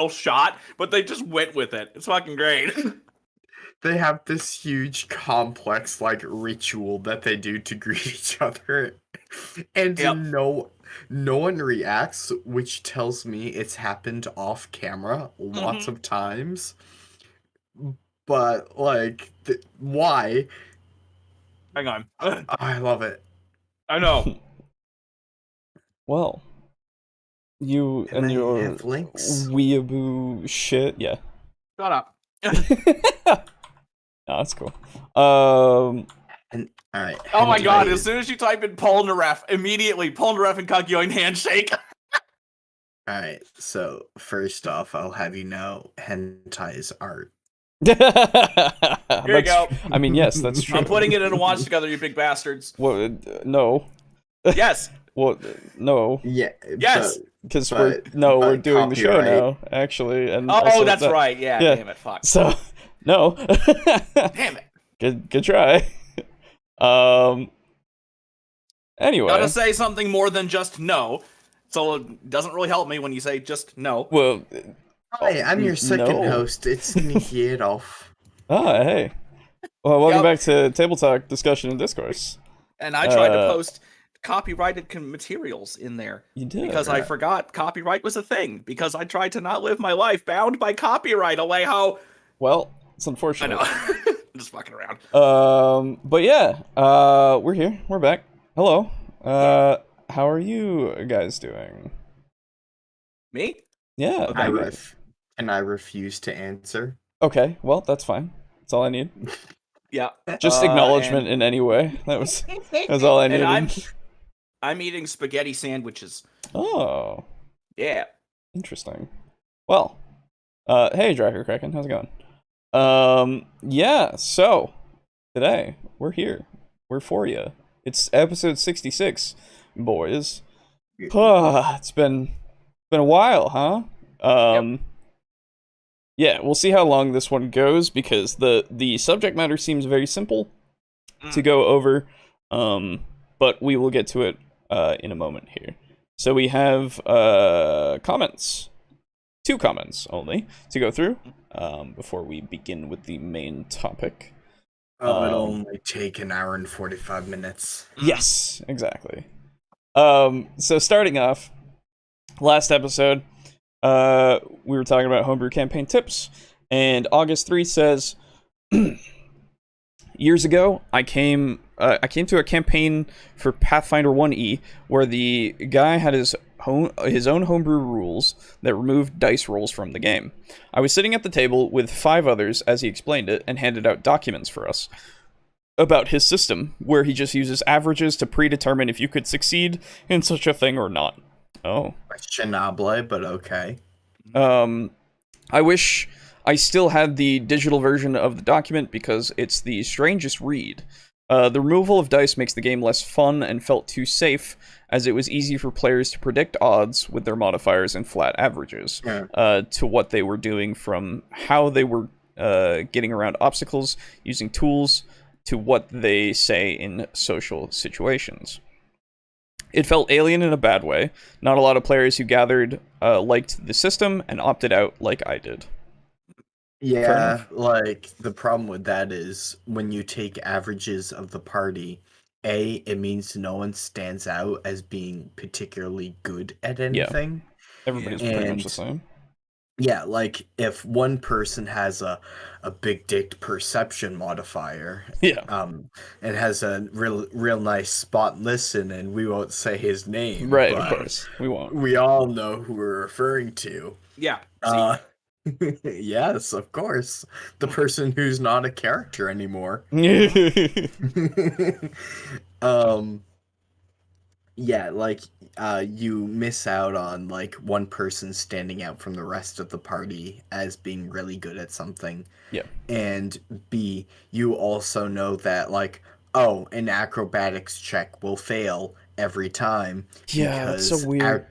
shot, but they just went with it. It's fucking great. They have this huge complex like ritual that they do to greet each other, and Yep. no one reacts, which tells me it's happened off camera lots of times. But like, why? Hang on. I love it. I know. Well, you And and they your have links. weeaboo shit, yeah. Shut up. No, that's cool. And all right. Oh my god! As soon as you type in Polnareff, immediately Polnareff and Kakyoin handshake. All right. So first off, I'll have you know, hentai is art. Here you go. I mean, yes, that's true. I'm putting it in a watch together, you big bastards. Well, no. Yes. Well, no. Yeah. Yes. Because we're doing the show now, actually, and oh, that's right. Yeah. Damn it. Fuck. So, no. Damn it. Good try. Anyway. Gotta say something more than just no. So it doesn't really help me when you say just no. Well, hi, I'm your second host. It's TTRPGs. Ah, hey. Well, welcome back to TableTalk discussion and discourse. And I tried to post copyrighted materials in there. You did. Because I forgot copyright was a thing. Because I tried to not live my life bound by copyright, Alejo. Well, it's unfortunate. I know. I'm just fucking around. But yeah, we're here. We're back. Hello. How are you guys doing? Me? Yeah. Okay. And I refuse to answer. Okay, well, that's fine. That's all I need. Yeah. Just acknowledgement in any way. That was all I needed. And I'm eating spaghetti sandwiches. Oh. Yeah. Interesting. Well, hey, Dracker Kraken, how's it going? Yeah, so today we're here. We're for you. It's episode 66, boys. It's been a while, huh? Yep. Yeah, we'll see how long this one goes because the subject matter seems very simple to go over, but we will get to it in a moment here. So we have comments. 2 comments only to go through before we begin with the main topic. It'll only take an hour and 45 minutes. Yes, exactly. So starting off, last episode, we were talking about homebrew campaign tips, and August 3 says, years ago, I came to a campaign for Pathfinder 1E where the guy had his own homebrew rules that removed dice rolls from the game. I was sitting at the table with 5 others as he explained it and handed out documents for us about his system, where he just uses averages to predetermine if you could succeed in such a thing or not. Oh. Questionable, but okay. I wish I still had the digital version of the document because it's the strangest read. The removal of dice makes the game less fun and felt too safe, as it was easy for players to predict odds with their modifiers and flat averages, to what they were doing from how they were getting around obstacles, using tools, to what they say in social situations. It felt alien in a bad way. Not a lot of players who gathered liked the system and opted out like I did. Yeah, like, the problem with that is when you take averages of the party, it means no one stands out as being particularly good at anything. Everybody's pretty much the same. Yeah, like, if one person has a big dick perception modifier, and has a real nice spot listen, and we won't say his name. Right, of course. We won't. We all know who we're referring to. Yeah. Yes, of course. The person who's not a character anymore. Yeah, like, you miss out on, like, one person standing out from the rest of the party as being really good at something. Yeah. And B, you also know that, like, oh, an acrobatics check will fail every time. Yeah, that's so weird.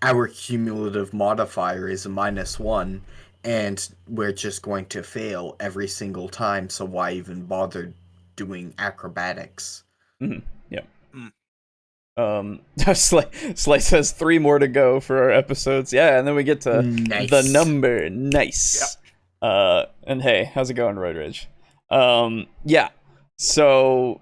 Our cumulative modifier is a -1, and we're just going to fail every single time, so why even bother doing acrobatics? Mm-hmm. Yeah. Slice has 3 more to go for our episodes. Yeah, and then we get to the number. Nice. Yep. And hey, how's it going, Road Rage? Yeah. So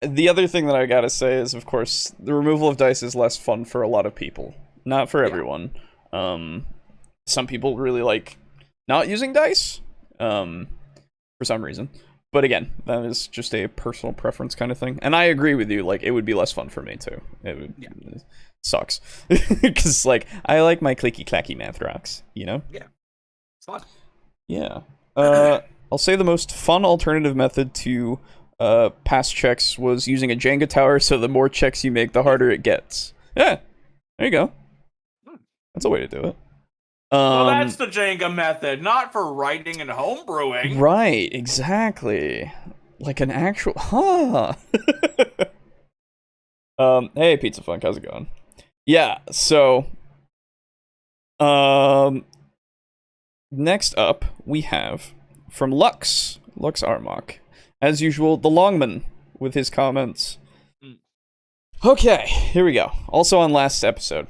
the other thing that I gotta say is, of course, the removal of dice is less fun for a lot of people. Not for everyone. Some people really like not using dice, for some reason. But again, that is just a personal preference kind of thing. And I agree with you, like, it would be less fun for me, too. It sucks. Because, like, I like my clicky-clacky math rocks, you know? Yeah. It's fun. Yeah. I'll say the most fun alternative method to pass checks was using a Jenga tower, so the more checks you make, the harder it gets. Yeah. There you go. That's a way to do it. Well, that's the Jenga method, not for writing and homebrewing. Right, exactly. Like an actual... Huh. Hey, Pizza Funk, how's it going? Yeah, so... Next up, we have, from Lux Armok. As usual, the Longman, with his comments. Okay, here we go. Also on last episode.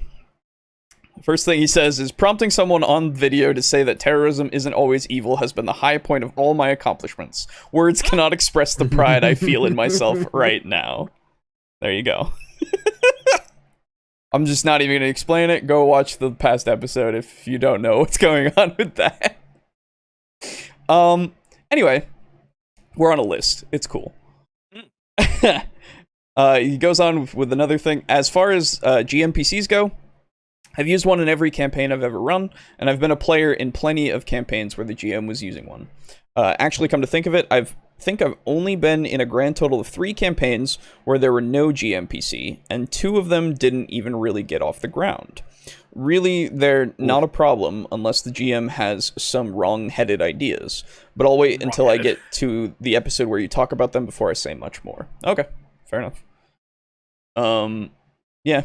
First thing he says is, prompting someone on video to say that terrorism isn't always evil has been the high point of all my accomplishments. Words cannot express the pride I feel in myself right now. There you go. I'm just not even going to explain it. Go watch the past episode if you don't know what's going on with that. Anyway, we're on a list. It's cool. He goes on with another thing. As far as GMPCs go, I've used one in every campaign I've ever run, and I've been a player in plenty of campaigns where the GM was using one. Actually, come to think of it, I think I've only been in a grand total of 3 campaigns where there were no GMPC, and 2 of them didn't even really get off the ground. Really, they're not a problem unless the GM has some wrong-headed ideas, but I'll wait until I get to the episode where you talk about them before I say much more. Okay, fair enough. Yeah.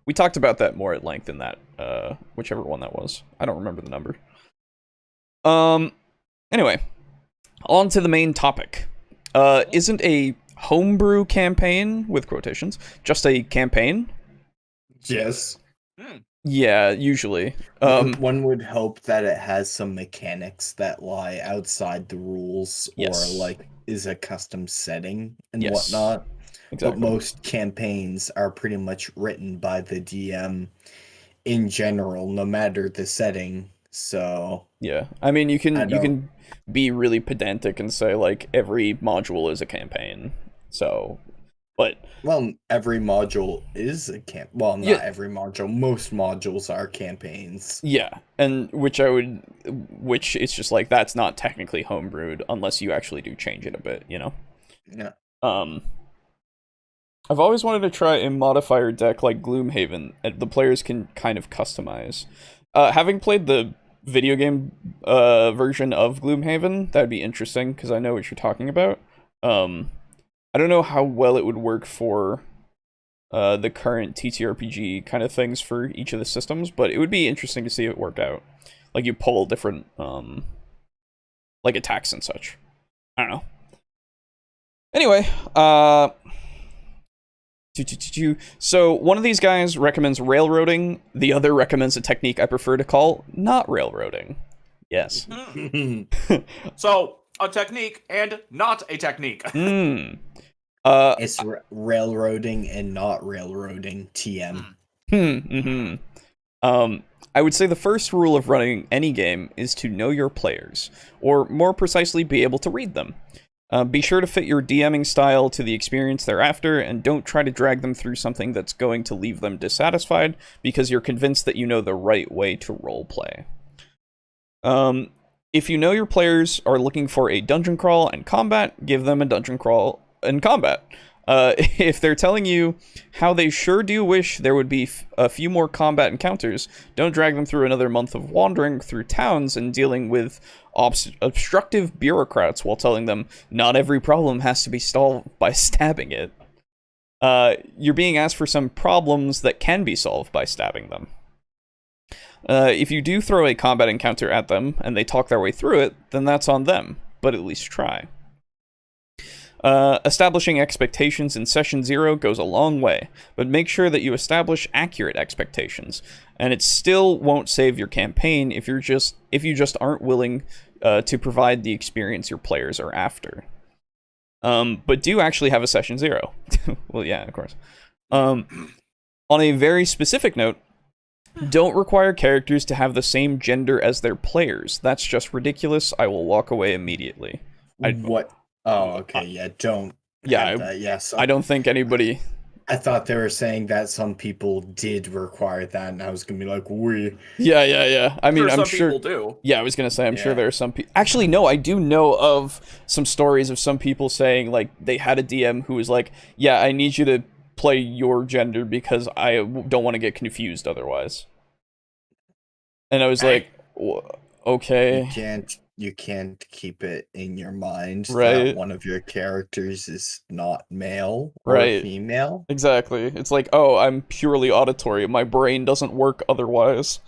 We talked about that more at length in that, whichever one that was. I don't remember the number. Anyway, on to the main topic. Isn't a homebrew campaign, with quotations, just a campaign? Yes. Yeah, usually. One would hope that it has some mechanics that lie outside the rules, or, like, is a custom setting and whatnot. Exactly. But most campaigns are pretty much written by the DM in general, no matter the setting. So yeah, I mean, you can be really pedantic and say like every module is a campaign. So, but every module is a not every module. Most modules are campaigns. Yeah, and which it's just like that's not technically homebrewed unless you actually do change it a bit, you know. Yeah. I've always wanted to try a modifier deck like Gloomhaven the players can kind of customize. Having played the video game version of Gloomhaven, that'd be interesting, because I know what you're talking about. I don't know how well it would work for the current TTRPG kind of things for each of the systems, but it would be interesting to see it work out. Like, you pull different, like, attacks and such. I don't know. Anyway, so one of these guys recommends railroading, the other recommends a technique I prefer to call not railroading. Yes. So, a technique and not a technique. It's railroading and not railroading, TM. I would say the first rule of running any game is to know your players, or more precisely, be able to read them. Be sure to fit your DMing style to the experience they're after, and don't try to drag them through something that's going to leave them dissatisfied because you're convinced that you know the right way to roleplay. If you know your players are looking for a dungeon crawl and combat, give them a dungeon crawl and combat. If they're telling you how they sure do wish there would be a few more combat encounters, don't drag them through another month of wandering through towns and dealing with obstructive bureaucrats while telling them not every problem has to be solved by stabbing it. You're being asked for some problems that can be solved by stabbing them. If you do throw a combat encounter at them and they talk their way through it, then that's on them, but at least try. Establishing expectations in session 0 goes a long way, but make sure that you establish accurate expectations, and it still won't save your campaign if you just aren't willing to provide the experience your players are after. But do actually have a session 0. Well, yeah, of course. On a very specific note, don't require characters to have the same gender as their players. That's just ridiculous. I will walk away immediately. What? Oh, okay, yeah, don't. Yeah, that. Yes, I don't think anybody... I thought they were saying that some people did require that, and I was gonna be like, we. Yeah. I mean, I'm some sure people do. Yeah, I was gonna say, I'm sure there are some people... Actually, no, I do know of some stories of some people saying, like, they had a DM who was like, yeah, I need you to play your gender because I don't want to get confused otherwise. And I was like, okay. You can't keep it in your mind Right. that one of your characters is not male or Right. female. Exactly. It's like, oh, I'm purely auditory. My brain doesn't work otherwise.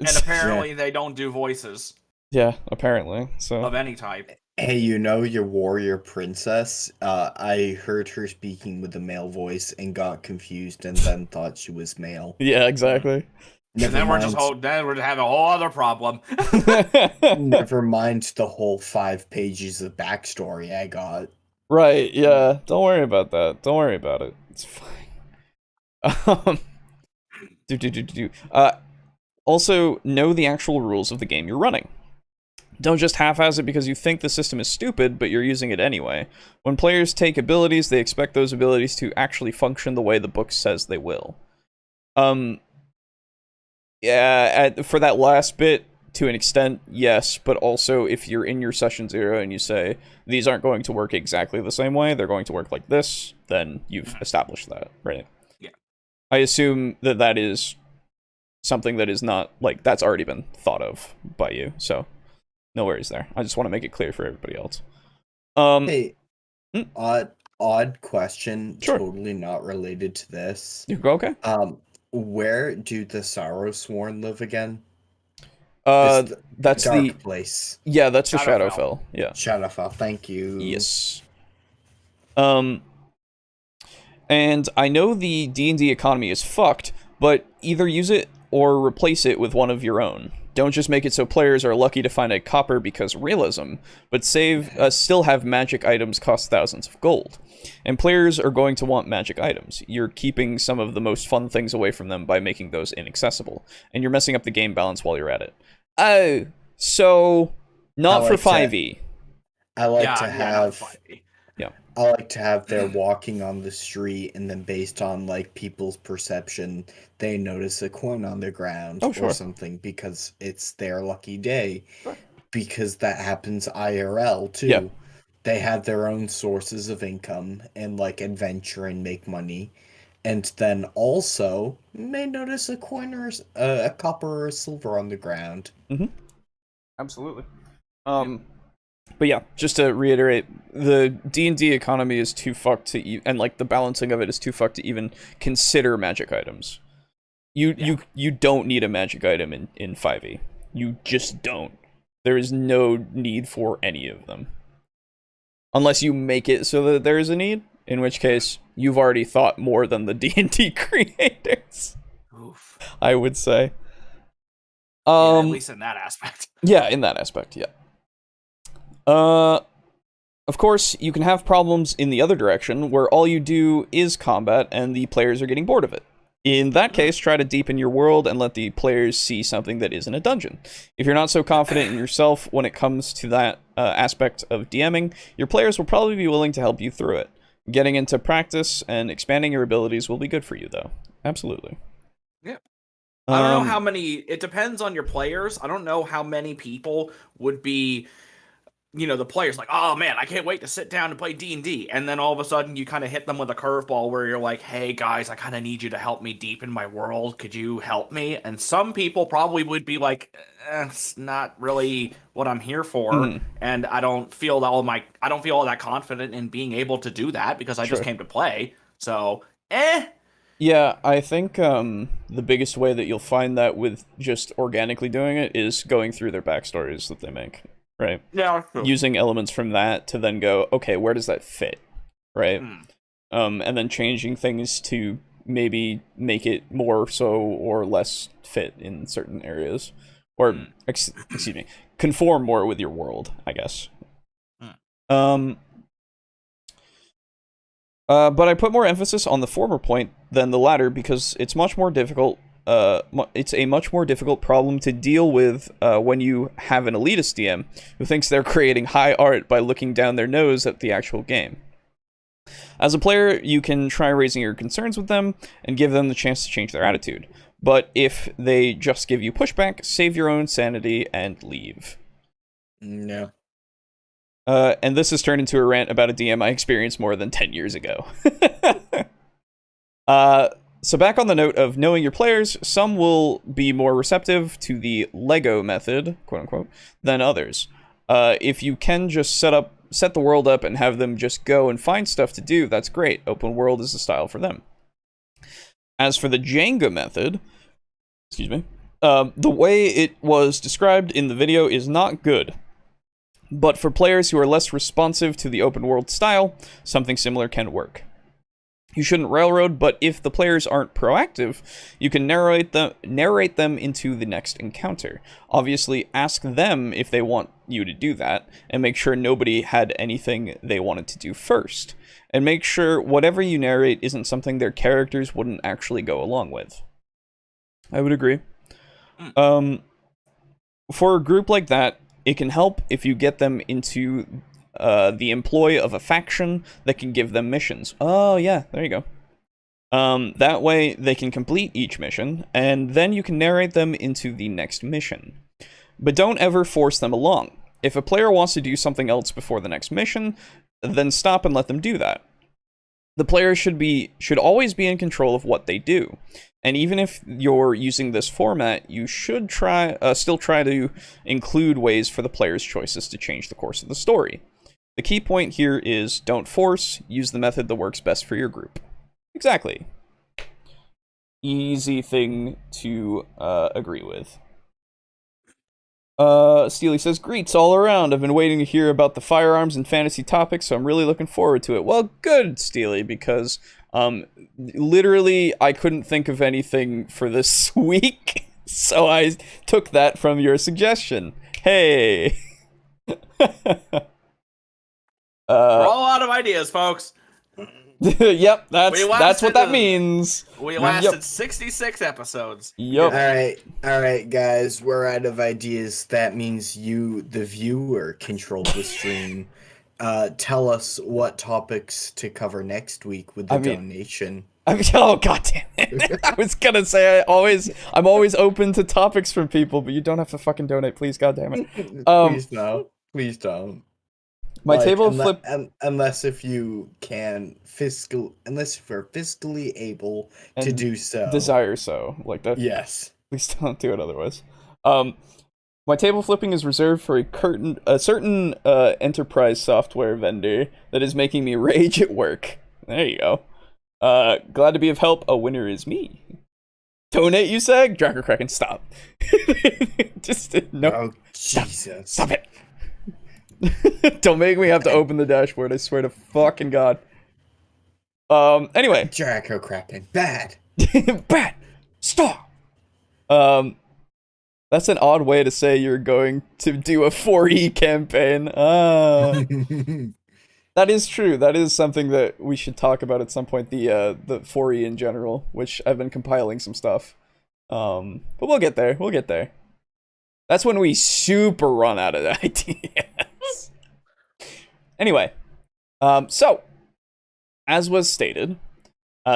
And apparently they don't do voices Yeah, apparently. So of any type. Hey, you know your warrior princess? I heard her speaking with a male voice and got confused and then thought she was male. yeah, exactly. And then we're just having a whole other problem. Never mind the whole 5 pages of backstory I got. Right, yeah. Don't worry about that. Don't worry about it. It's fine. Also, know the actual rules of the game you're running. Don't just half-ass it because you think the system is stupid, but you're using it anyway. When players take abilities, they expect those abilities to actually function the way the book says they will. Yeah, for that last bit, to an extent, yes, but also if you're in your session 0 and you say, these aren't going to work exactly the same way, they're going to work like this, then you've established that, right? Yeah. I assume that that is something that is not, like, that's already been thought of by you, so no worries there. I just want to make it clear for everybody else. Hey, odd question, Sure. totally not related to this. You go, okay? Where do the Sorrowsworn live again? That's dark place. Yeah, that's the Shadowfell. Shadowfell. Yeah. Shadowfell, thank you. Yes. And I know the D&D economy is fucked, but either use it or replace it with one of your own. Don't just make it so players are lucky to find a copper because realism, but still have magic items cost thousands of gold. And players are going to want magic items. You're keeping some of the most fun things away from them by making those inaccessible, and you're messing up the game balance while you're at it. Oh, so not for 5e. I like to have Yeah. I like to have they're walking on the street and then based on like people's perception, they notice a coin on the ground or something because it's their lucky day. Sure. Because that happens IRL too. Yeah. They have their own sources of income and like adventure and make money. And then also may notice a coin or a copper or a silver on the ground. Mm-hmm. Absolutely. But yeah, just to reiterate, the D&D economy is too fucked to and like the balancing of it is too fucked to even consider magic items. You don't need a magic item in 5e. You just don't. There is no need for any of them. Unless you make it so that there is a need, in which case you've already thought more than the D&D creators. Oof. I would say. Yeah, at least in that aspect. Yeah, in that aspect, yeah. Of course, you can have problems in the other direction, where all you do is combat and the players are getting bored of it. In that case, try to deepen your world and let the players see something that isn't a dungeon. If you're not so confident in yourself when it comes to that aspect of DMing, your players will probably be willing to help you through it. Getting into practice and expanding your abilities will be good for you, though. Absolutely. Yeah. I don't know how many... It depends on your players. I don't know how many people would be... You know, the players like, oh man, I can't wait to sit down and play D&D. And then all of a sudden you kind of hit them with a curveball where you're like, hey guys, I kind of need you to help me deepen my world. Could you help me? And some people probably would be like, it's not really what I'm here for. And I don't feel all that confident in being able to do that because I just came to play. So, Yeah, I think the biggest way that you'll find that with just organically doing it is going through their backstories that they make. Right. Yeah. Using elements from that to then go, okay, where does that fit? right? And then changing things to maybe make it more so or less fit in certain areas, or excuse me, conform more with your world, I guess. But I put more emphasis on the former point than the latter because it's much more difficult. It's a much more difficult problem to deal with when you have an elitist DM who thinks they're creating high art by looking down their nose at the actual game. As a player, you can try raising your concerns with them and give them the chance to change their attitude. But if they just give you pushback, save your own sanity and leave. No. And this has turned into a rant about a DM I experienced more than 10 years ago. So back on the note of knowing your players, some will be more receptive to the Lego method, quote unquote, than others. If you can just set the world up and have them just go and find stuff to do, that's great. Open world is the style for them. As for the Jenga method, the way it was described in the video is not good. But for players who are less responsive to the open world style, something similar can work. You shouldn't railroad, but if the players aren't proactive, you can narrate them into the next encounter. Obviously, ask them if they want you to do that, and make sure nobody had anything they wanted to do first. And make sure whatever you narrate isn't something their characters wouldn't actually go along with. I would agree. For a group like that, it can help if you get them into the employ of a faction that can give them missions. Oh, yeah, there you go. That way, they can complete each mission, and then you can narrate them into the next mission. But don't ever force them along. If a player wants to do something else before the next mission, then stop and let them do that. The player should always be in control of what they do. And even if you're using this format, you should still try to include ways for the player's choices to change the course of the story. The key point here is don't force, use the method that works best for your group. Exactly. Easy thing to agree with. Steely says, greets all around. I've been waiting to hear about the firearms and fantasy topics, so I'm really looking forward to it. Well, good, Steely, because literally I couldn't think of anything for this week, so I took that from your suggestion. Hey! We're all out of ideas, folks. Yep, that's what that means. We lasted 66 episodes. Yep. All right, guys, we're out of ideas. That means you, the viewer, control the stream. Tell us what topics to cover next week with the donation. Oh, goddamn it. I was gonna say I'm always open to topics from people, but you don't have to fucking donate, please, goddamn it. Please don't. My table flip unless if you can unless if you're fiscally able to do so. Desire so. Like that. Yes. Please don't do it otherwise. My table flipping is reserved for a certain enterprise software vendor that is making me rage at work. There you go. Glad to be of help. A winner is me. Donate, you say? Dracker Kraken, stop. Just no. Oh, Jesus. Stop it. Don't make me have to open the dashboard, I swear to fucking God. Anyway. Draco Kraken. Bad. Bad. Stop. That's an odd way to say you're going to do a 4E campaign. That is true. That is something that we should talk about at some point, the 4E in general, which I've been compiling some stuff. But we'll get there. We'll get there. That's when we super run out of ideas. Anyway, so, as was stated,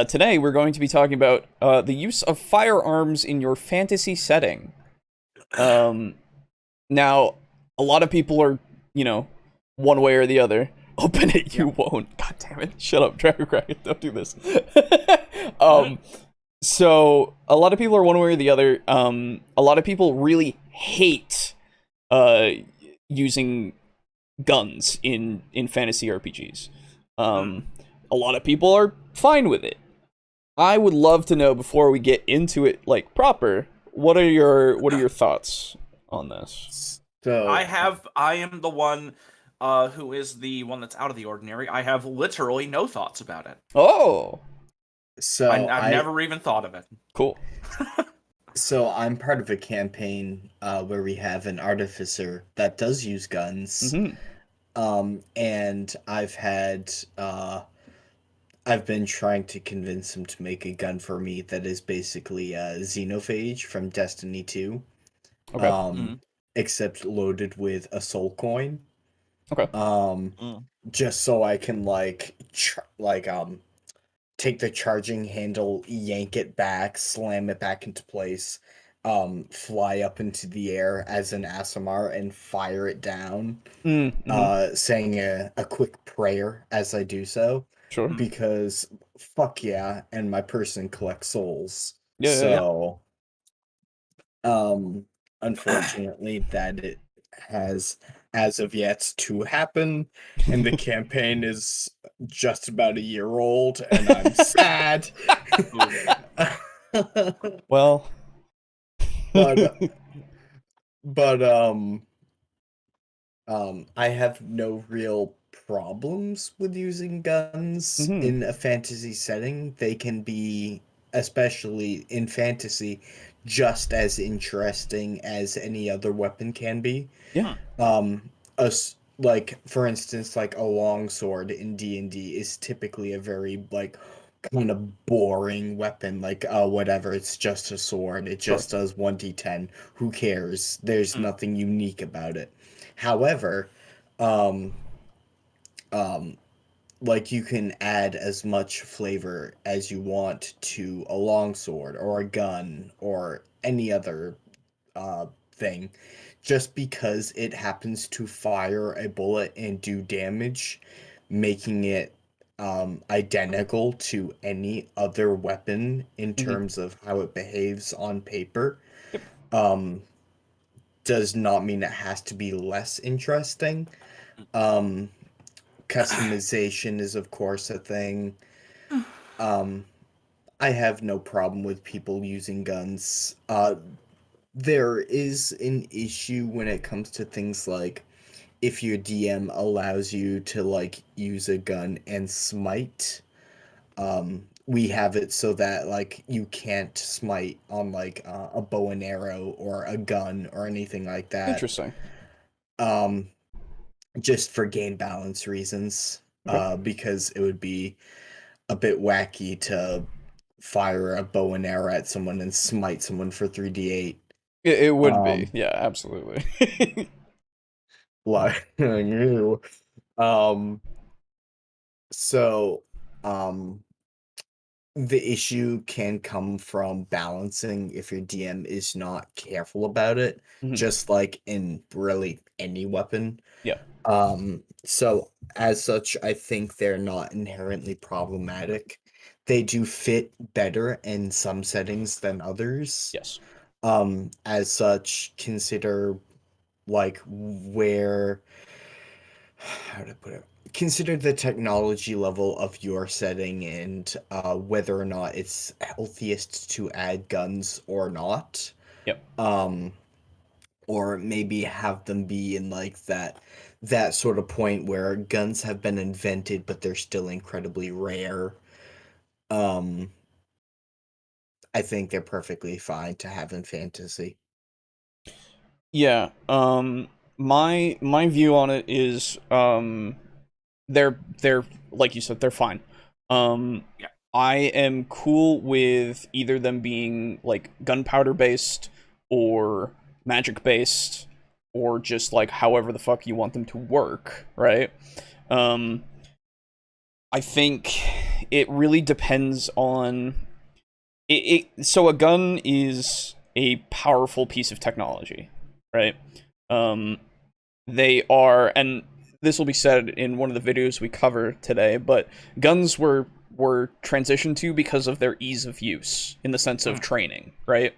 today we're going to be talking about the use of firearms in your fantasy setting. Now, a lot of people are, one way or the other. Open it, you won't. God damn it. Shut up, Dragon Kraken. Don't do this. So, a lot of people are one way or the other. A lot of people really hate using guns in fantasy RPGs. A lot of people are fine with it. I would love to know, before we get into it proper, what are your thoughts on this? So I am the one who is the one that's out of the ordinary, I have literally no thoughts about it. Oh, So I've never even thought of it. cool. So I'm part of a campaign where we have an artificer that does use guns. And I've been trying to convince him to make a gun for me that is basically a xenophage from Destiny 2. Okay. Except loaded with a soul coin. Okay. Just so I can take the charging handle, yank it back, slam it back into place, fly up into the air as an ASMR and fire it down, saying a quick prayer as I do so. Sure. Because fuck yeah, and my person collects souls. Yeah. So, unfortunately, that it has as of yet to happen, and the campaign is just about a year old, and I'm sad. Well, but I have no real problems with using guns in a fantasy setting. They can be, especially in fantasy, just as interesting as any other weapon can be. Yeah. Like for instance, like a longsword in D&D is typically a very like kind of boring weapon. Like whatever, it's just a sword. It just does 1d10. Who cares? There's nothing unique about it. However, like you can add as much flavor as you want to a longsword or a gun or any other thing. Just because it happens to fire a bullet and do damage, making it identical to any other weapon in terms of how it behaves on paper, does not mean it has to be less interesting. Customization is of course a thing. I have no problem with people using guns. There is an issue when it comes to things like if your DM allows you to like use a gun and smite. We have it so that like you can't smite on like a bow and arrow or a gun or anything like that. Interesting. Just for game balance reasons. Okay. Because it would be a bit wacky to fire a bow and arrow at someone and smite someone for 3d8. It would be. Yeah, absolutely. Like so the issue can come from balancing if your DM is not careful about it, just like in really any weapon. Yeah. So as such, I think they're not inherently problematic. They do fit better in some settings than others. Yes. As such, consider like where, how to put it, consider the technology level of your setting and whether or not it's healthiest to add guns or not. Yep. Or maybe have them be in like that sort of point where guns have been invented but they're still incredibly rare. I think they're perfectly fine to have in fantasy. Yeah. My view on it is they're like you said, they're fine. Yeah. I am cool with either them being like gunpowder based or magic based or just like however the fuck you want them to work, right? I think it really depends on so a gun is a powerful piece of technology, right? They are, and this will be said in one of the videos we cover today, but guns were transitioned to because of their ease of use in the sense of training, right?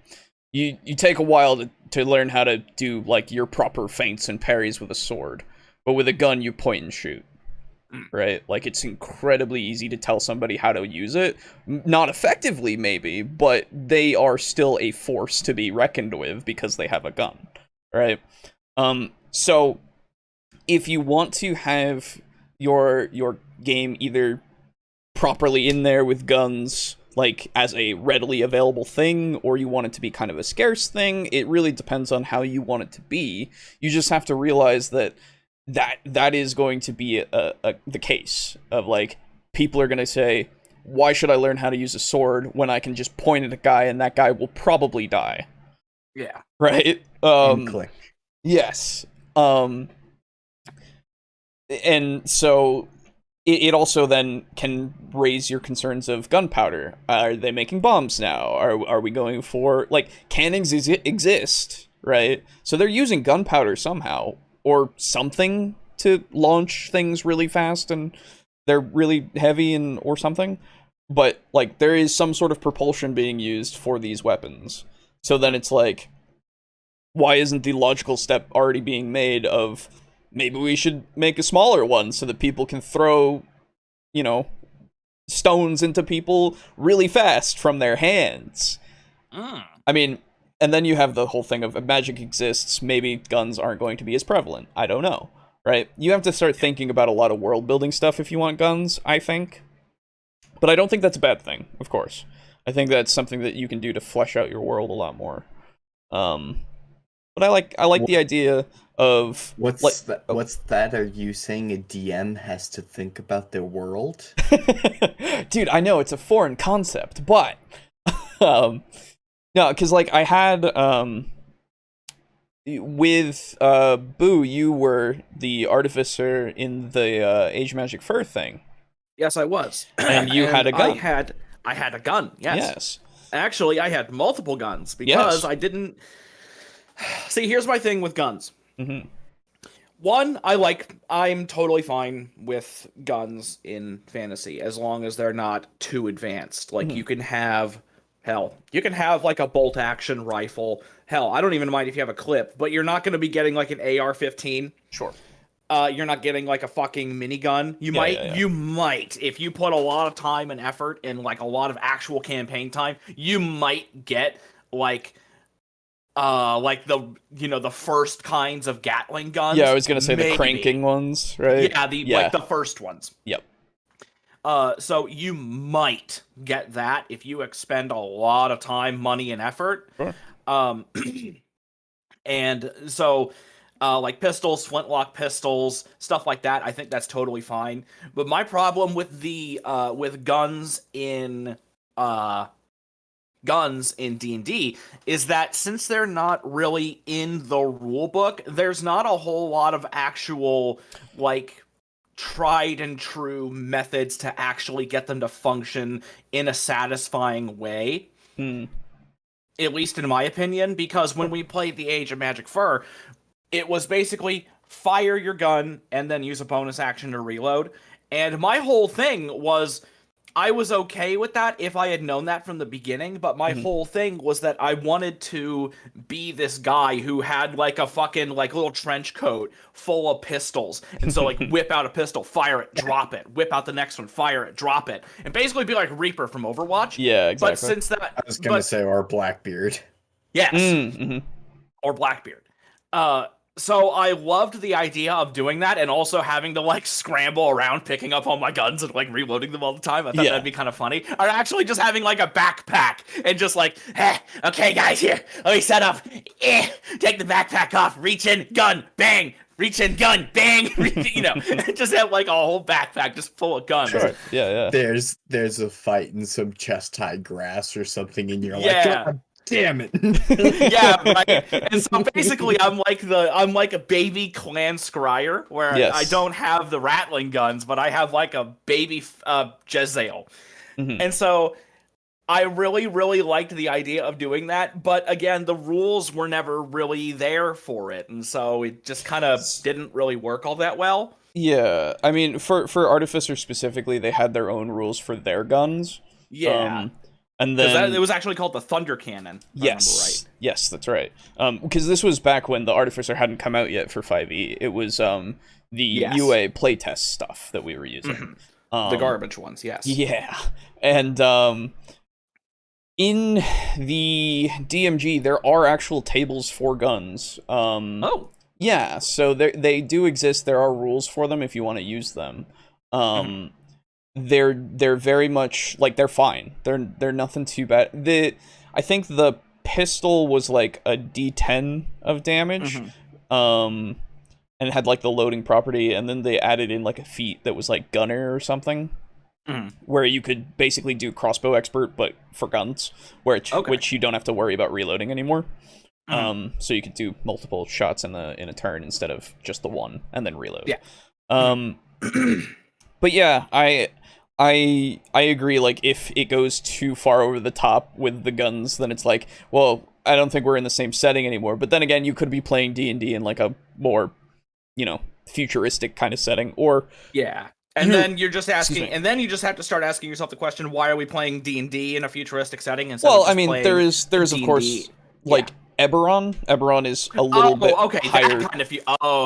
You take a while to learn how to do like your proper feints and parries with a sword, but with a gun you point and shoot, right? Like it's incredibly easy to tell somebody how to use it, not effectively maybe, but they are still a force to be reckoned with because they have a gun, right? So if you want to have your game either properly in there with guns, like as a readily available thing, or you want it to be kind of a scarce thing, it really depends on how you want it to be. You just have to realize that is going to be the case of, like, people are going to say, why should I learn how to use a sword when I can just point at a guy and that guy will probably die? Yeah. Right? And click. Yes. And so it also then can raise your concerns of gunpowder. Are they making bombs now? Are we going for, like, cannons exist, right? So they're using gunpowder somehow, or something, to launch things really fast, and they're really heavy or something. But, like, there is some sort of propulsion being used for these weapons. So then it's like, why isn't the logical step already being made of, maybe we should make a smaller one so that people can throw, you know, stones into people really fast from their hands? I mean, and then you have the whole thing of, if magic exists, maybe guns aren't going to be as prevalent. I don't know, right? You have to start thinking about a lot of world building stuff if you want guns, I think. But I don't think that's a bad thing, of course. I think that's something that you can do to flesh out your world a lot more. But I like the idea of... What's that? Are you saying a DM has to think about their world? Dude, I know, it's a foreign concept, but... no, because, like, I had... with Boo, you were the artificer in the Age of Magic Fur thing. Yes, I was. And you had a gun. I had a gun, yes. Yes. Actually, I had multiple guns, because I didn't... See, here's my thing with guns. Mm-hmm. One, I'm totally fine with guns in fantasy, as long as they're not too advanced. Like, you can have... Hell, you can have, like, a bolt-action rifle. Hell, I don't even mind if you have a clip, but you're not going to be getting, like, an AR-15. Sure. You're not getting, like, a fucking minigun. You might, if you put a lot of time and effort and, like, a lot of actual campaign time, you might get, like the first kinds of Gatling guns. Yeah, I was gonna say the cranking ones, right? Yeah, like the first ones. Yep. So you might get that if you expend a lot of time, money, and effort. Sure. And so, like pistols, flintlock pistols, stuff like that, I think that's totally fine. But my problem with the with guns in D&D is that since they're not really in the rule book, there's not a whole lot of actual, like, tried and true methods to actually get them to function in a satisfying way. At least in my opinion, because when we played the Age of Magic Fur, it was basically fire your gun and then use a bonus action to reload. And my whole thing was, I was okay with that if I had known that from the beginning, but my whole thing was that I wanted to be this guy who had, like, a fucking, like, little trench coat full of pistols. And so, like, whip out a pistol, fire it, drop it, whip out the next one, fire it, drop it. And basically be like Reaper from Overwatch. Yeah, exactly. But since that... I was gonna say, or Blackbeard. Yes. Or Blackbeard. So I loved the idea of doing that and also having to, like, scramble around picking up all my guns and, like, reloading them all the time. I thought that'd be kind of funny. Or actually just having, like, a backpack and just, like, okay, guys, here, let me set up. Take the backpack off, reach in, gun, bang, reach in, gun, bang. You know, just have, like, a whole backpack just full of guns. Sure. Yeah. There's a fight in some chest-high grass or something, and you're like, God damn it. Yeah, right. And so basically I'm like a baby clan scryer where I don't have the rattling guns, but I have, like, a baby Jezzail. And so I really, really liked the idea of doing that, but again, the rules were never really there for it, and so it just kind of didn't really work all that well. Yeah, I mean, for Artificer specifically, they had their own rules for their guns. Yeah. And then it was actually called the Thunder Cannon. Yes, yes, that's right. Because this was back when the Artificer hadn't come out yet for 5e. It was the UA playtest stuff that we were using. The garbage ones, yes. Yeah, and in the DMG there are actual tables for guns. Yeah, so they do exist. There are rules for them if you want to use them. They're very much like they're fine. They're nothing too bad. I think the pistol was like a D10 of damage. And it had like the loading property, and then they added in like a feat that was like gunner or something. Where you could basically do crossbow expert but for guns, which you don't have to worry about reloading anymore. So you could do multiple shots in a turn instead of just the one and then reload. Yeah. But yeah, I agree. Like, if it goes too far over the top with the guns, then it's like, well, I don't think we're in the same setting anymore. But then again, you could be playing D&D in like a more, futuristic kind of setting, or and then you're just asking, and then you just have to start asking yourself the question: why are we playing D&D in a futuristic setting instead of just playing there is of course like Eberron. Eberron is a little bit higher. That kind of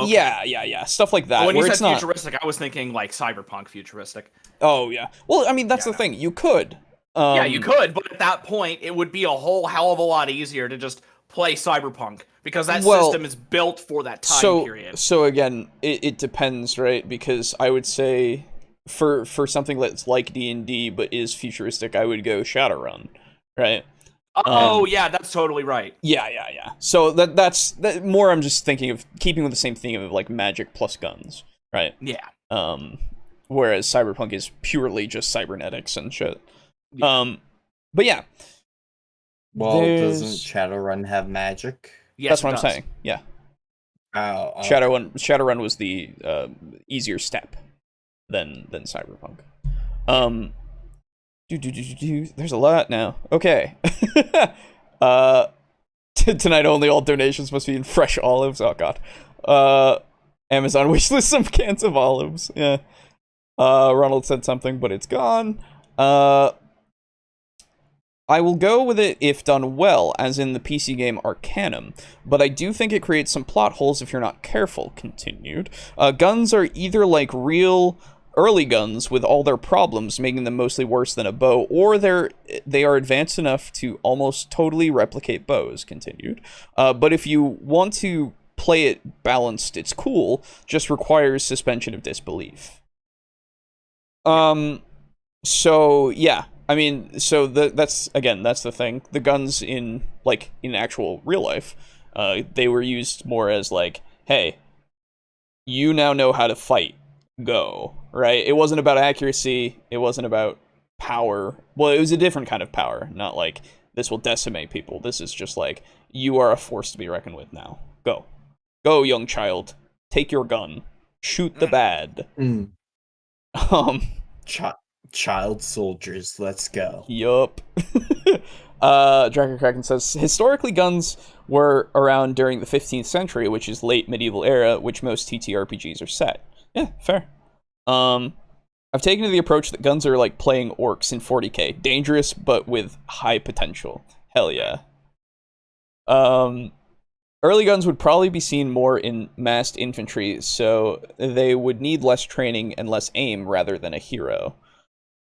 yeah, stuff like that. When where you it's said not futuristic, I was thinking like cyberpunk futuristic. Oh yeah. Well, I mean that's the thing. You could. Yeah, you could, but at that point, it would be a whole hell of a lot easier to just play cyberpunk because that system is built for that time period. So again, it depends, right? Because I would say for something that's like D&D but is futuristic, I would go Shadowrun, right? Yeah, that's totally right. Yeah. So that's more. I'm just thinking of keeping with the same theme of like magic plus guns, right? Yeah. Whereas cyberpunk is purely just cybernetics and shit. But yeah. Well, doesn't Shadowrun have magic? Yes, that's what I'm saying. Yeah. Shadowrun was the easier step than cyberpunk. There's a lot now. Okay. Tonight only, all donations must be in fresh olives. Oh god. Amazon wishlist some cans of olives. Yeah. Ronald said something, but it's gone. I will go with it if done well, as in the PC game Arcanum, but I do think it creates some plot holes if you're not careful, continued. Guns are either like real early guns with all their problems, making them mostly worse than a bow, or they are advanced enough to almost totally replicate bows, continued. But if you want to play it balanced, it's cool, just requires suspension of disbelief. So yeah, I mean, so that's the thing. The guns in actual real life, they were used more as like, hey, you now know how to fight, go, right? It wasn't about accuracy, it wasn't about power. Well, it was a different kind of power, not like, this will decimate people. This is just like, you are a force to be reckoned with now. Go. Go, young child. Take your gun. Shoot the bad. Child soldiers, let's go. Yup. Dragon Kraken says, historically guns were around during the 15th century, which is late medieval era, which most TTRPGs are set. Yeah, fair. I've taken the approach that guns are like playing orcs in 40k. Dangerous, but with high potential. Hell yeah. Early guns would probably be seen more in massed infantry, so they would need less training and less aim rather than a hero.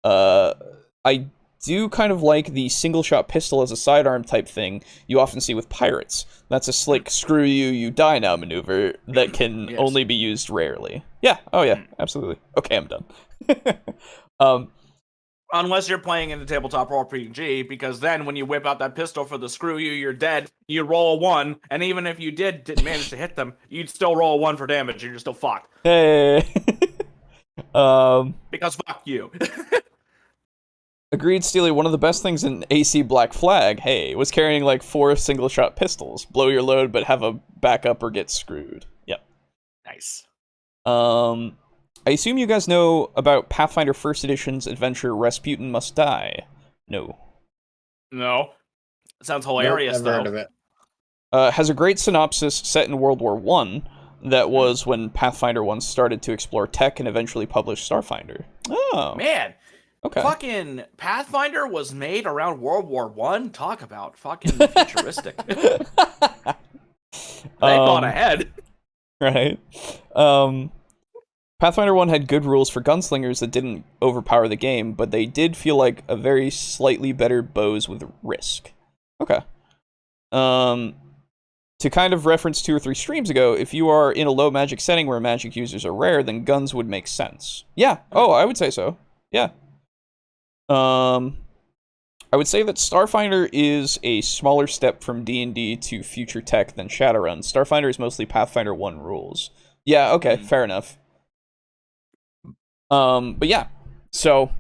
I do kind of like the single-shot pistol as a sidearm type thing you often see with pirates. That's a slick screw you die now maneuver that can only be used rarely. Yeah, oh yeah, absolutely. Okay, I'm done. Unless you're playing in the tabletop RPG, because then when you whip out that pistol for the screw you're dead. You roll a 1, and even if you didn't manage to hit them, you'd still roll a 1 for damage, and you're still fucked. Hey. Because fuck you. Agreed, Steely. One of the best things in AC Black Flag, was carrying like 4 single-shot pistols. Blow your load, but have a backup or get screwed. Yep. Nice. I assume you guys know about Pathfinder 1st Edition's adventure Rasputin Must Die. No. No. Sounds hilarious, though. Heard of it. Has a great synopsis set in World War I. That was when Pathfinder 1 started to explore tech and eventually published Starfinder. Oh. Man. Okay. Fucking Pathfinder was made around World War I. Talk about fucking futuristic. They thought ahead. Right. Pathfinder 1 had good rules for gunslingers that didn't overpower the game, but they did feel like a very slightly better bows with risk. Okay. to kind of reference 2 or 3 streams ago, if you are in a low magic setting where magic users are rare, then guns would make sense. Yeah. Oh, I would say so. Yeah. I would say that Starfinder is a smaller step from D&D to future tech than Shadowrun. Starfinder is mostly Pathfinder 1 rules. Yeah, okay, fair enough. But yeah, so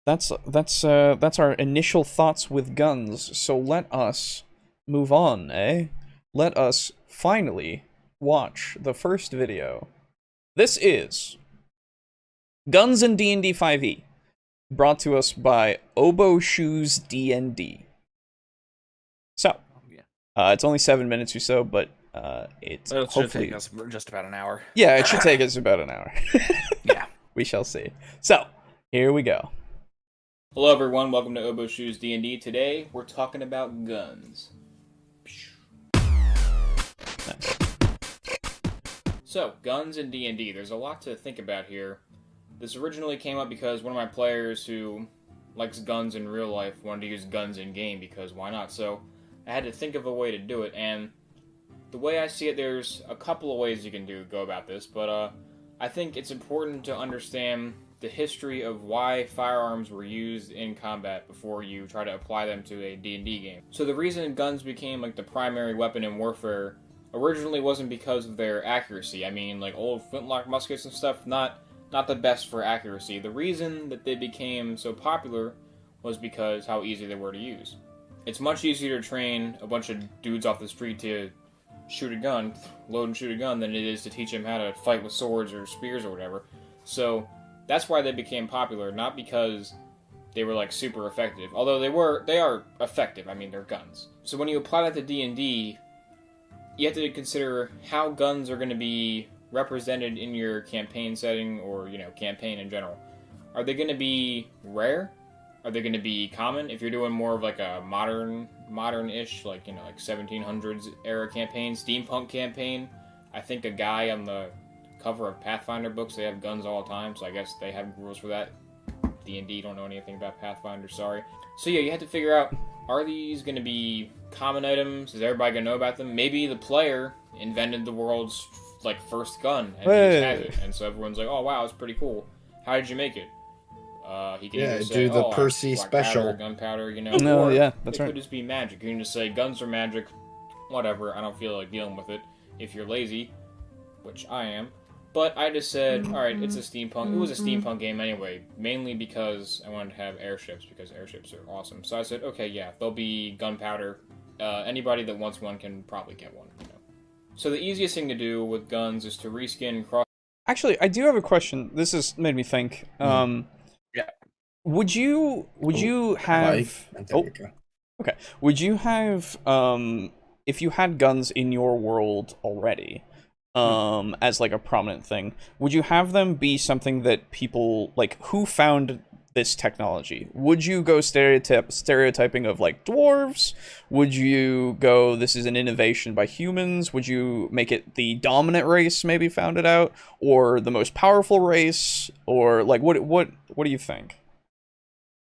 that's our initial thoughts with guns. So let us move on, eh? Let us finally watch the first video. This is Guns in D&D 5e, brought to us by Oboe Shoes D&D. So, it's only 7 minutes or so, but it should take us just about an hour. Yeah, it should take us about an hour. Yeah. We shall see. So, here we go. Hello everyone, welcome to Oboe Shoes D&D. Today, we're talking about guns. Nice. So, guns in D&D. There's a lot to think about here. This originally came up because one of my players who likes guns in real life wanted to use guns in game because why not? So I had to think of a way to do it, and the way I see it, there's a couple of ways you can go about this, but I think it's important to understand the history of why firearms were used in combat before you try to apply them to a D&D game. So the reason guns became like the primary weapon in warfare originally wasn't because of their accuracy. I mean, like old flintlock muskets and stuff, not the best for accuracy. The reason that they became so popular was because how easy they were to use. It's much easier to train a bunch of dudes off the street to shoot a gun, load and shoot a gun, than it is to teach them how to fight with swords or spears or whatever. So that's why they became popular, not because they were like super effective. Although they are effective. I mean, they're guns. So when you apply that to D&D, you have to consider how guns are going to be represented in your campaign setting or, campaign in general. Are they going to be rare? Are they going to be common? If you're doing more of like a modern-ish, like 1700s era campaign, steampunk campaign, I think a guy on the cover of Pathfinder books, they have guns all the time, so I guess they have rules for that. D&D don't know anything about Pathfinder, sorry. So yeah, you have to figure out, are these going to be common items? Is everybody going to know about them? Maybe the player invented the world's first gun and he just has it, and so everyone's like, oh wow, it's pretty cool. How did you make it? He can either say, do the Percy special gunpowder, No, or yeah, that's it right. could just be magic. You can just say guns are magic, whatever. I don't feel like dealing with it. If you're lazy, which I am, but I just said, all right, it's a steampunk. It was a steampunk game anyway, mainly because I wanted to have airships because airships are awesome. So I said, okay, yeah, there'll be gunpowder. Anybody that wants one can probably get one. So the easiest thing to do with guns is to reskin cross. Actually, I do have a question. This has made me think. Yeah. Would you have? Okay. Would you have if you had guns in your world already, as like a prominent thing? Would you have them be something that people who found this technology? Would you go stereotyping of dwarves? Would you go, this is an innovation by humans? Would you make it the dominant race maybe found it out, or the most powerful race, or what do you think?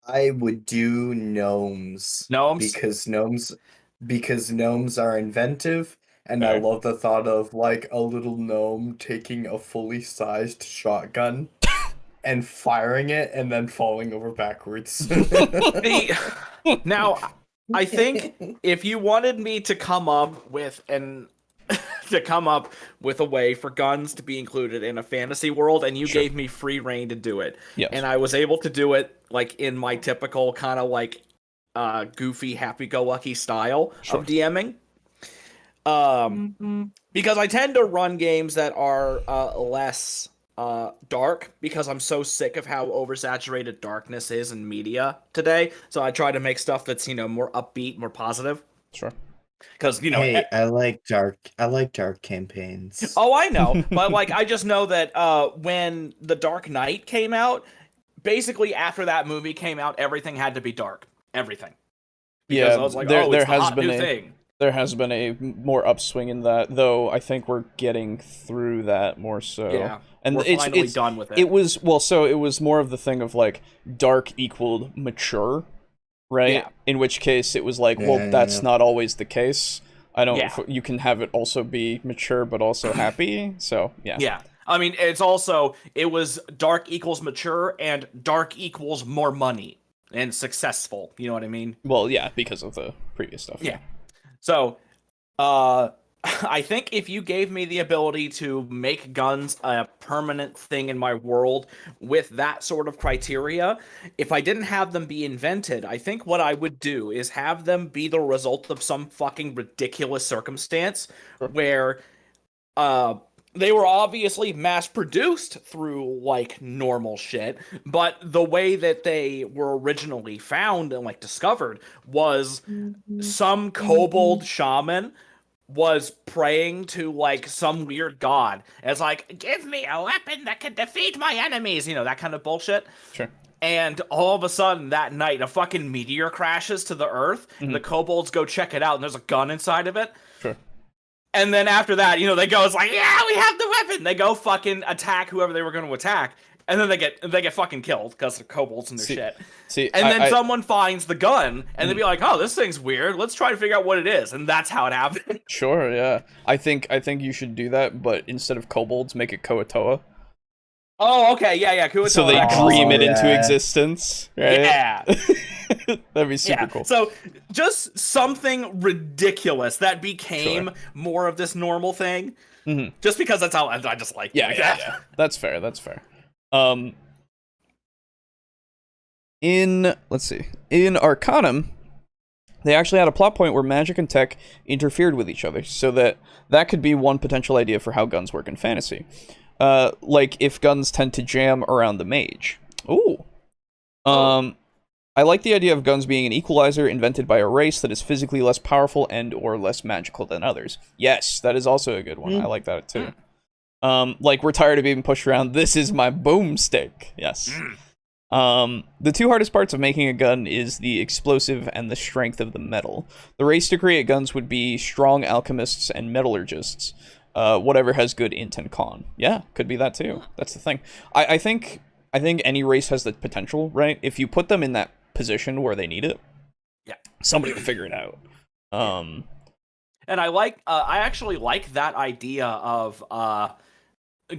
I would do gnomes. Because gnomes are inventive, and I love the thought of a little gnome taking a fully sized shotgun and firing it and then falling over backwards. Now, I think if you wanted me to come up with a way for guns to be included in a fantasy world, and you gave me free reign to do it, yes, and I was able to do it in my typical kind of goofy, happy-go-lucky style of DMing, because I tend to run games that are less dark, because I'm so sick of how oversaturated darkness is in media today. So I try to make stuff that's more upbeat, more positive. Sure. Because hey, I like dark campaigns. Oh, I know, but I just know that when The Dark Knight came out, basically after that movie came out, everything had to be dark. Everything. Because I was like, there has been a more upswing in that, though. I think we're getting through that more so. Yeah, and we're finally done with it. It was more of the thing of dark equaled mature, right? Yeah. In which case it was like, well, that's not always the case. I don't. Yeah. You can have it also be mature but also happy. So yeah. Yeah. I mean, it was dark equals mature and dark equals more money and successful. You know what I mean? Well, yeah, because of the previous stuff. Yeah. So, I think if you gave me the ability to make guns a permanent thing in my world with that sort of criteria, if I didn't have them be invented, I think what I would do is have them be the result of some fucking ridiculous circumstance where, they were obviously mass-produced through, like, normal shit, but the way that they were originally found and, like, discovered was some kobold shaman was praying to, like, some weird god. It's like, give me a weapon that can defeat my enemies, you know, that kind of bullshit. Sure. And all of a sudden, that night, a fucking meteor crashes to the earth, and the kobolds go check it out, and there's a gun inside of it. Sure. And then after that, you know, they go, it's like, yeah, we have the weapon. They go fucking attack whoever they were going to attack. And then they get fucking killed because they're kobolds and their shit. And then someone finds the gun, and they'd be like, oh, this thing's weird. Let's try to figure out what it is. And that's how it happened. Sure, yeah. I think you should do that, but instead of kobolds, make it Koatoa. Oh, okay, yeah, Kuatoa. So they dream it into existence, right? Yeah. That'd be super cool. So just something ridiculous that became more of this normal thing. Just because that's how I just like. Yeah. That's fair. Let's see. In Arcanum, they actually had a plot point where magic and tech interfered with each other, so that could be one potential idea for how guns work in fantasy. Like if guns tend to jam around the mage. Ooh. I like the idea of guns being an equalizer invented by a race that is physically less powerful and or less magical than others. Yes, that is also a good one. I like that too. Like we're tired of being pushed around. This is my boomstick. Yes. The two hardest parts of making a gun is the explosive and the strength of the metal. The race to create guns would be strong alchemists and metallurgists. Whatever has good int and con. Yeah, could be that too. That's the thing. I think any race has the potential, right? If you put them in that position where they need it, somebody will figure it out. And I actually like that idea of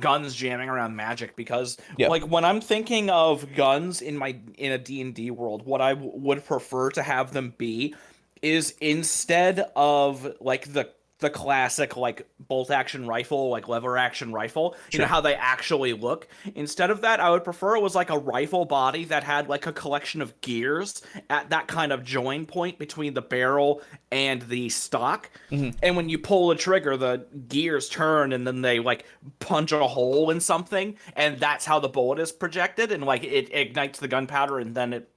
guns jamming around magic because like when I'm thinking of guns in a D&D world, what I would prefer to have them be is instead of like the classic like bolt action rifle, like lever action rifle, you know how they actually look. Instead of that, I would prefer it was like a rifle body that had like a collection of gears at that kind of join point between the barrel and the stock. And when you pull the trigger, the gears turn and then they like punch a hole in something, and that's how the bullet is projected, and like it ignites the gunpowder and then it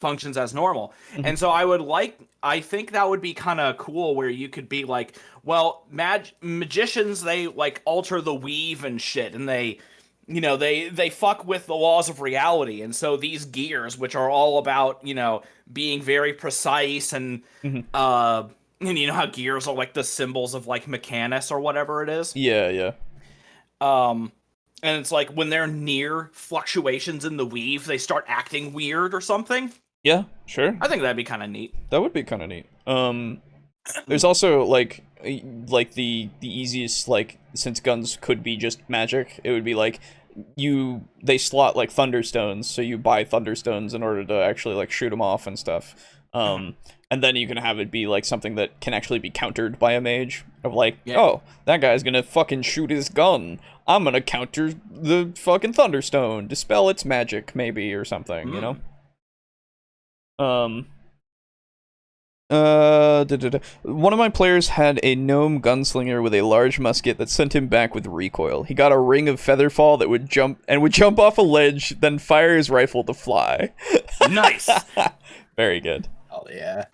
functions as normal. And so I think that would be kind of cool where you could be like, well, magicians, they like alter the weave and shit, and they fuck with the laws of reality. And so these gears, which are all about, being very precise and you know how gears are like the symbols of like Mechanus or whatever it is. Yeah. And it's like when they're near fluctuations in the weave, they start acting weird or something. Yeah, sure. I think that'd be kind of neat. That would be kind of neat. There's also like the easiest, like, since guns could be just magic, it would be like they slot like thunderstones, so you buy thunderstones in order to actually like shoot them off and stuff. And then you can have it be like something that can actually be countered by a mage of like, oh, that guy's gonna fucking shoot his gun. I'm gonna counter the fucking thunderstone, dispel its magic maybe or something, you know? One of my players had a gnome gunslinger with a large musket that sent him back with recoil. He got a ring of featherfall that would jump off a ledge, then fire his rifle to fly. Nice. Very good. Oh yeah.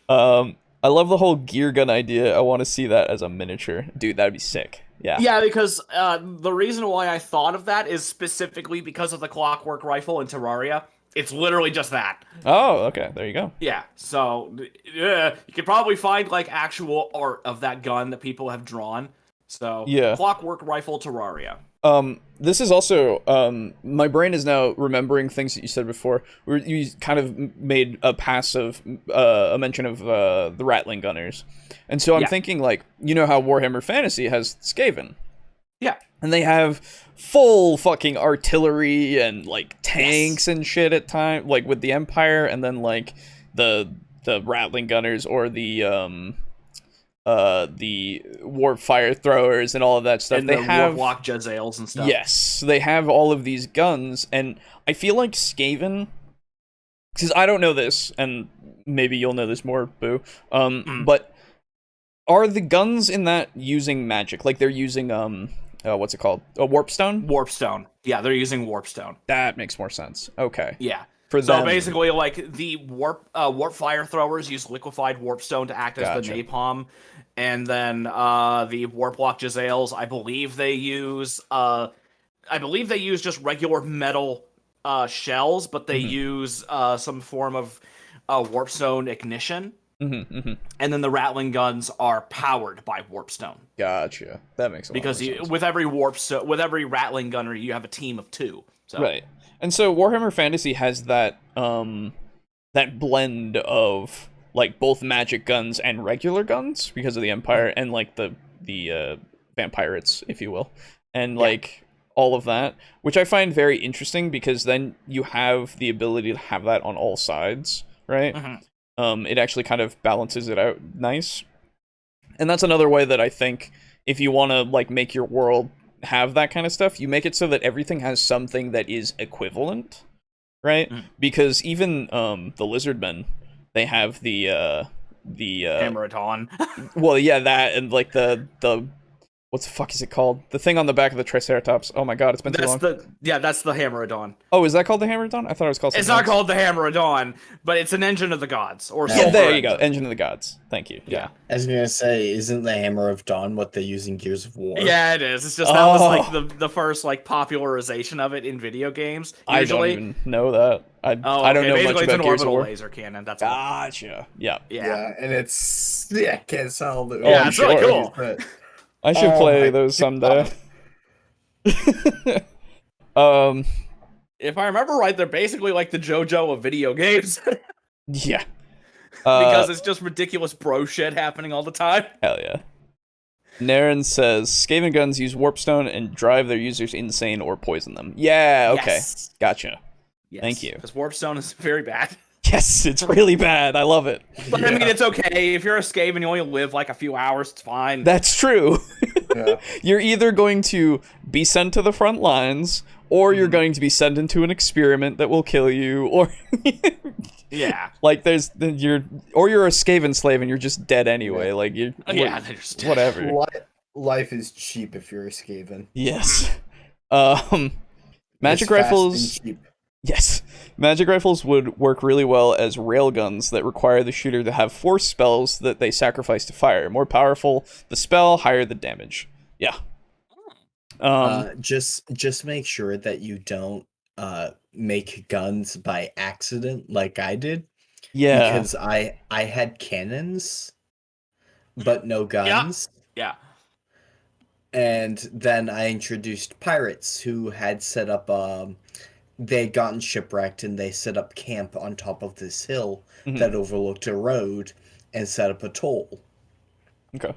I love the whole gear gun idea. I want to see that as a miniature. Dude, that'd be sick. Yeah. Yeah, because the reason why I thought of that is specifically because of the clockwork rifle in Terraria. It's literally just that. Oh, okay. There you go. Yeah, so you could probably find like actual art of that gun that people have drawn. So, Clockwork Rifle Terraria. This is also my brain is now remembering things that you said before. You kind of made a passive a mention of the Rattling Gunners, and so I'm thinking like, you know how Warhammer Fantasy has Skaven. Yeah. And they have full fucking artillery and like tanks and shit at time, like with the Empire, and then like the Rattling Gunners or the warp fire throwers and all of that stuff. And they the have warlock Jezzails and stuff. Yes, they have all of these guns, and I feel like Skaven, because I don't know this, and maybe you'll know this more, Boo. But are the guns in that using magic? Like they're using what's it called? A warpstone? Warpstone. Yeah, they're using warpstone. That makes more sense. Okay. Yeah. For so them. Basically, like the warp fire throwers use liquefied warpstone to act as the napalm, and then the warlock Jezzails, I believe they use just regular metal shells, but they use some form of warpstone ignition. And then the Rattling guns are powered by warpstone. Gotcha. That makes a lot of sense. With every Rattling gunner, you have a team of 2. So. Right. And so Warhammer Fantasy has that that blend of like both magic guns and regular guns because of the Empire and like the vampirates, if you will, and like all of that, which I find very interesting because then you have the ability to have that on all sides, right? It actually kind of balances it out nice. And that's another way that I think if you want to like make your world have that kind of stuff, you make it so that everything has something that is equivalent, right? Because even the Lizardmen, they have the Hammer of Dawn. Well, yeah, that and like the what the fuck is it called? The thing on the back of the Triceratops. Oh my god, it's been too long. That's the Hammer of Dawn. Oh, is that called the Hammer of Dawn? I thought it was called something It's not else. called the Hammer of Dawn, but it's an engine of the gods. Or yeah, there you go. Engine of the Gods. Thank you. Yeah. I was gonna say, isn't the Hammer of Dawn what they use in Gears of War? Yeah, it is. It's just that was like the first like popularization of it in video games. Usually. I don't even know that. I don't know much about Gears of War. Laser cannon. That's gotcha. Yeah. And it's can't sell the. Yeah, it's really cool. I should play those someday. If I remember right, they're basically like the JoJo of video games. Yeah. Because it's just ridiculous bro shit happening all the time. Hell yeah. Naren says, Skaven guns use warpstone and drive their users insane or poison them. Yeah, okay. Yes. Gotcha. Yes. Thank you. Because warpstone is very bad. Yes, it's really bad. I love it. But I mean, it's okay. If you're a Skaven, you only live like a few hours, it's fine. That's true. You're either going to be sent to the front lines, or you're going to be sent into an experiment that will kill you, or... Yeah. Like, you're a Skaven slave and you're just dead anyway. Like, you're... Yeah, they're just dead. Whatever. Life is cheap if you're a Skaven. Yes. Magic rifles... Yes. Magic rifles would work really well as railguns that require the shooter to have force spells that they sacrifice to fire. More powerful the spell, higher the damage. Yeah. Just make sure that you don't make guns by accident like I did. Yeah. Because I had cannons, but no guns. Yeah. And then I introduced pirates who had set up they'd gotten shipwrecked and they set up camp on top of this hill that overlooked a road and set up a toll. Okay.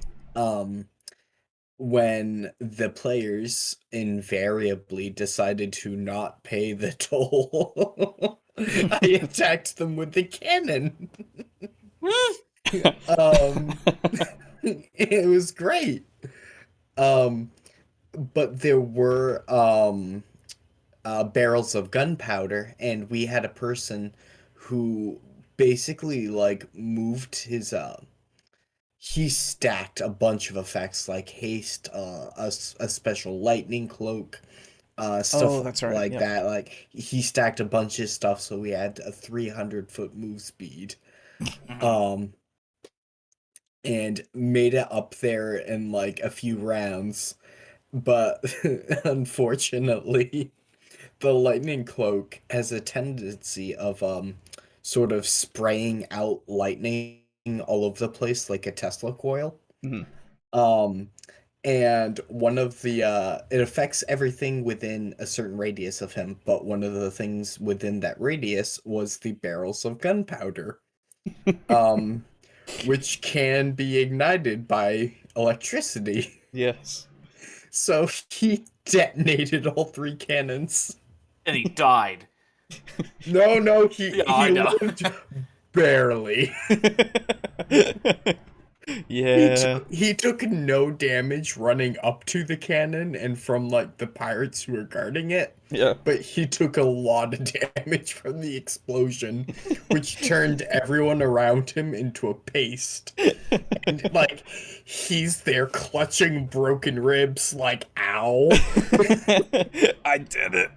When the players invariably decided to not pay the toll, I attacked them with the cannon. It was great. But there were barrels of gunpowder, and we had a person who basically like moved his he stacked a bunch of effects like haste, a special lightning cloak, stuff that. Like he stacked a bunch of stuff, so we had a 300-foot move speed, and made it up there in like a few rounds. But unfortunately, the lightning cloak has a tendency of sort of spraying out lightning all over the place like a Tesla coil. And and one of the it affects everything within a certain radius of him, but one of the things within that radius was the barrels of gunpowder, which can be ignited by electricity. Yes. So he detonated all 3 cannons. And he died. No, he I know. lived barely. Yeah. He took no damage running up to the cannon and from like the pirates who were guarding it. Yeah. But he took a lot of damage from the explosion, which turned everyone around him into a paste. And like he's there clutching broken ribs like ow. I did it.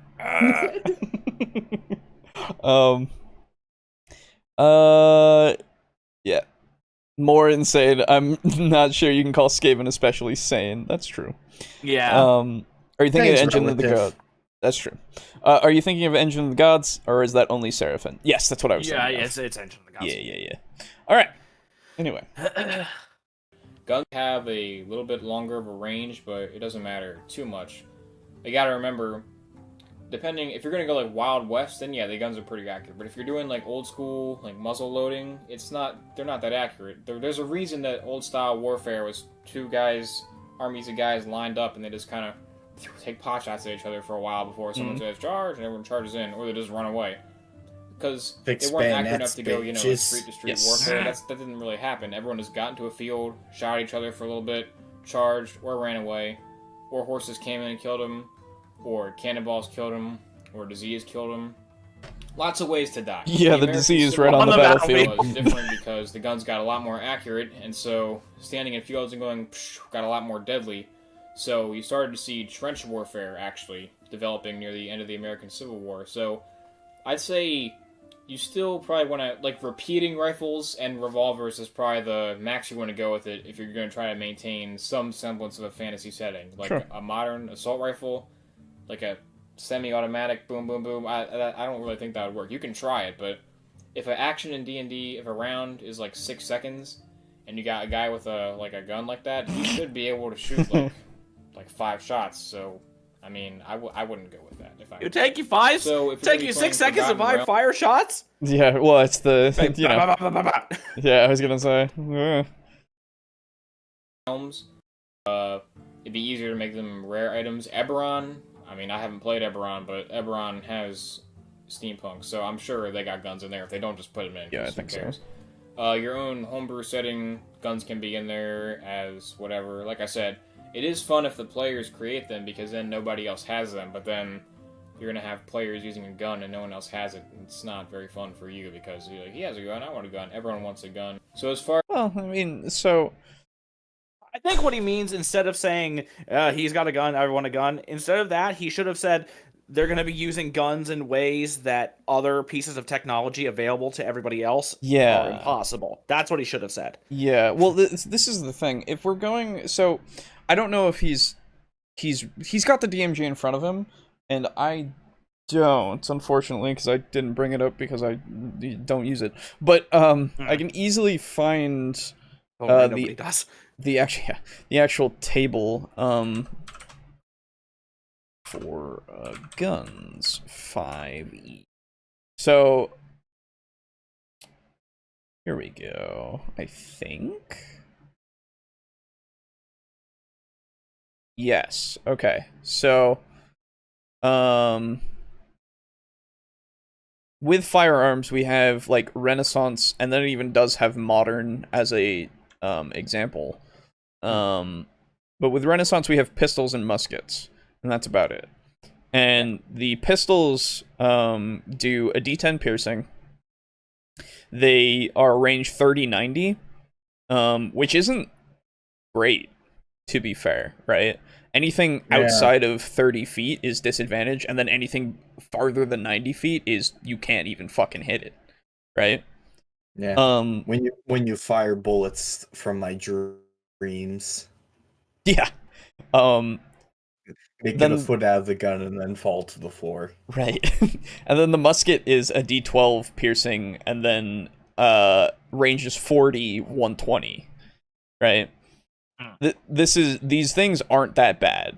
Yeah. More insane. I'm not sure you can call Skaven especially sane. That's true. Yeah. Are you thinking of Thanks, Engine of the relative. God? That's true. Are you thinking of Engine of the Gods, or is that only Seraphim? Yes, that's what I was Yeah, thinking. it's Engine of the Gods. Yeah. All right. Anyway. Guns have a little bit longer of a range, but it doesn't matter too much. You gotta remember, depending, if you're gonna go like Wild West, then yeah, the guns are pretty accurate. But if you're doing like old school, like muzzle loading, they're not that accurate. There's a reason that old style warfare was 2 guys, armies of guys lined up, and they just kind of take pot shots at each other for a while before someone says charge, and everyone charges in, or they just run away. Because they weren't accurate enough to go, like street-to-street warfare. That didn't really happen. Everyone just got into a field, shot at each other for a little bit, charged, or ran away, or horses came in and killed them, or cannonballs killed them, or disease killed them. Lots of ways to die. Yeah, the disease right on the battlefield was different because the guns got a lot more accurate, and so standing in fields and going got a lot more deadly. So you started to see trench warfare actually developing near the end of the American Civil War. So I'd say you still probably want to, like, repeating rifles and revolvers is probably the max you want to go with it if you're going to try to maintain some semblance of a fantasy setting. Like a modern assault rifle, like a semi-automatic boom, boom, boom. I don't really think that would work. You can try it, but if an action in D&D, if a round is like 6 seconds, and you got a guy with a gun like that, he should be able to shoot like 5 shots. So, I mean, I wouldn't go with that. If It would take you 5. So if take you 6 seconds to fire shots. Yeah, well, it's the Yeah, I was gonna say. Realms, it'd be easier to make them rare items. Eberron, I mean, I haven't played Eberron, but Eberron has steampunk, so I'm sure they got guns in there if they don't just put them in. Yeah, I think so. Your own homebrew setting, guns can be in there as whatever. Like I said, it is fun if the players create them, because then nobody else has them, but then you're going to have players using a gun and no one else has it. It's not very fun for you, because you're like, he has a gun, I want a gun. Everyone wants a gun. So as far... Well, I mean, so... I think what he means, instead of saying, he's got a gun, everyone a gun, instead of that, he should have said, they're going to be using guns in ways that other pieces of technology available to everybody else are impossible. That's what he should have said. Yeah, well, this is the thing. If we're going... So, I don't know if he's got the DMG in front of him, and I don't, unfortunately, because I didn't bring it up because I don't use it. But I can easily find Nobody does. the actual table for guns 5e. So here we go. I think. Yes. Okay. So with firearms we have like Renaissance, and then it even does have modern as a example. But with Renaissance we have pistols and muskets, and that's about it. And the pistols do a D10 piercing. They are range 30-90, which isn't great, to be fair, right? Anything outside of 30 feet is disadvantage, and then anything farther than 90 feet is you can't even fucking hit it, right? Yeah. When you fire bullets from my dreams. Yeah. They get a foot out of the gun and then fall to the floor. Right. And then the musket is a D12 piercing, and then range is 40, 120. Right? these things aren't that bad.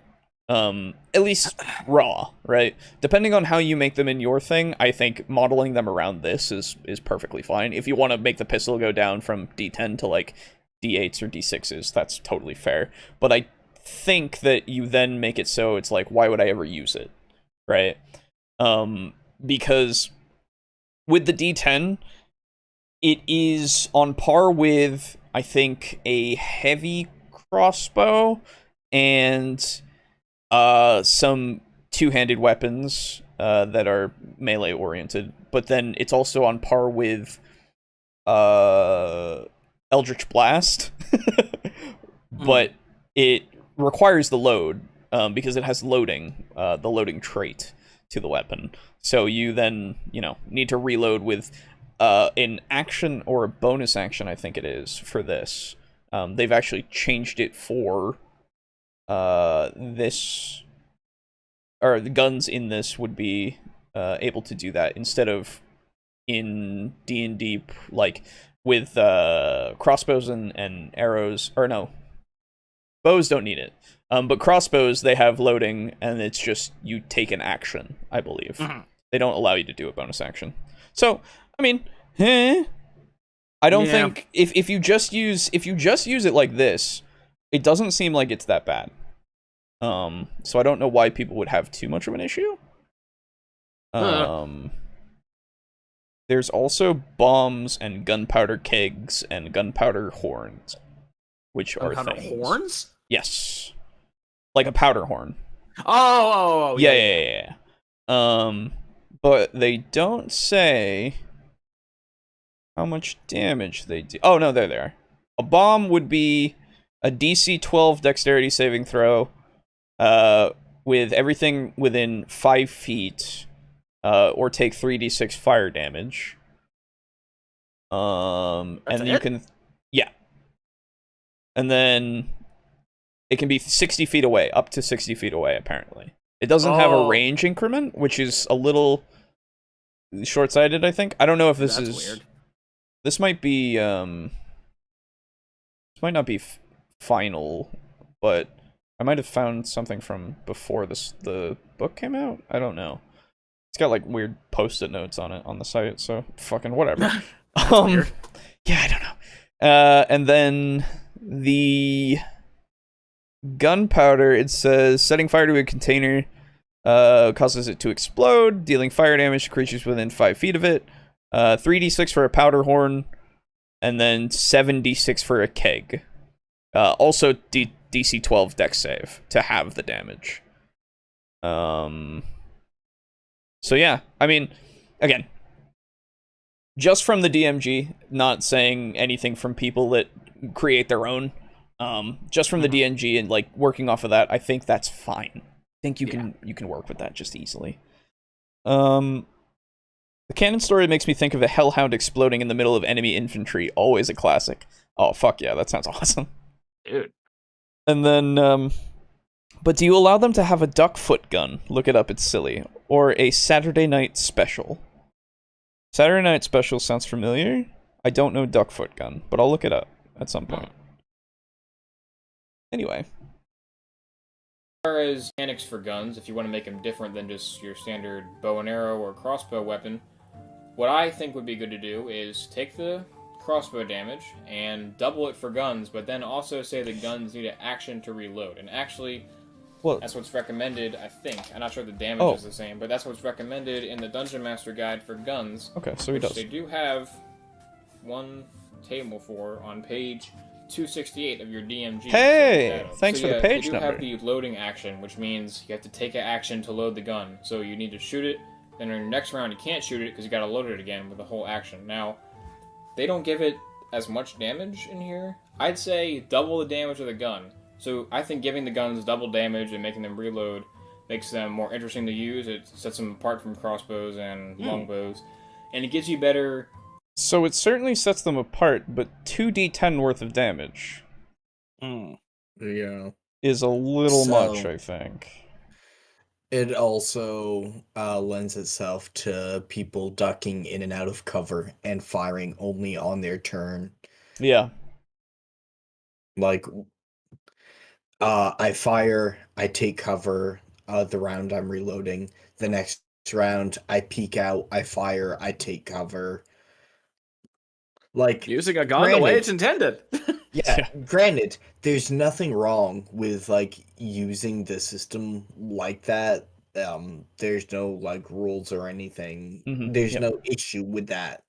At least raw, right? Depending on how you make them in your thing, I think modeling them around this is perfectly fine. If you want to make the pistol go down from D10 to like D8s or D6s, that's totally fair. But I think that you then make it so it's like, why would I ever use it, right? Because with the D10, it is on par with, I think, a heavy crossbow and some two-handed weapons that are melee oriented, but then it's also on par with Eldritch Blast, but it requires the load because it has loading, the loading trait to the weapon. So you then, need to reload with an action or a bonus action, I think it is, for this. They've actually changed it for this, or the guns in this would be able to do that instead of in D&D, like with crossbows and arrows, or no, bows don't need it. But crossbows, they have loading, and it's just you take an action, I believe. They don't allow you to do a bonus action. So, I mean, I don't think if you just use it like this, it doesn't seem like it's that bad. So I don't know why people would have too much of an issue. There's also bombs and gunpowder kegs and gunpowder horns, which are things. Horns? Yes, like a powder horn. Oh, yeah. But they don't say how much damage they do. Oh no, there they are. A bomb would be a DC 12 dexterity saving throw, with everything within 5 feet, or take 3d6 fire damage. And you can, and then it can be 60 feet away, up to 60 feet away. Apparently, it doesn't have a range increment, which is a little short-sighted. I think. I don't know if this is weird. This might be this might not be final, but I might have found something from before the book came out. I don't know. It's got like weird post-it notes on it on the site, so fucking whatever. Weird. Yeah, I don't know. And then the gunpowder, it says setting fire to a container causes it to explode, dealing fire damage to creatures within 5 feet of it. 3d6 for a powder horn, and then 7d6 for a keg. Also DC 12 dex save to have the damage. So yeah, I mean, again, just from the DMG, not saying anything from people that create their own. Just from the DMG and like working off of that, I think that's fine. I think you can work with that just easily. The canon story makes me think of a hellhound exploding in the middle of enemy infantry. Always a classic. Oh fuck yeah, that sounds awesome, dude. And then, but do you allow them to have a duckfoot gun? Look it up, it's silly. Or a Saturday Night Special. Saturday Night Special sounds familiar. I don't know duckfoot gun, but I'll look it up at some point. Anyway. As far as mechanics for guns, if you want to make them different than just your standard bow and arrow or crossbow weapon, what I think would be good to do is take the crossbow damage and double it for guns, but then also say the guns need an action to reload. And actually, that's what's recommended, I think. I'm not sure the damage is the same, but that's what's recommended in the Dungeon Master Guide for guns. Okay, so he does. They do have one table for on page 268 of your DMG. Hey, thanks for the page number. You have the loading action, which means you have to take an action to load the gun. So you need to shoot it, then in your next round you can't shoot it because you got to load it again with the whole action. Now, they don't give it as much damage in here. I'd say double the damage of the gun. So I think giving the guns double damage and making them reload makes them more interesting to use. It sets them apart from crossbows and longbows, and it gives you better. So it certainly sets them apart, but 2d10 worth of damage is a little much, I think. It also lends itself to people ducking in and out of cover and firing only on their turn. Yeah. Like, I fire, I take cover, the round I'm reloading. The next round, I peek out, I fire, I take cover. Like, Using a gun the way it's intended. yeah, granted, there's nothing wrong with like using the system like that. There's no like rules or anything. There's no issue with that.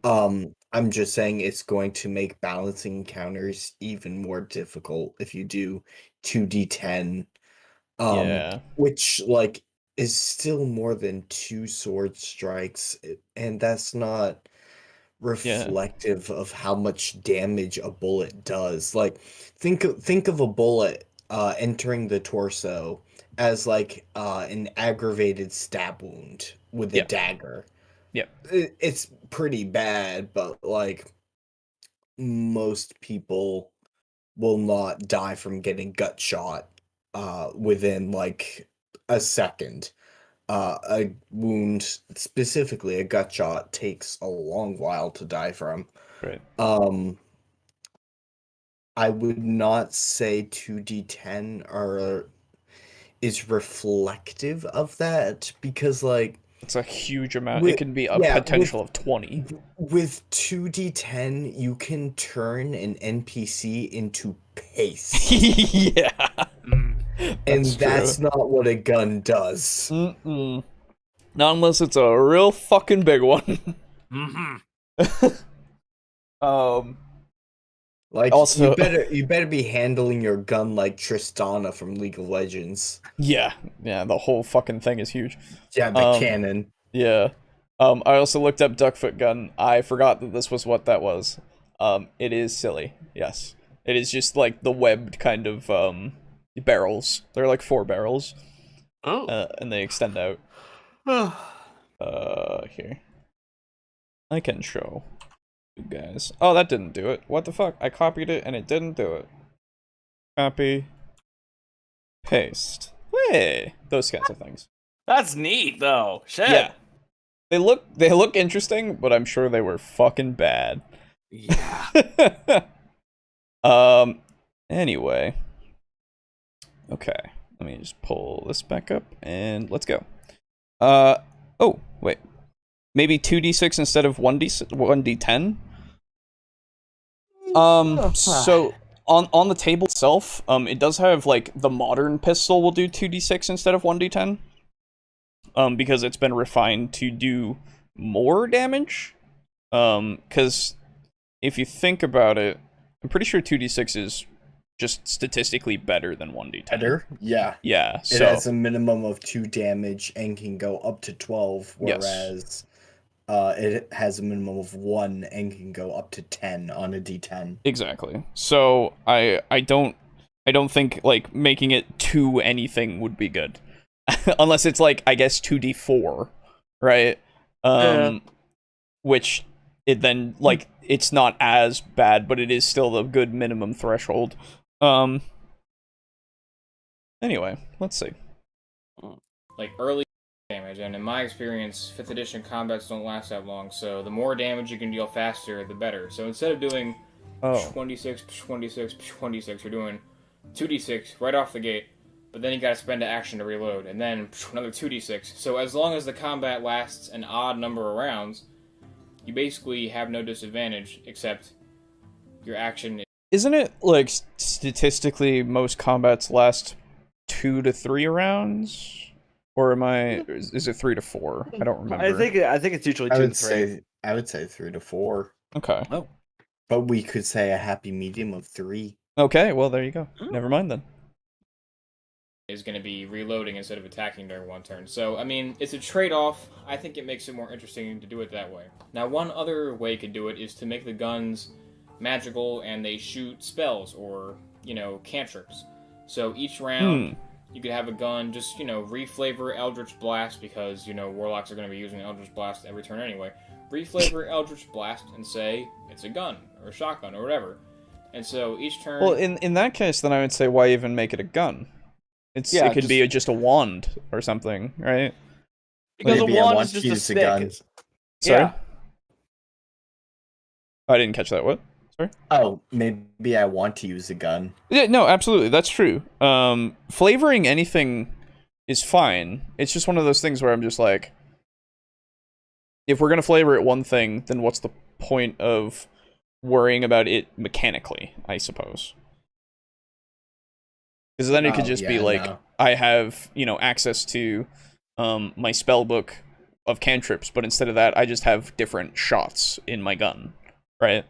I'm just saying it's going to make balancing encounters even more difficult if you do 2d10. Which like is still more than 2 sword strikes, and that's not reflective of how much damage a bullet does. Like think of a bullet entering the torso as like an aggravated stab wound with a dagger. It's pretty bad, but like most people will not die from getting gut shot within like a second. A wound, specifically a gut shot, takes a long while to die from. Right. I would not say 2d10 is reflective of that, because like it's a huge amount. It can be a potential of 20. With 2d10, you can turn an NPC into paste. Yeah. And that's not what a gun does. Not unless it's a real fucking big one. Like, also, you better be handling your gun like Tristana from League of Legends. Yeah, the whole fucking thing is huge. Yeah, the cannon. Yeah. I also looked up duckfoot gun. I forgot that this was what that was. It is silly. Yes. It is just like the webbed kind of barrels. They're like 4 barrels. And they extend out. Here. I can show you guys. Oh, that didn't do it. What the fuck? I copied it and it didn't do it. Copy. Paste. Hey, those kinds of things. That's neat, though. Shit. Yeah. They look interesting, but I'm sure they were fucking bad. Yeah. Anyway. Okay. Let me just pull this back up and let's go. Oh, wait. Maybe 2d6 instead of 1d10? So on the table itself, it does have like the modern pistol will do 2d6 instead of 1d10. Because it's been refined to do more damage. Because if you think about it, I'm pretty sure 2d6 is just statistically better than 1d10. Better? Yeah. Yeah. It has a minimum of 2 damage and can go up to 12, whereas it has a minimum of 1 and can go up to 10 on a d10. Exactly. So I don't think like making it 2 anything would be good. Unless it's like, I guess 2d4, right? Which it then like it's not as bad, but it is still a good minimum threshold. Anyway, let's see. Like early damage, and in my experience, 5th edition combats don't last that long, so the more damage you can deal faster, the better. So instead of doing 26, 26, 26, you're doing 2d6 right off the gate, but then you gotta spend an action to reload, and then another 2d6. So as long as the combat lasts an odd number of rounds, you basically have no disadvantage, except your action. Isn't it, like, statistically, most combats last 2 to 3 rounds? Or is it 3 to 4? I don't remember. I think it's usually 2 to 3. I would say 3 to 4. Okay. Oh. But we could say a happy medium of 3. Okay, well, there you go. Never mind then. Is going to be reloading instead of attacking during one turn. So, I mean, it's a trade-off. I think it makes it more interesting to do it that way. Now, one other way you could do it is to make the guns magical and they shoot spells or, cantrips. So each round, you could have a gun just, reflavor Eldritch Blast because, Warlocks are going to be using Eldritch Blast every turn anyway. Reflavor Eldritch Blast and say it's a gun or a shotgun or whatever. And so each turn... Well, in that case, then I would say why even make it a gun? It could be just a wand or something, right? Because a wand is just a stick. Sorry? Yeah. I didn't catch that. What? Oh, maybe I want to use a gun. Yeah, no, absolutely, that's true. Flavoring anything is fine. It's just one of those things where I'm just like, if we're gonna flavor it one thing, then what's the point of worrying about it mechanically, I suppose? Because then it could just be like, I have, access to my spell book of cantrips, but instead of that, I just have different shots in my gun, right?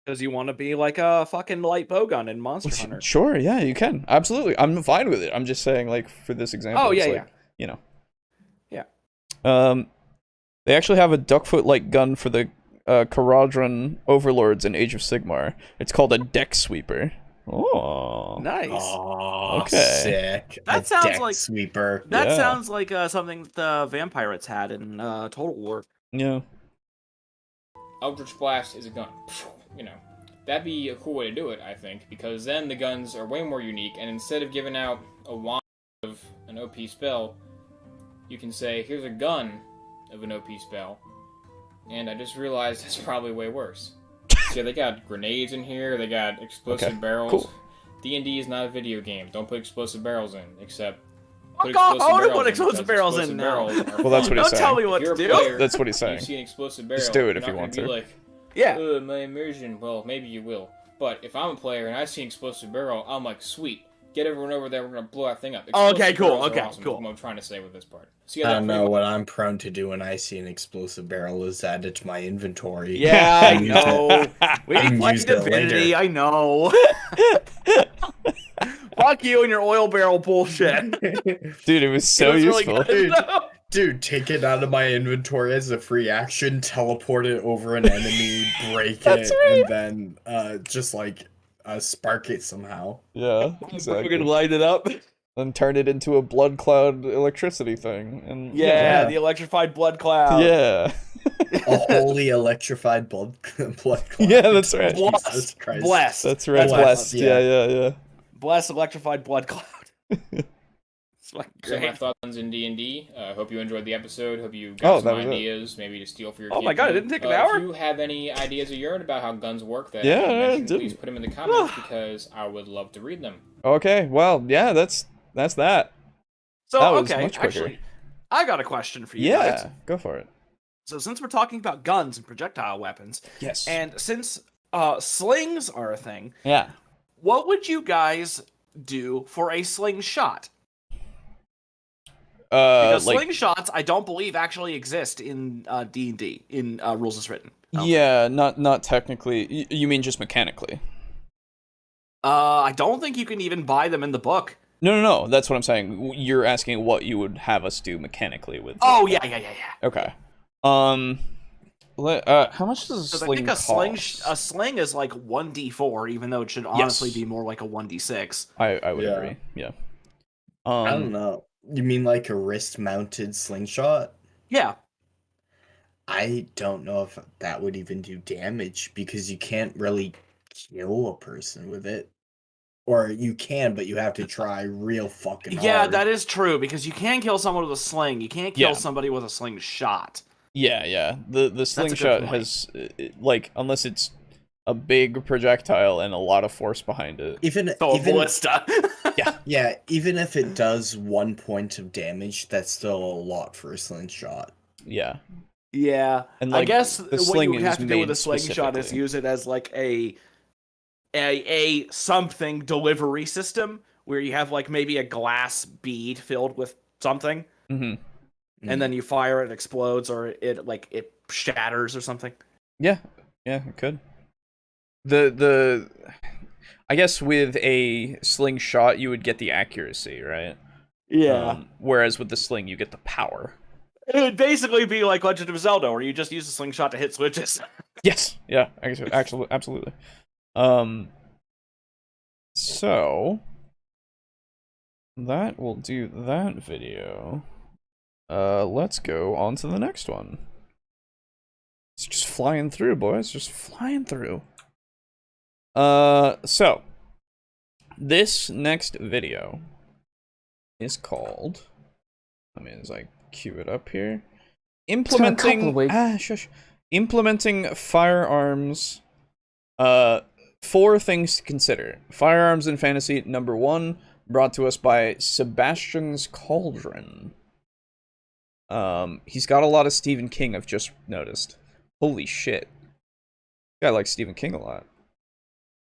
Because you want to be like a fucking light bowgun in Monster Hunter. Sure, yeah, you can. Absolutely. I'm fine with it. I'm just saying, like, for this example, oh, yeah, it's yeah. like, Yeah. They actually have a duckfoot-like gun for the Caradron Overlords in Age of Sigmar. It's called a Deck Sweeper. Oh, nice. Oh, okay. Sick. That sounds like sweeper. That sounds like something the Vampirates had in Total War. Yeah. Eldritch Blast is a gun. That'd be a cool way to do it, I think, because then the guns are way more unique, and instead of giving out a wand of an OP spell, you can say, here's a gun of an OP spell. And I just realized that's probably way worse. So they got grenades in here, they got explosive barrels. Cool. D&D is not a video game. Don't put explosive barrels in, except Fuck off! I want to put explosive barrels in now. Well, that's what he's saying. Don't tell me what to do. That's what he's saying. You see an explosive barrel, just do it if you're you not want gonna to. be like, Yeah. my immersion. Well, maybe you will. But if I'm a player and I see an explosive barrel, I'm like, sweet. Get everyone over there, we're gonna blow that thing up. Okay, cool, Barrels are okay, awesome, cool. is what I'm trying to say with this part. I don't know, what I'm prone to do when I see an explosive barrel is add it to my inventory. Yeah, I And use know. We and played use it Divinity, later. I know. Fuck you and your oil barrel bullshit. Dude, it was so It was useful. really good, though. Dude, take it out of my inventory as a free action, teleport it over an enemy, break That's it, right. and then just spark it somehow. Yeah, We're exactly. gonna light it up. And turn it into a blood cloud electricity thing. And Yeah, the electrified blood cloud. Yeah. A holy electrified blood cloud. Yeah, that's right. Jesus Christ. Blessed. That's right. Blessed, Blessed. Yeah. Blessed electrified blood cloud. It's fucking So my great. thoughts in D&D. Hope you enjoyed the episode. Hope you got some that was it. ideas, maybe to steal for your Oh my kid. god, it didn't take an hour? If you have any ideas of your own about how guns work that Yeah, you it mentioned, didn't. please put them in the comments because I would love to read them. Okay, well, yeah, that's that. So, that was okay, much quicker. actually, I got a question for you Yeah, guys. go for it. So, since we're talking about guns and projectile weapons, Yes. and since slings are a thing, Yeah. what would you guys do for a slingshot? Because slingshots, I don't believe actually exist in D&D in rules as written. Yeah, not technically. You mean just mechanically? I don't think you can even buy them in the book. No. That's what I'm saying. You're asking what you would have us do mechanically with. Oh yeah. Okay. How much does a sling cost? I think a sling is like 1d4, even though it should honestly be more like a 1d6. I would agree. Yeah. I don't know. You mean like a wrist-mounted slingshot? Yeah. I don't know if that would even do damage because you can't really kill a person with it. Or you can, but you have to try real fucking hard. Yeah, that is true, because you can kill someone with a sling. You can't kill somebody with a slingshot. Yeah. The slingshot has, unless it's a big projectile and a lot of force behind it. Even a ballista. Yeah, even if it does 1 point of damage, that's still a lot for a slingshot. Yeah. Yeah. And I guess the what sling you have to is do with made a slingshot is specifically. use it as like a something delivery system where you have like maybe a glass bead filled with something, Mm-hmm. and then you fire it explodes, or it shatters or something. Yeah, it could. I guess with a slingshot you would get the accuracy, right? Yeah. Whereas with the sling you get the power. It would basically be like Legend of Zelda, where you just use a slingshot to hit switches. Yes. Yeah. Actually, absolutely. So that will do that video. Let's go on to the next one. It's just flying through, boys. Just flying through. So this next video is called. As I cue it up here, implementing Firearms 4 things to consider. Firearms in Fantasy, number 1, brought to us by Sebastian's Cauldron. He's got a lot of Stephen King, I've just noticed. Holy shit. I like Stephen King a lot.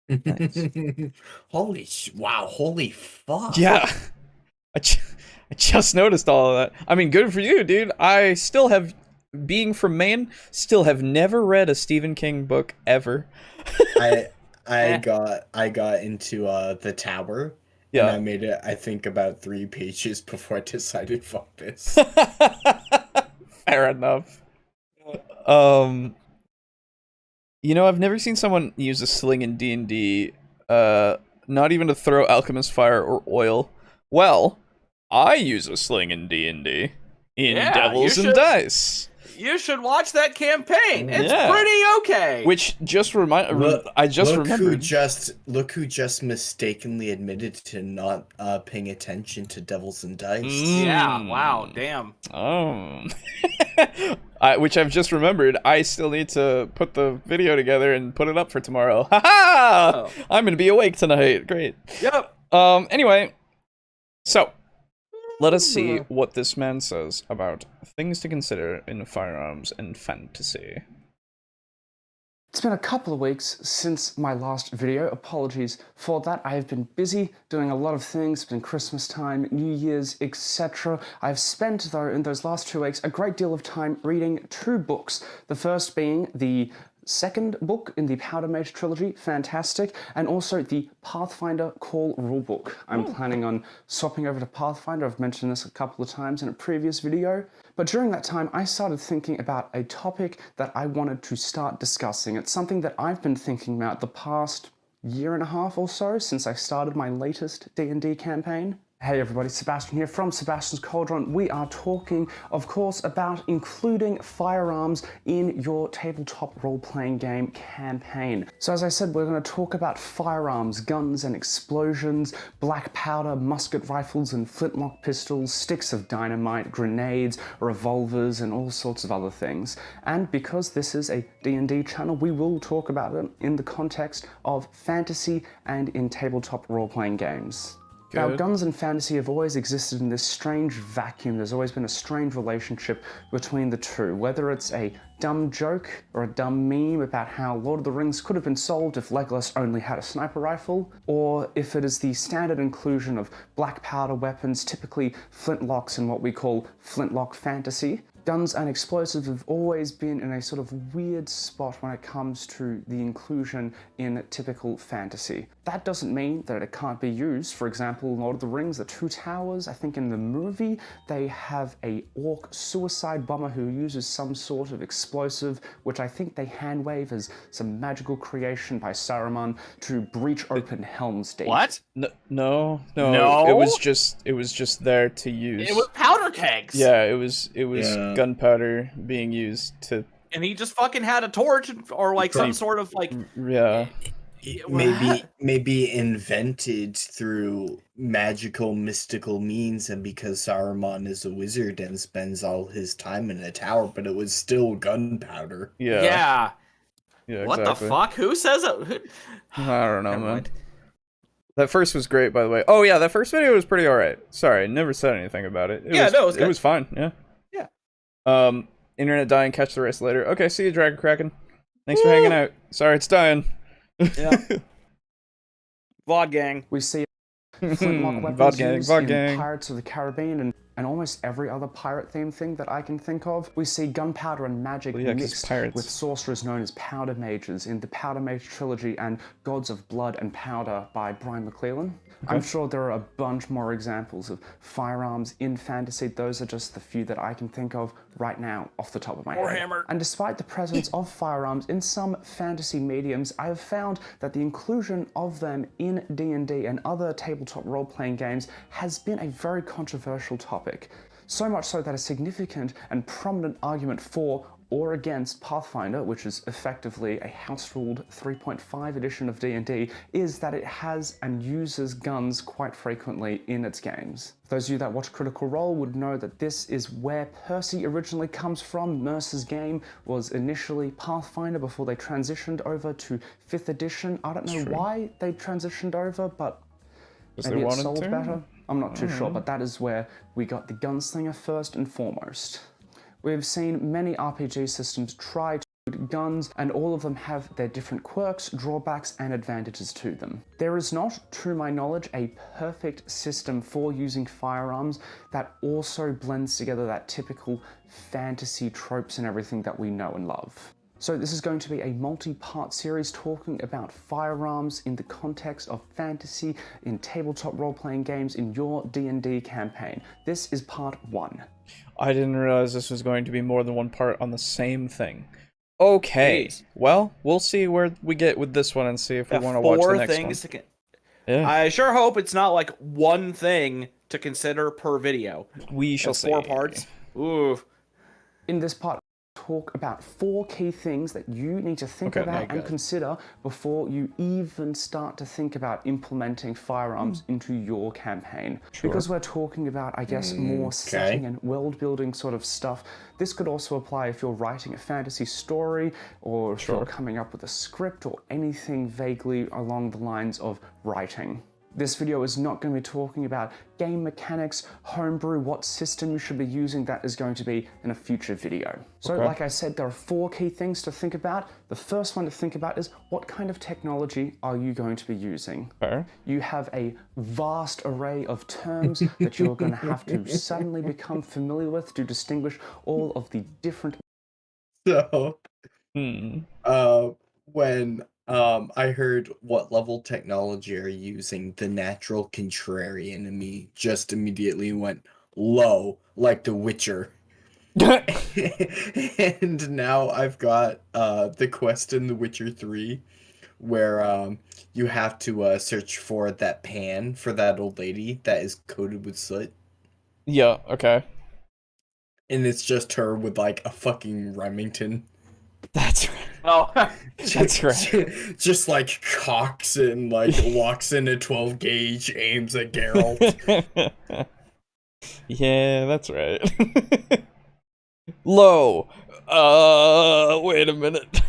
Nice. Holy fuck. Yeah. I just noticed all of that. I mean, good for you, dude. I still have, being from Maine, still have never read a Stephen King book ever. I got into The Tower. Yeah. And I made it, I think, about 3 pages before I decided, fuck this. Fair enough. You know, I've never seen someone use a sling in D&D, not even to throw alchemist fire or oil. Well, I use a sling in D&D. In Devils and Dice. You should watch that campaign. It's pretty okay. Which just reminded Look who just mistakenly admitted to not paying attention to Devils and Dice. Yeah, wow, damn. Oh. Which I've just remembered, I still need to put the video together and put it up for tomorrow. Ha-ha! Oh. I'm gonna be awake tonight. Great. Yep. Anyway, so let us see what this man says about things to consider in firearms and fantasy. It's been a couple of weeks since my last video. Apologies for that. I have been busy doing a lot of things. It's been Christmas time, New Year's, etc. I've spent, though, in those last 2 weeks, a great deal of time reading 2 books. The first being the second book in the Powder Mage trilogy, fantastic, and also the Pathfinder Call rulebook. I'm planning on swapping over to Pathfinder. I've mentioned this a couple of times in a previous video, but during that time I started thinking about a topic that I wanted to start discussing. It's something that I've been thinking about the past year and a half or so since I started my latest D&D campaign. Hey everybody, Sebastian here from Sebastian's Cauldron. We are talking, of course, about including firearms in your tabletop role-playing game campaign. So as I said, we're going to talk about firearms, guns and explosions, black powder, musket rifles and flintlock pistols, sticks of dynamite, grenades, revolvers, and all sorts of other things. And because this is a D&D channel, we will talk about it in the context of fantasy and in tabletop role-playing games. Now, guns and fantasy have always existed in this strange vacuum. There's always been a strange relationship between the two, whether it's a dumb joke or a dumb meme about how Lord of the Rings could have been solved if Legolas only had a sniper rifle, or if it is the standard inclusion of black powder weapons, typically flintlocks in what we call flintlock fantasy. Guns and explosives have always been in a sort of weird spot when it comes to the inclusion in typical fantasy. That doesn't mean that it can't be used. For example, Lord of the Rings, the Two Towers, I think in the movie, they have a orc suicide bomber who uses some sort of explosive, which I think they hand wave as some magical creation by Saruman to breach open Helm's Deep. What? No. It was just there to use. It was powder kegs. Yeah, it was gunpowder being used to. And he just fucking had a torch or like some sort of like. Yeah. Maybe invented through magical, mystical means, and because Saruman is a wizard and spends all his time in a tower, but it was still gunpowder. Yeah. Exactly. What the fuck? Who says it? I don't know, man. That first was great, by the way. Oh yeah, that first video was pretty alright. Sorry, I never said anything about it. It was fine. Yeah. Internet dying. Catch the rest later. Okay, see you, Dragon Kraken. Thanks for hanging out. Sorry, it's dying. Yeah. VOD gang. We see flintlock weapons used in Pirates of the Caribbean and almost every other pirate-themed thing that I can think of. We see gunpowder and magic mixed with sorcerers known as powder mages in the Powder Mage trilogy and Gods of Blood and Powder by Brian McClellan. I'm sure there are a bunch more examples of firearms in fantasy. Those are just the few that I can think of right now off the top of my head. And despite the presence of firearms in some fantasy mediums, I have found that the inclusion of them in D&D and other tabletop role-playing games has been a very controversial topic. So much so that a significant and prominent argument for or against Pathfinder, which is effectively a house-ruled 3.5 edition of D&D, is that it has and uses guns quite frequently in its games. Those of you that watch Critical Role would know that this is where Percy originally comes from. Mercer's game was initially Pathfinder before they transitioned over to 5th edition. I don't know why they transitioned over, but maybe it sold better. I'm not too sure, but that is where we got the gunslinger first and foremost. We've seen many RPG systems try to use guns, and all of them have their different quirks, drawbacks, and advantages to them. There is not, to my knowledge, a perfect system for using firearms that also blends together that typical fantasy tropes and everything that we know and love. So this is going to be a multi-part series talking about firearms in the context of fantasy, in tabletop role-playing games, in your D&D campaign. This is part 1. I didn't realize this was going to be more than one part on the same thing. Okay, well, we'll see where we get with this one and see if we want to watch the next one. Yeah. I sure hope it's not like one thing to consider per video. We shall see. 4 parts. Ooh. In this part, talk about 4 key things that you need to think about and consider before you even start to think about implementing firearms into your campaign. Because we're talking about, I guess, more setting and world building sort of stuff, this could also apply if you're writing a fantasy story or if you're coming up with a script or anything vaguely along the lines of writing. This video is not going to be talking about game mechanics, homebrew, what system you should be using. That is going to be in a future video. So like I said, there are 4 key things to think about. The first one to think about is what kind of technology are you going to be using? You have a vast array of terms that you're going to have to suddenly become familiar with to distinguish all of the different... So, when I heard what level technology are you using, the natural contrarian in me just immediately went low, like The Witcher. And now I've got the quest in The Witcher 3 where you have to search for that pan for that old lady that is coated with soot. Yeah, okay. And it's just her with like a fucking Remington. That's right. Oh, that's right. Just like cocks and like walks in a 12 gauge, aims at Geralt. Yeah, that's right. Low. Wait a minute.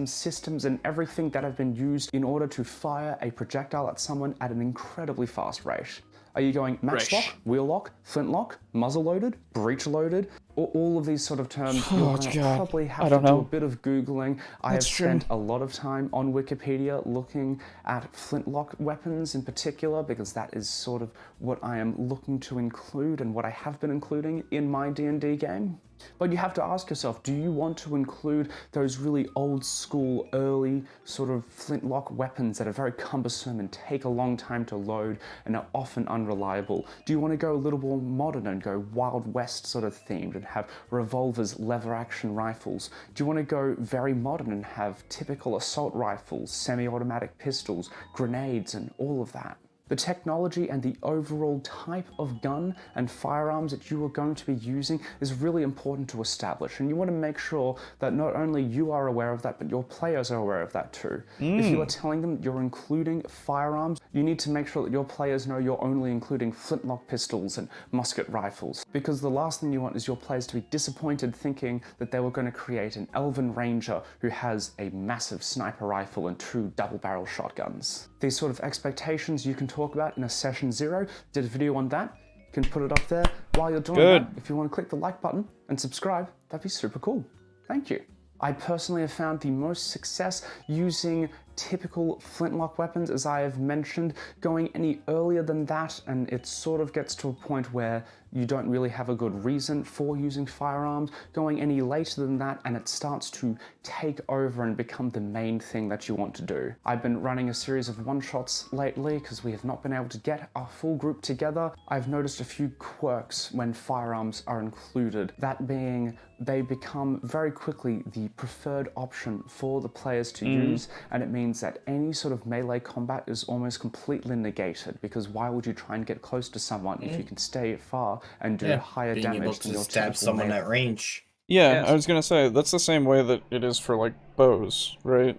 Systems and everything that have been used in order to fire a projectile at someone at an incredibly fast rate. Are you going matchlock, wheel lock, flintlock, muzzle loaded, breech loaded? All of these sort of terms, you're going to probably have to do a bit of Googling. I have spent a lot of time on Wikipedia looking at flintlock weapons in particular, because that is sort of what I am looking to include and what I have been including in my D&D game. But you have to ask yourself, do you want to include those really old school, early sort of flintlock weapons that are very cumbersome and take a long time to load and are often unreliable? Do you want to go a little more modern and go Wild West sort of themed and have revolvers, lever action rifles? Do you want to go very modern and have typical assault rifles, semi-automatic pistols, grenades, and all of that? The technology and the overall type of gun and firearms that you are going to be using is really important to establish, and you want to make sure that not only you are aware of that, but your players are aware of that too. If you are telling them you're including firearms, you need to make sure that your players know you're only including flintlock pistols and musket rifles, because the last thing you want is your players to be disappointed thinking that they were going to create an elven ranger who has a massive sniper rifle and 2 double-barrel shotguns. These sort of expectations you can talk about in a session 0. Did a video on that. You can put it up there. While you're doing that, if you want to click the like button and subscribe, that'd be super cool. Thank you. I personally have found the most success using typical flintlock weapons, as I have mentioned. Going any earlier than that, and it sort of gets to a point where you don't really have a good reason for using firearms. Going any later than that, and it starts to take over and become the main thing that you want to do. I've been running a series of one-shots lately because we have not been able to get our full group together. I've noticed a few quirks when firearms are included. That being, they become very quickly the preferred option for the players to use, and it means means that any sort of melee combat is almost completely negated, because why would you try and get close to someone if you can stay far and do higher being able damage than to your stab typical someone melee? at range. Yeah, Yes. I was gonna say that's the same way that it is for like bows, right?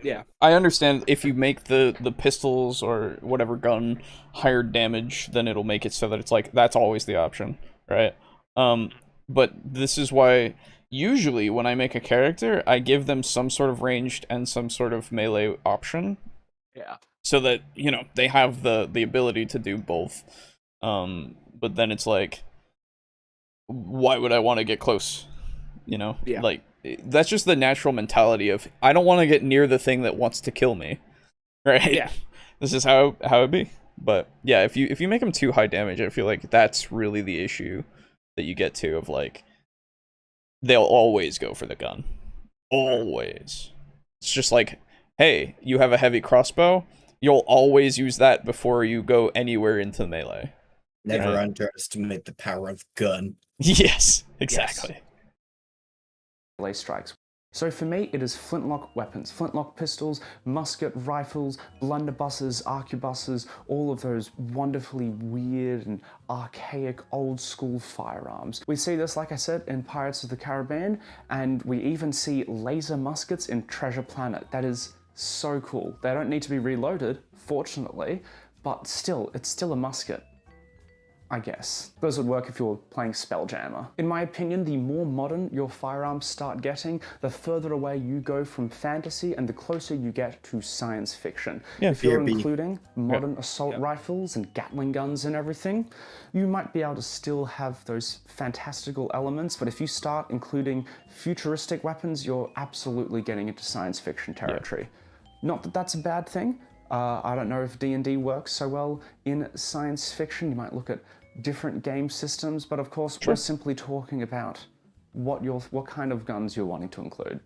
Yeah. I understand if you make the pistols or whatever gun higher damage, then it'll make it so that it's like that's always the option, right? But this is why usually when I make a character, I give them some sort of ranged and some sort of melee option. Yeah. So that, you know, they have the ability to do both. But then it's like, why would I want to get close? You know? Yeah. Like, that's just the natural mentality of, I don't want to get near the thing that wants to kill me. Right? Yeah. This is how it be. But yeah, if you make them too high damage, I feel like that's really the issue that you get to, of like, they'll always go for the gun. Always. It's just like, hey, you have a heavy crossbow, you'll always use that before you go anywhere into melee. Never underestimate the power of gun. Yes, exactly. Melee strikes. So for me, it is flintlock weapons, flintlock pistols, musket rifles, blunderbusses, arquebuses, all of those wonderfully weird and archaic old school firearms. We see this, like I said, in Pirates of the Caribbean, and we even see laser muskets in Treasure Planet. That is so cool. They don't need to be reloaded, fortunately, but still, it's still a musket, I guess. Those would work if you're playing Spelljammer. In my opinion, the more modern your firearms start getting, the further away you go from fantasy and the closer you get to science fiction. Yeah, if you're including modern assault rifles and Gatling guns and everything, you might be able to still have those fantastical elements, but if you start including futuristic weapons, you're absolutely getting into science fiction territory. Not that that's a bad thing. I don't know if D&D works so well in science fiction. You might look at different game systems, but of course we're simply talking about what kind of guns you're wanting to include.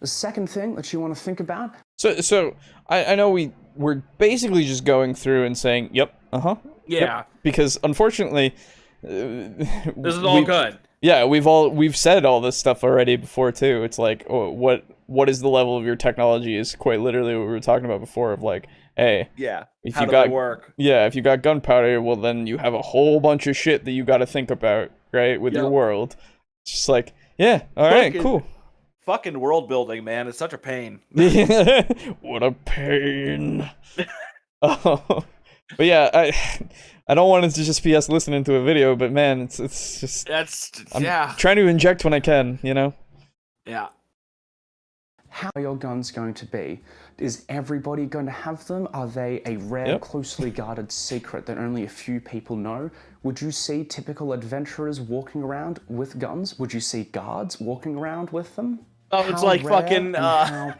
The second thing that you want to think about. So I know we're basically just going through and saying, yep, Yeah. yep, because unfortunately, this is all good. Yeah, we've said all this stuff already before too. It's like, oh, what is the level of your technology is quite literally what we were talking about before, of like, hey, if how you do got they work? Yeah, if you got gunpowder, well then you have a whole bunch of shit that you got to think about, right, with your world. It's just like, yeah, all right, cool. Fucking world building, man, it's such a pain. What a pain. But yeah, I don't want it to just be us listening to a video, but man, it's just I'm trying to inject when I can, you know. Yeah. How are your guns going to be? Is everybody going to have them? Are they a rare, closely guarded secret that only a few people know? Would you see typical adventurers walking around with guns? Would you see guards walking around with them? Oh, it's like fucking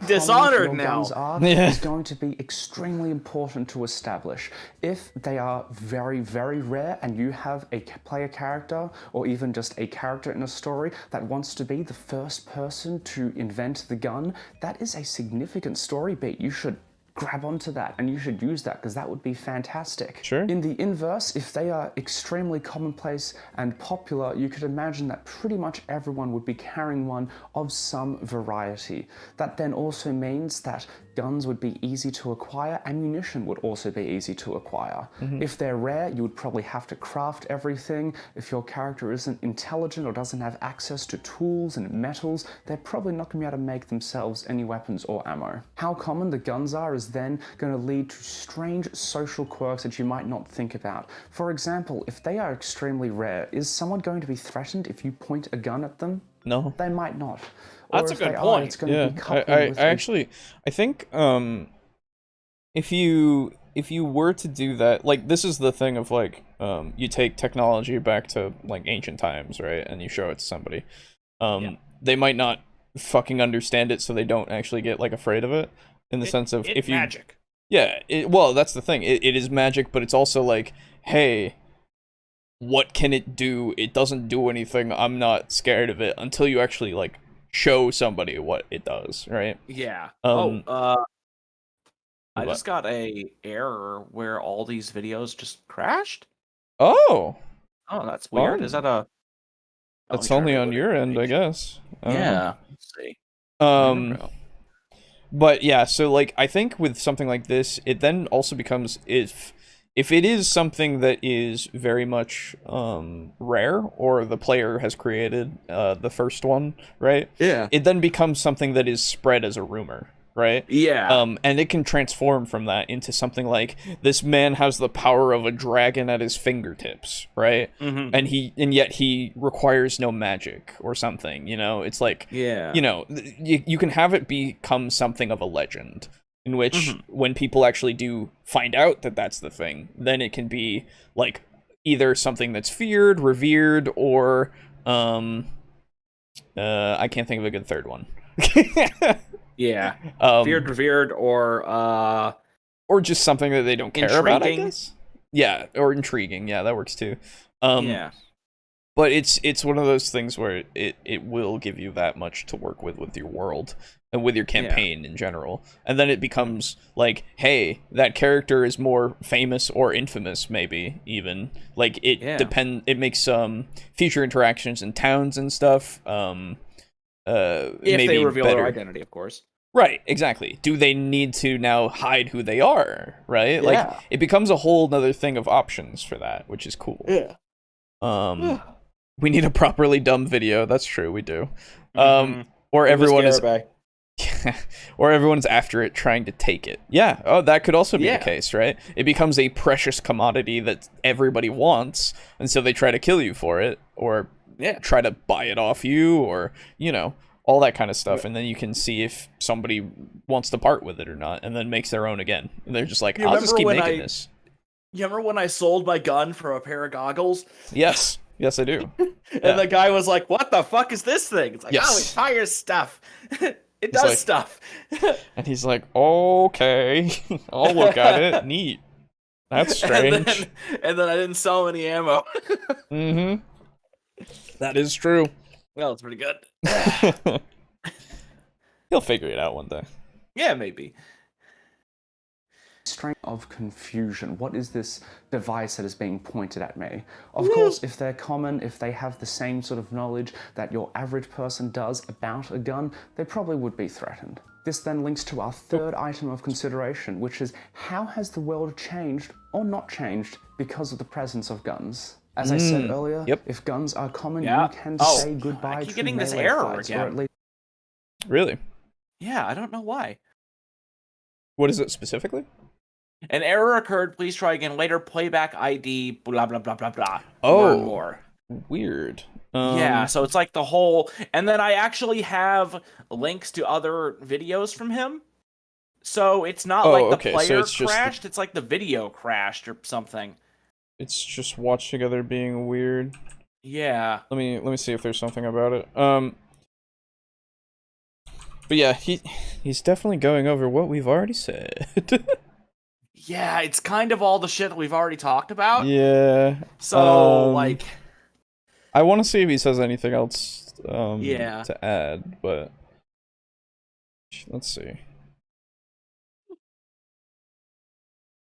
Dishonored now. Is going to be extremely important to establish. If they are very, very rare and you have a player character or even just a character in a story that wants to be the first person to invent the gun, that is a significant story beat. You should grab onto that and you should use that, because that would be fantastic. Sure. In the inverse, if they are extremely commonplace and popular, you could imagine that pretty much everyone would be carrying one of some variety. That then also means that guns would be easy to acquire, ammunition would also be easy to acquire. If they're rare, you would probably have to craft everything. If your character isn't intelligent or doesn't have access to tools and metals, they're probably not going to be able to make themselves any weapons or ammo. How common the guns are is then going to lead to strange social quirks that you might not think about. For example, if they are extremely rare, is someone going to be threatened if you point a gun at them? No. They might not. That's a good point. It's going to be coupled with I think if you were to do that, like, this is the thing of like, you take technology back to like ancient times, right, and you show it to somebody, they might not fucking understand it, so they don't actually get like afraid of it, in the sense of if you magic. Yeah, well, that's the thing. It is magic, but it's also like, hey, what can it do? It doesn't do anything. I'm not scared of it until you actually like show somebody what it does, right? Yeah. I just got a error where all these videos just crashed. Oh, that's weird. Is that a? That's only on your end, I guess. Yeah. Let's see. But yeah, so like I think with something like this, it then also becomes if it is something that is very much rare, or the player has created the first one, right? Yeah. It then becomes something that is spread as a rumor, right? Yeah. And it can transform from that into something like, this man has the power of a dragon at his fingertips, right? Mm-hmm. And yet he requires no magic or something, you know? It's like, Yeah. you know, you can have it become something of a legend, in which when people actually do find out that that's the thing, then it can be like either something that's feared, revered, or I can't think of a good third one. Yeah. Feared, revered, or just something that they don't care intriguing. about, I guess. Yeah, or intriguing. Yeah, that works too. Yeah. But it's one of those things where it will give you that much to work with your world and with your campaign in general. And then it becomes like, hey, that character is more famous or infamous, maybe even. Like it makes future interactions in towns and stuff. If maybe they reveal better. their identity, of course. Right, exactly. Do they need to now hide who they are, right? Yeah. Like, it becomes a whole nother thing of options for that, which is cool. Yeah. We need a properly dumb video. That's true, we do. Or Give everyone us is Garabay. or everyone's after it trying to take it. Yeah, oh, that could also be the case, right? It becomes a precious commodity that everybody wants, and so they try to kill you for it, or try to buy it off you, or, you know, all that kind of stuff, and then you can see if somebody wants to part with it or not, and then makes their own again. And they're just like, I'll just keep making this. You remember when I sold my gun for a pair of goggles? Yes. Yes, I do. And the guy was like, what the fuck is this thing? It's like, oh, it fires stuff. It does like, stuff. And he's like, okay, I'll look at it. Neat. That's strange. And then I didn't sell any ammo. Mm-hmm. That is true. Well, it's pretty good. He'll figure it out one day. Yeah, maybe. String of confusion. What is this device that is being pointed at me? Of course, if they're common, if they have the same sort of knowledge that your average person does about a gun, they probably would be threatened. This then links to our third item of consideration, which is, how has the world changed or not changed because of the presence of guns? As I said earlier, if guns are common, you can say goodbye to getting this melee error fights, again. or at least... Really? Yeah, I don't know why. What is it specifically? An error occurred. Please try again later. Playback ID. Blah blah blah blah blah. Oh, learn more. Weird. Yeah, so it's like the whole. And then I actually have links to other videos from him. So it's not like the player crashed. It's like the video crashed or something. It's just watch together being weird. Yeah. Let me see if there's something about it. But yeah, he's definitely going over what we've already said. Yeah, it's kind of all the shit that we've already talked about. Yeah. So, like... I want to see if he says anything else to add, but... Let's see.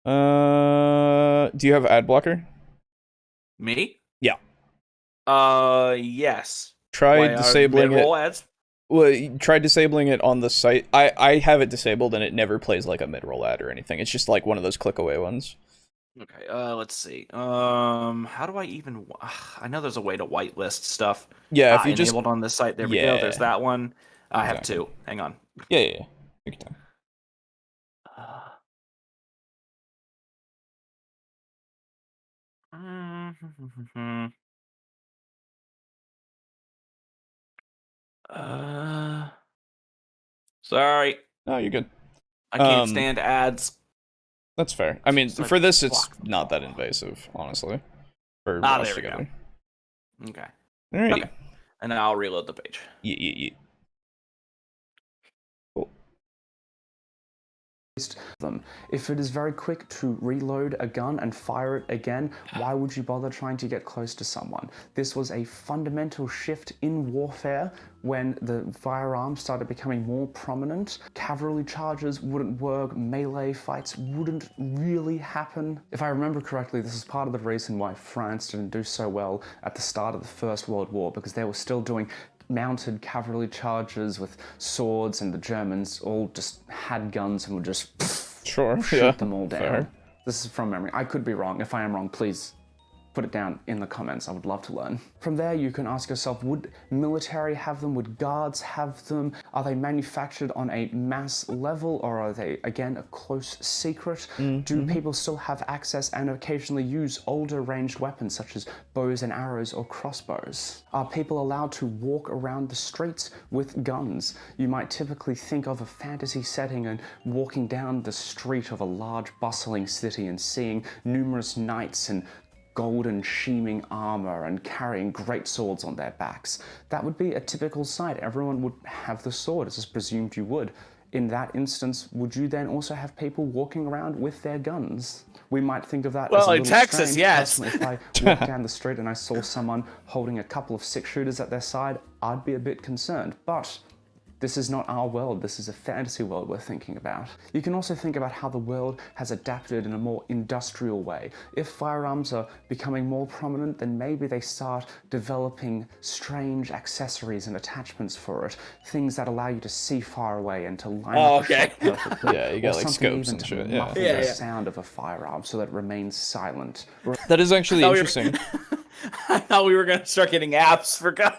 Do you have ad blocker? Me? Yeah. Yes. Try disabling it. Ads? Well, try disabling it on the site. I have it disabled and it never plays like a mid-roll ad or anything. It's just like one of those click-away ones. Okay, let's see. How do I even... I know there's a way to whitelist stuff. Yeah, if you enabled just... on this site. There we go. There's that one. I have two. Hang on. Yeah. Take your time. Sorry. No, you're good. I can't stand ads. That's fair. I mean, like, for this, it's not that invasive, honestly. For watch there together. We go. Okay. Alrighty. Okay. And then I'll reload the page. Yeah. Cool. Them. If it is very quick to reload a gun and fire it again, why would you bother trying to get close to someone? This was a fundamental shift in warfare when the firearms started becoming more prominent. Cavalry charges wouldn't work, melee fights wouldn't really happen. If I remember correctly, this is part of the reason why France didn't do so well at the start of the First World War, because they were still doing mounted cavalry chargers with swords, and the Germans all just had guns and would just shoot them all down. Fair. This is from memory. I could be wrong. If I am wrong, please put it down in the comments. I would love to learn. From there, you can ask yourself, would military have them? Would guards have them? Are they manufactured on a mass level, or are they, again, a close secret? Do people still have access and occasionally use older ranged weapons such as bows and arrows or crossbows? Are people allowed to walk around the streets with guns? You might typically think of a fantasy setting and walking down the street of a large bustling city and seeing numerous knights and golden sheaming armor and carrying great swords on their backs. That would be a typical sight. Everyone would have the sword, as is presumed you would. In that instance, would you then also have people walking around with their guns? We might think of that as a little in Texas, strange. yes. Personally, if I walked down the street and I saw someone holding a couple of 6-shooters at their side, I'd be a bit concerned. But this is not our world, this is a fantasy world we're thinking about. You can also think about how the world has adapted in a more industrial way. If firearms are becoming more prominent, then maybe they start developing strange accessories and attachments for it. Things that allow you to see far away and to line up the shot perfectly. Yeah, you got or like something scopes even and to shit. muffle Yeah. the sound of a firearm so that it remains silent. That is actually interesting. I thought we were gonna start getting apps for guns.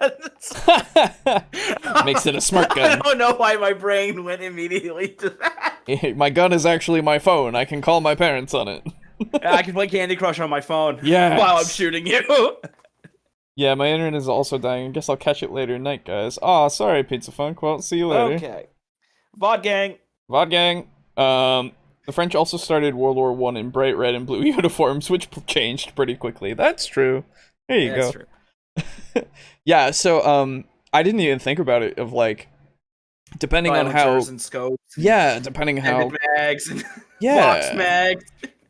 Makes it a smart I gun. don't know why my brain went immediately to that. My gun is actually my phone. I can call my parents on it. I can play Candy Crush on my phone Yes. while I'm shooting you. Yeah, my internet is also dying. I guess I'll catch it later tonight, guys. Aw, sorry, Pizza Funk. Well, see you later. Okay. VOD gang. VOD gang. The French also started World War I in bright red and blue uniforms, which changed pretty quickly. That's true. There you go. True. Yeah, so I didn't even think about it of like depending on how Silencers and scopes. yeah, depending how Handed mags and yeah. box mags.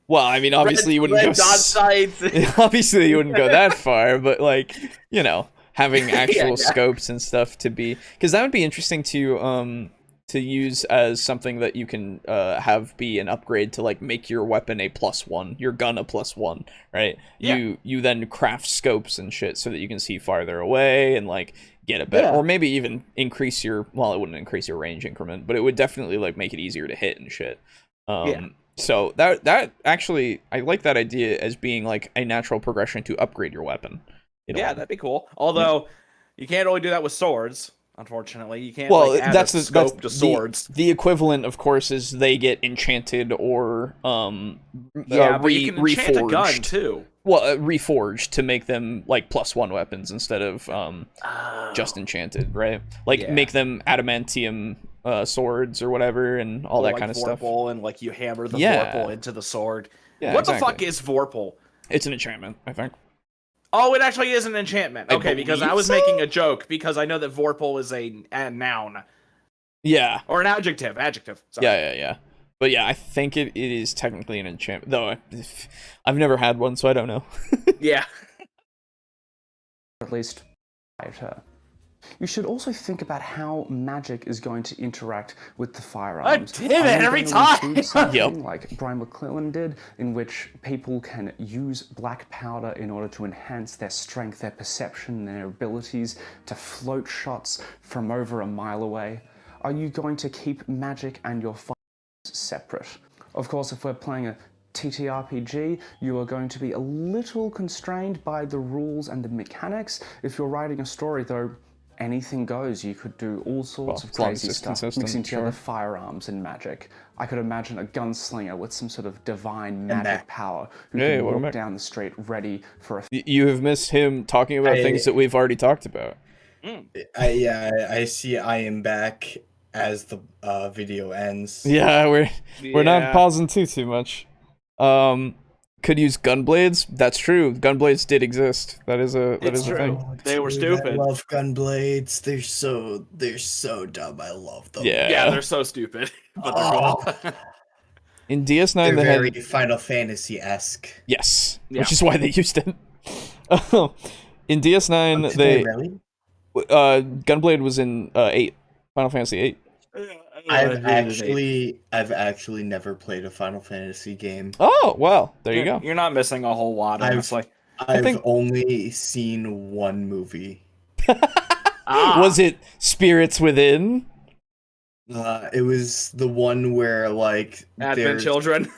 Well, I mean, obviously you wouldn't go dot sights. obviously you wouldn't go that far, but like, you know, having actual scopes and stuff to be, because that would be interesting to use as something that you can have be an upgrade to like make your weapon a +1, your gun a +1, right? Yeah. You then craft scopes and shit so that you can see farther away and like get a better, or maybe even increase your, well, it wouldn't increase your range increment, but it would definitely like make it easier to hit and shit. So that actually, I like that idea as being like a natural progression to upgrade your weapon. Yeah, that'd be cool. Although you can't really do that with swords. Unfortunately, you can't. Well, like, add that's a scope to swords. The equivalent, of course, is they get enchanted or but you can enchant a gun reforged. too. Well, reforged to make them like +1 weapons instead of just enchanted, right? Like make them adamantium swords or whatever, and all that like kind of Vorpal, stuff. and like you hammer the Yeah. Vorpal into the sword. Yeah, what exactly. the fuck is Vorpal? It's an enchantment, I think. Oh, it actually is an enchantment. I Okay, because I believe was so? making a joke because I know that Vorpal is a noun Yeah. or an adjective. Sorry. Yeah. But yeah, I think it is technically an enchantment, though I've never had one, so I don't know. Yeah. At least later. You should also think about how magic is going to interact with the firearms. God damn it, Are you every going to time! include something Yep. like Brian McClellan did, in which people can use black powder in order to enhance their strength, their perception, their abilities to float shots from over a mile away? Are you going to keep magic and your firearms separate? Of course, if we're playing a TTRPG, you are going to be a little constrained by the rules and the mechanics. If you're writing a story, though, anything goes. You could do all sorts of as long as crazy it's stuff, consistent, mixing together sure. firearms and magic. I could imagine a gunslinger with some sort of divine magic power who Yeah, can welcome walk back. down the street ready for a You have missed him talking about things that we've already talked about. I see I am back as the video ends. Yeah, we're not pausing too much. Could use gunblades. That's true. Gunblades did exist. That is a thing. They were Dude, stupid. I love gunblades. They're so dumb. I love them. Yeah. They're so stupid, but they're cool. In DS9 They're they very had Final Fantasy-esque. yes, Yeah. which is why they used it. In DS9 Did they really? Gunblade was in 8, Final Fantasy 8. I've actually never played a Final Fantasy game. Oh, well, there you go. You're not missing a whole lot, honestly. I've think- only seen one movie. Was it Spirits Within? It was the one where like Advent Children.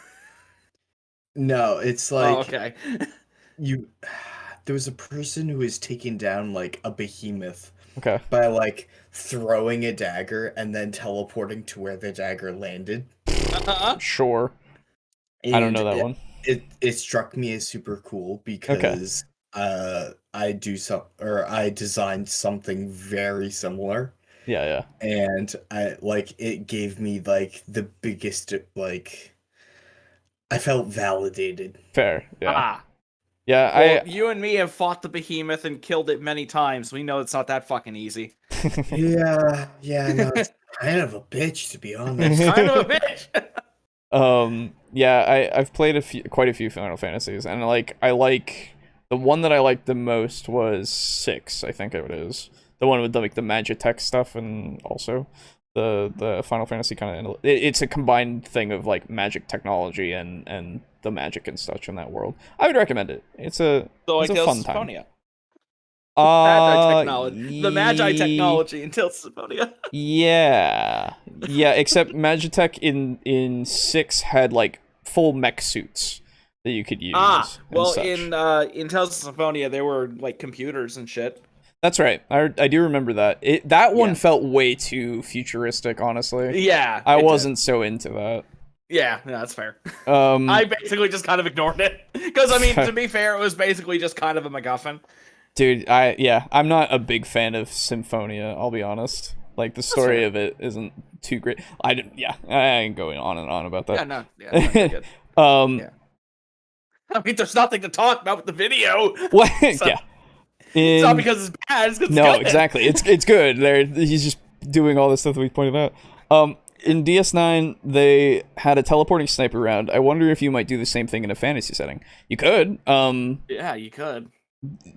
No, it's Oh, like okay. you. There was a person who was taking down like a behemoth Okay. by like throwing a dagger and then teleporting to where the dagger landed. Sure. I don't know that one. It struck me as super cool because I designed something very similar. Yeah. And it gave me like the biggest like I felt validated. Fair. Yeah. Yeah, well, you and me have fought the behemoth and killed it many times. We know it's not that fucking easy. Yeah, no, it's kind of a bitch, to be honest. It's kind of a bitch. Yeah, I've played quite a few Final Fantasies, and I like the one that I liked the most was 6, I think it is. The one with the Magitech stuff, and also the Final Fantasy kind of it's a combined thing of like magic technology and the magic and such in that world. I would recommend it. It's a fun time. The Magi technology until Symphonia. Yeah, except Magitech in 6 had like full mech suits that you could use. Well, in Tales of Symphonia, there were like computers and shit. That's right. I do remember that. That one felt way too futuristic, honestly. Yeah, I wasn't so into that. Yeah, that's fair. I basically just kind of ignored it because I mean, to be fair, it was basically just kind of a MacGuffin. Dude, I'm not a big fan of Symphonia, I'll be honest. Like, the story of it isn't too great. I ain't going on and on about that. Good. I mean, there's nothing to talk about with the video. What? So, yeah. It's not because it's bad, it's because it's good. Exactly. It's good. He's just doing all this stuff that we pointed out. In DS9, they had a teleporting sniper round. I wonder if you might do the same thing in a fantasy setting. You could. Yeah, you could.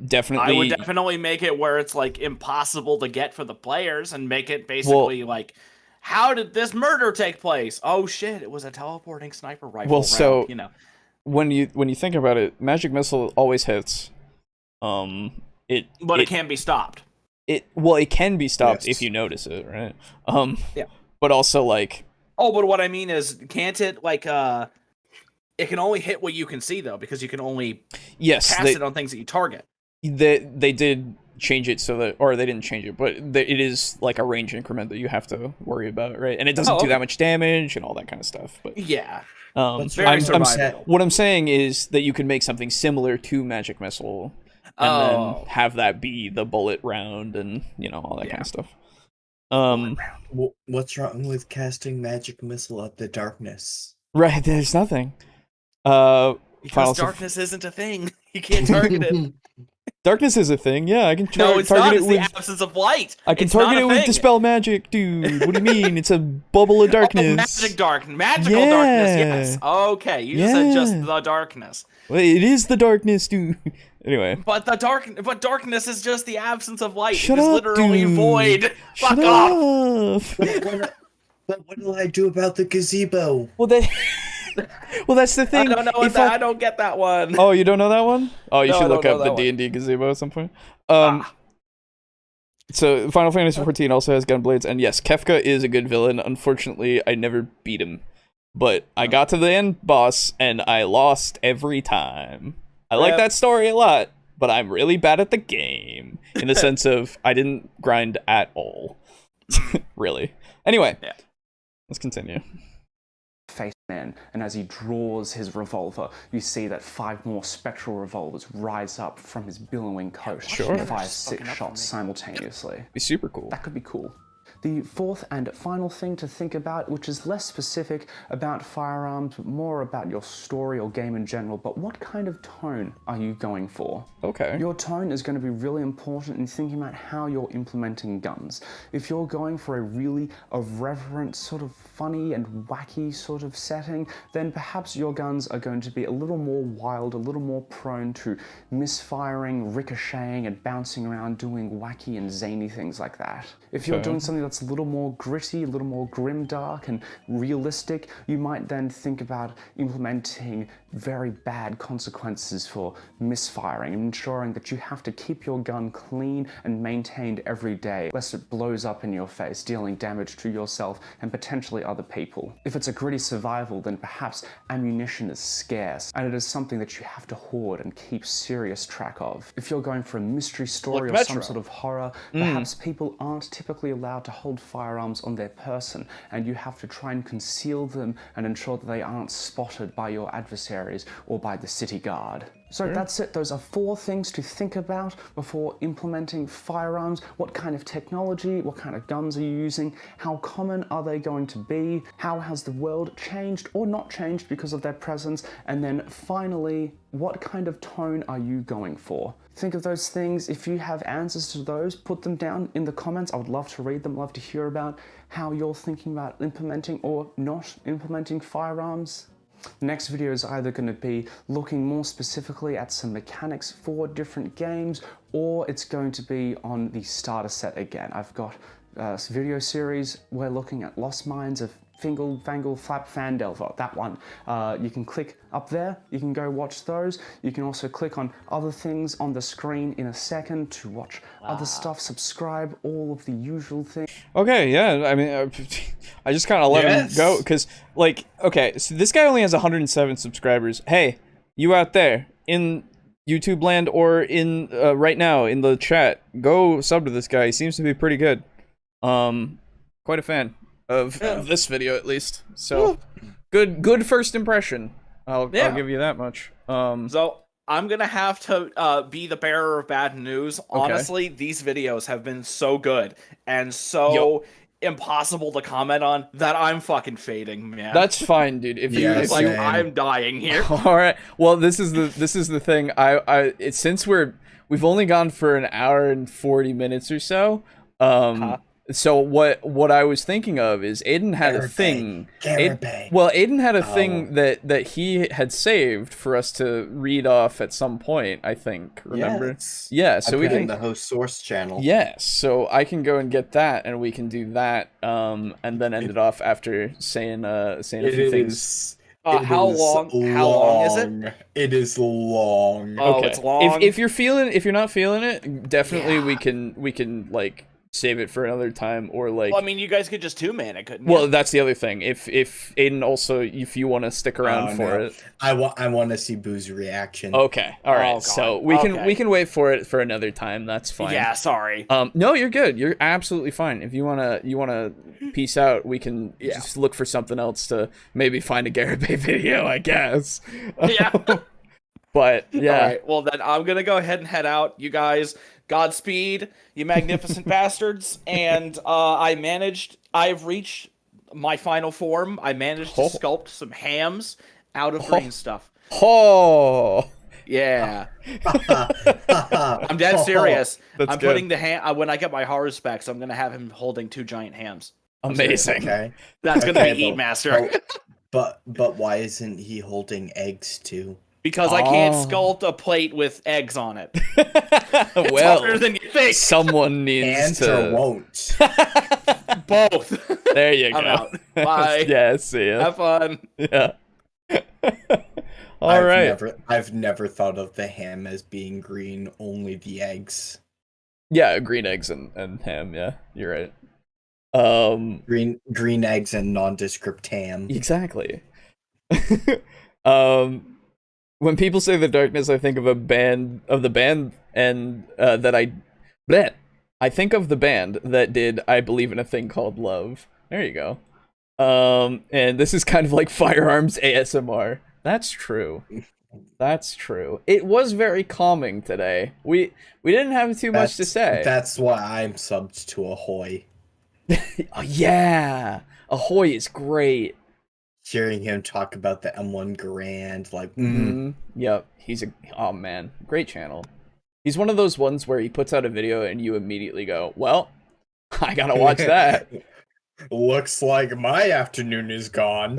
Definitely. I would definitely make it where it's like impossible to get for the players and make it basically like, how did this murder take place? Oh shit, it was a teleporting sniper rifle round, so you know. When you think about it, magic missile always hits. It can be stopped. It can be stopped if you notice it, right? Yeah. But also like but what I mean is, can't it like it can only hit what you can see though, because you can only cast it on things that you target. They did change it so that, or they didn't change it, but it is like a range increment that you have to worry about, right? And it doesn't do that much damage and all that kind of stuff. But yeah, what I'm saying is that you can make something similar to Magic Missile, and then have that be the bullet round and all that kind of stuff. What's wrong with casting Magic Missile at the darkness? Right, there's nothing. Because darkness isn't a thing. You can't target it. Darkness is a thing. Yeah, I can target it with the absence of light. I can target it with Dispel Magic, dude. What do you mean? It's a bubble of darkness. Magical darkness. Yes. Okay, you said just the darkness. Well, it is the darkness, dude. Anyway. But darkness is just the absence of light. Shut it is up, literally dude. void. Shut Fuck off. But what do I do about the gazebo? Well, that's the thing. I don't know. I don't get that one. Oh, you don't know that one? Oh, you should look up the D&D gazebo at some point. So Final Fantasy XIV also has gunblades, and yes, Kefka is a good villain. Unfortunately, I never beat him, but I got to the end boss and I lost every time. I like that story a lot, but I'm really bad at the game in the sense of I didn't grind at all. Really. Anyway, let's continue. Face man, and as he draws his revolver, you see that 5 more spectral revolvers rise up from his billowing coat and fire 6 shots simultaneously. Be super cool. That could be cool. The fourth and final thing to think about, which is less specific about Firearms, but more about your story or game in general, but what kind of tone are you going for? Okay. Your tone is going to be really important in thinking about how you're implementing guns. If you're going for a really irreverent, sort of funny and wacky sort of setting, then perhaps your guns are going to be a little more wild, a little more prone to misfiring, ricocheting, and bouncing around doing wacky and zany things like that. If you're doing something that's that's a little more gritty, a little more grimdark and realistic, you might then think about implementing very bad consequences for misfiring and ensuring that you have to keep your gun clean and maintained every day, lest it blows up in your face, dealing damage to yourself and potentially other people. If it's a gritty survival, then perhaps ammunition is scarce, and it is something that you have to hoard and keep serious track of. If you're going for a mystery story or some sort of horror, perhaps people aren't typically allowed to hold firearms on their person, and you have to try and conceal them and ensure that they aren't spotted by your adversaries or by the city guard. So that's it. Those are 4 things to think about before implementing firearms. What kind of technology, what kind of guns are you using, how common are they going to be, how has the world changed or not changed because of their presence, and then finally, what kind of tone are you going for? Think of those things. If you have answers to those, put them down in the comments. I would love to read them, love to hear about how you're thinking about implementing or not implementing firearms. The next video is either going to be looking more specifically at some mechanics for different games, or it's going to be on the starter set again. I've got a video series, we're looking at Lost Minds of Fingal, Fangle, Flap, Fandelver, that one. You can click up there, you can go watch those. You can also click on other things on the screen in a second to watch other stuff, subscribe, all of the usual things. Okay, yeah, I mean, I just kind of let him go, because, like, okay, so this guy only has 107 subscribers. Hey, you out there, in YouTube land or in, right now, in the chat, go sub to this guy. He seems to be pretty good. Quite a fan of this video, at least. So, good first impression. I'll give you that much. So I'm gonna have to be the bearer of bad news. Honestly, these videos have been so good and so impossible to comment on that I'm fucking fading, man. That's fine, dude. If you like, I'm dying here. All right. Well, this is the thing. Since we've only gone for an hour and 40 minutes or so. So what I was thinking of is Aiden had a thing. Aiden had a thing that he had saved for us to read off at some point, I think. Remember? Yeah. So we can in the host source channel. Yes. So I can go and get that, and we can do that. And then end it off after saying a few things. How long is it? It is long. Oh, okay. It's long. If you're not feeling it, definitely we can like save it for another time, or like. Well, I mean, you guys could just 2-man it, couldn't you? Well, that's the other thing. If Aiden also, if you want to stick around for it, I want to see Boo's reaction. Okay, all right. So we can wait for it for another time. That's fine. Yeah, sorry. No, you're good. You're absolutely fine. If you wanna peace out, we can just look for something else to maybe find a Garibay video, I guess. Yeah. But yeah. All right. Well, then I'm gonna go ahead and head out. You guys, Godspeed, you magnificent bastards. And I've reached my final form. I managed to sculpt some hams out of green stuff. Oh. Yeah. I'm dead serious. That's I'm good. putting the ham when I get my horror specs. I'm gonna have him holding 2 giant hams. Amazing. Okay. That's gonna be Eat Master. But why isn't he holding eggs too? Because I can't sculpt a plate with eggs on it. Well, harder than you think. Someone needs to. Won't. Both. There you go. I'm out. Bye. Yeah, see ya. Have fun. Yeah. All right. I've never thought of the ham as being green, only the eggs. Yeah, green eggs and ham, yeah. You're right. Green eggs and nondescript ham. Exactly. When people say the darkness, I think of the band, and I think of the band that did I Believe in a Thing Called Love. There you go. And this is kind of like Firearms ASMR. That's true. That's true. It was very calming today. We didn't have too much to say. That's why I'm subbed to Ahoy. Oh, yeah. Ahoy is great. Hearing him talk about the M1 Garand, like, Yep, oh man, great channel. He's one of those ones where he puts out a video and you immediately go, well, I gotta watch that. Looks like my afternoon is gone.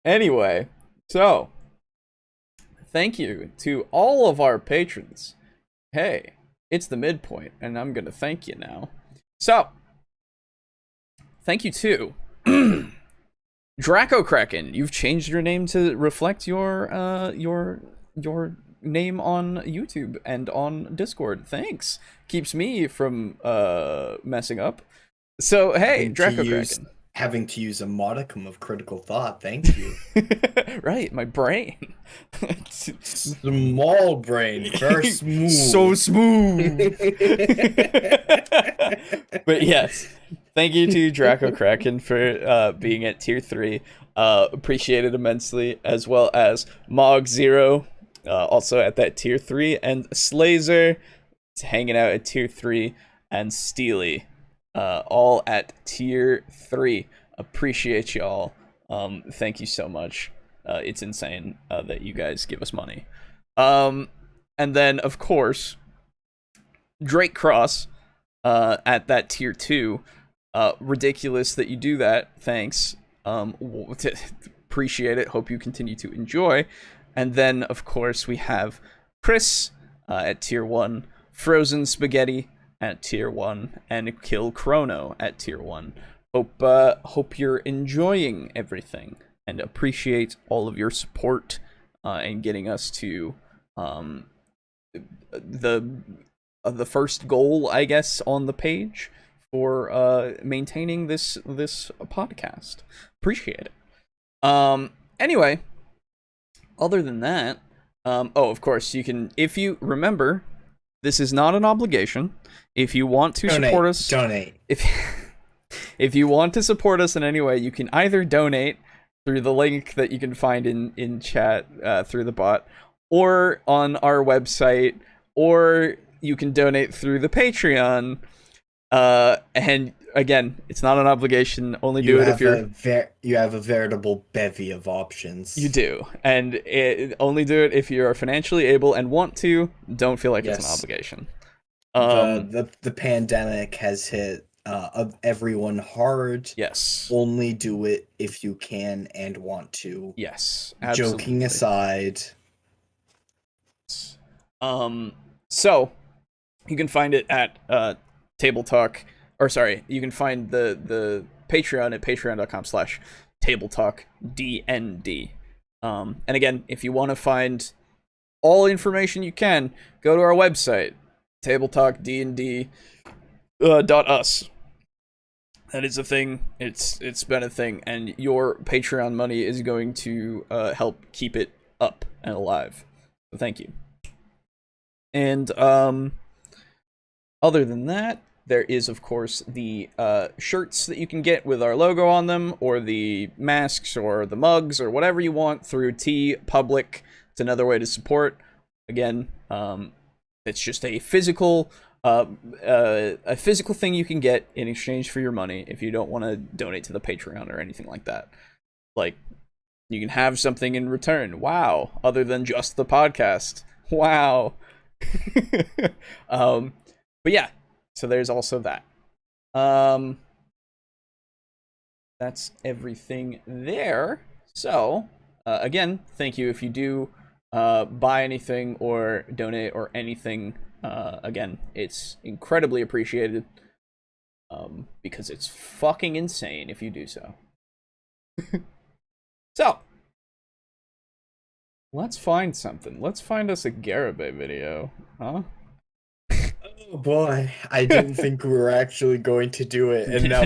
Anyway, so, thank you to all of our patrons. Hey, it's the midpoint, and I'm gonna thank you now. So, thank you to Draco Kraken. You've changed your name to reflect your name on YouTube and on Discord. Thanks. Keeps me from messing up. So hey, Draco Kraken. Having to use a modicum of critical thought. Thank you. Right, my brain. Small brain, very smooth. So smooth. But yes, thank you to Draco Kraken for being at tier 3. Appreciate it immensely, as well as Mog Zero, also at that tier 3, and Slazer hanging out at tier 3, and Steely, all at tier 3. Appreciate y'all. Thank you so much. It's insane that you guys give us money. And then, of course, Drake Cross at that tier 2. Ridiculous that you do that. Thanks. Appreciate it. Hope you continue to enjoy. And then, of course, we have Chris at tier 1, Frozen Spaghetti at tier 1, and Kill Chrono at tier 1. Hope you're enjoying everything, and appreciate all of your support and getting us to the first goal, I guess, on the page for maintaining this podcast. Appreciate it. Anyway, other than that, of course, you can, if you remember, this is not an obligation. If you want to support us, donate. If you want to support us in any way, you can either donate through the link that you can find in chat through the bot, or on our website, or you can donate through the Patreon. And again, it's not an obligation. Only do it if you have a veritable bevy of options. You do, and only do it if you are financially able and want to. Don't feel like it's an obligation. The pandemic has hit everyone hard. Yes. Only do it if you can and want to. Yes. Absolutely. Joking aside. So you can find it at TableTalk, or sorry, you can find the Patreon at patreon.com/TableTalkDND. And again, if you want to find all information you can, go to our website, TableTalkDND.us. That is a thing. It's been a thing, and your Patreon money is going to help keep it up and alive. So thank you. And other than that, there is, of course, the shirts that you can get with our logo on them, or the masks, or the mugs, or whatever you want through TeePublic. It's another way to support. Again, it's just a physical thing you can get in exchange for your money if you don't want to donate to the Patreon or anything like that. Like, you can have something in return. Wow. Other than just the podcast. Wow. But yeah, so there's also that. That's everything there. So, again, thank you if you do buy anything or donate or anything. Again, it's incredibly appreciated, because it's fucking insane if you do so. So, let's find something. Let's find us a Garibay video, huh? Oh boy, I didn't think we were actually going to do it, and now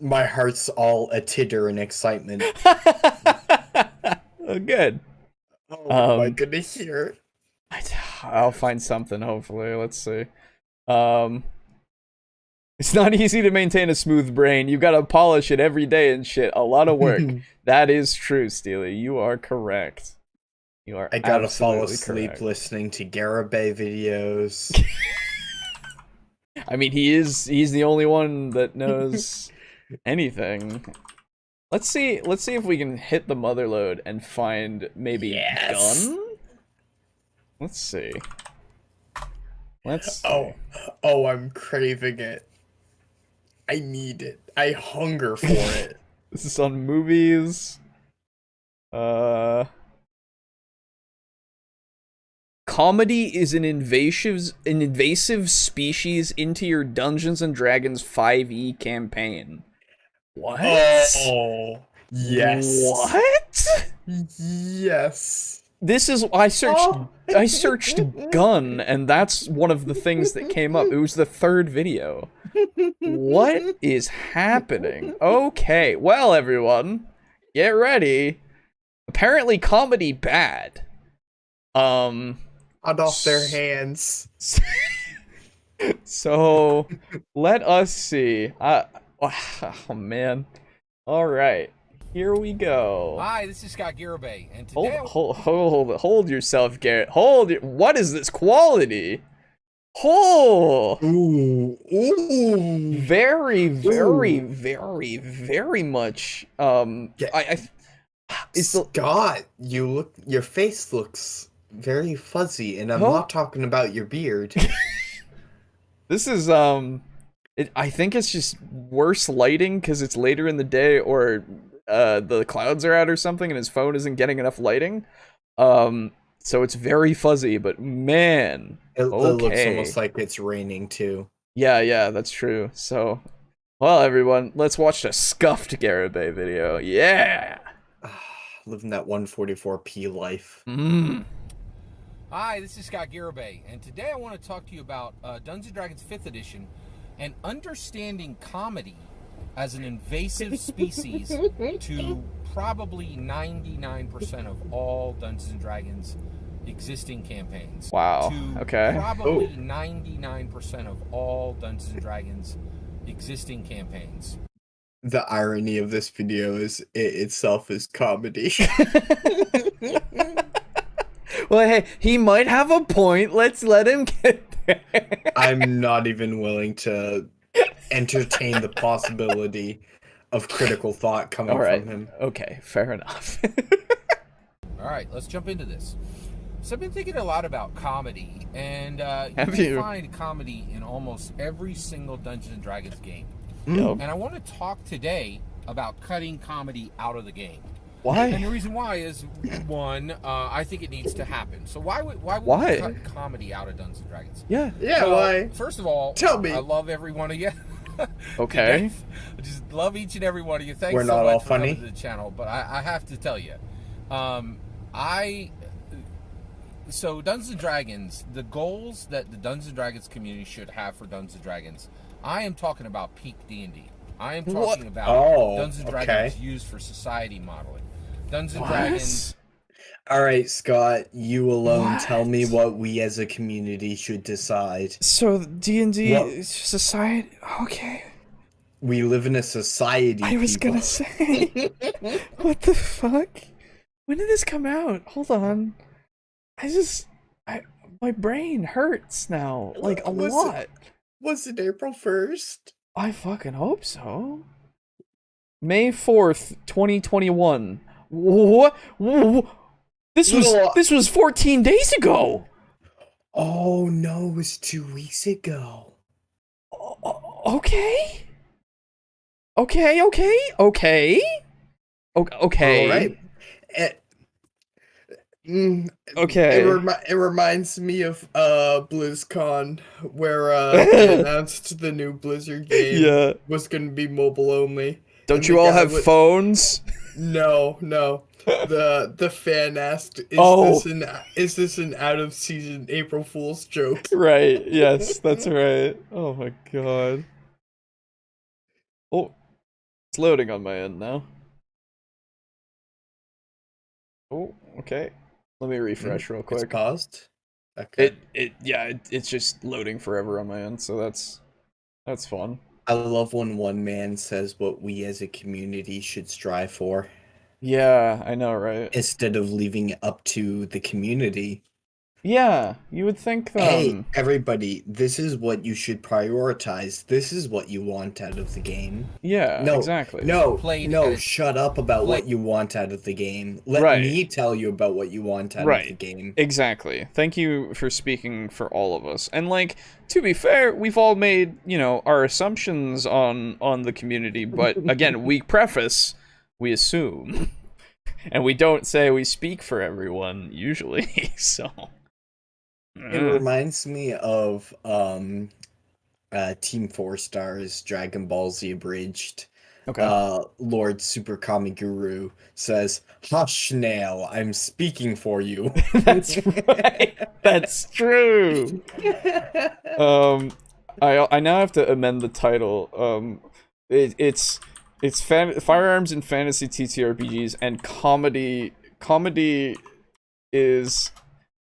my heart's all a titter in excitement. Oh, good. Oh my goodness, here. I'll find something, hopefully. Let's see. It's not easy to maintain a smooth brain. You gotta polish it every day and shit. A lot of work. That is true, Steely. You are correct. You are. I gotta fall asleep correct. listening to Garibay videos. I mean, he's the only one that knows anything. Let's see if we can hit the mother load and find maybe gun. Let's see. Let's see. Oh, I'm craving it. I need it. I hunger for it. This is on movies. comedy is an invasive species into your Dungeons and Dragons 5e campaign. What? Oh, yes. What? Yes. This is I searched gun, and that's one of the things that came up. It was the third video. What is happening? Okay, well, everyone, get ready. Apparently, comedy bad. Cut off their hands. So, let us see. Oh man. All right. Here we go. Hi, this is Scott Garibay, and today hold yourself, Garrett. What is this quality? Oh, very much. Scott, your face looks very fuzzy, and I'm not talking about your beard. This is I think it's just worse lighting because it's later in the day, or the clouds are out or something, and his phone isn't getting enough lighting. So it's very fuzzy, but man, it looks almost like it's raining too. Yeah, that's true. So, well, everyone, let's watch the scuffed Garibay video. Yeah, living that 144p life. Hi, this is Scott Garibay, and today I want to talk to you about Dungeons & Dragons 5th Edition and understanding comedy as an invasive species to probably 99% of all Dungeons & Dragons existing campaigns. Wow, okay. Probably 99% of all Dungeons & Dragons existing campaigns. The irony of this video is it itself is comedy. Well, hey, he might have a point. Let's let him get there. I'm not even willing to entertain the possibility of critical thought coming from him. Okay, fair enough. All right, let's jump into this. So I've been thinking a lot about comedy, and you can find comedy in almost every single Dungeons & Dragons game. Yep. And I want to talk today about cutting comedy out of the game. Why? And the reason why is, one, I think it needs to happen. So why would we cut comedy out of Dungeons & Dragons? Yeah. Yeah, well, why? First of all, tell me. I love every one of you. Okay. I just love each and every one of you. Thanks We're so not much all for funny. coming to the channel, but I have to tell you, so Dungeons & Dragons, the goals that the Dungeons & Dragons community should have for Dungeons & Dragons, I am talking about peak D&D. I am talking about Dungeons & Dragons used for society modeling. Dungeons & Dragons. All right, Scott, you alone tell me what we as a community should decide. So D&D society, okay. We live in a society. I was gonna say, what the fuck? When did this come out? Hold on. My brain hurts now, like a lot. Was it April 1st? I fucking hope so. May 4th, 2021. What? This was 14 days ago. Oh no, it was 2 weeks ago. Okay. Okay. All right. Okay. It reminds me of BlizzCon, where they announced the new Blizzard game was going to be mobile only. Don't you all have phones? No. The fan asked, is this an out of season April Fool's joke? Right. Yes, that's right. Oh my god. Oh, it's loading on my end now. Oh, okay. Let me refresh real quick. It's paused? Okay. It's just loading forever on my end, so that's fun. I love when one man says what we as a community should strive for. Yeah, I know, right? Instead of leaving it up to the community. Yeah, you would think that. Hey, everybody, this is what you should prioritize. This is what you want out of the game. Yeah, exactly. Shut up about what you want out of the game. Let me tell you about what you want out of the game. Exactly. Thank you for speaking for all of us. And, like, to be fair, we've all made, our assumptions on the community, but, again, we preface, we assume. And we don't say we speak for everyone, usually, so... It reminds me of Team 4 Stars Dragon Ball Z Abridged. Okay. Lord Super Kami Guru says, "Hush, Nail, I'm speaking for you." That's right. That's true. I now have to amend the title. It's Firearms and Fantasy TTRPGs, and comedy is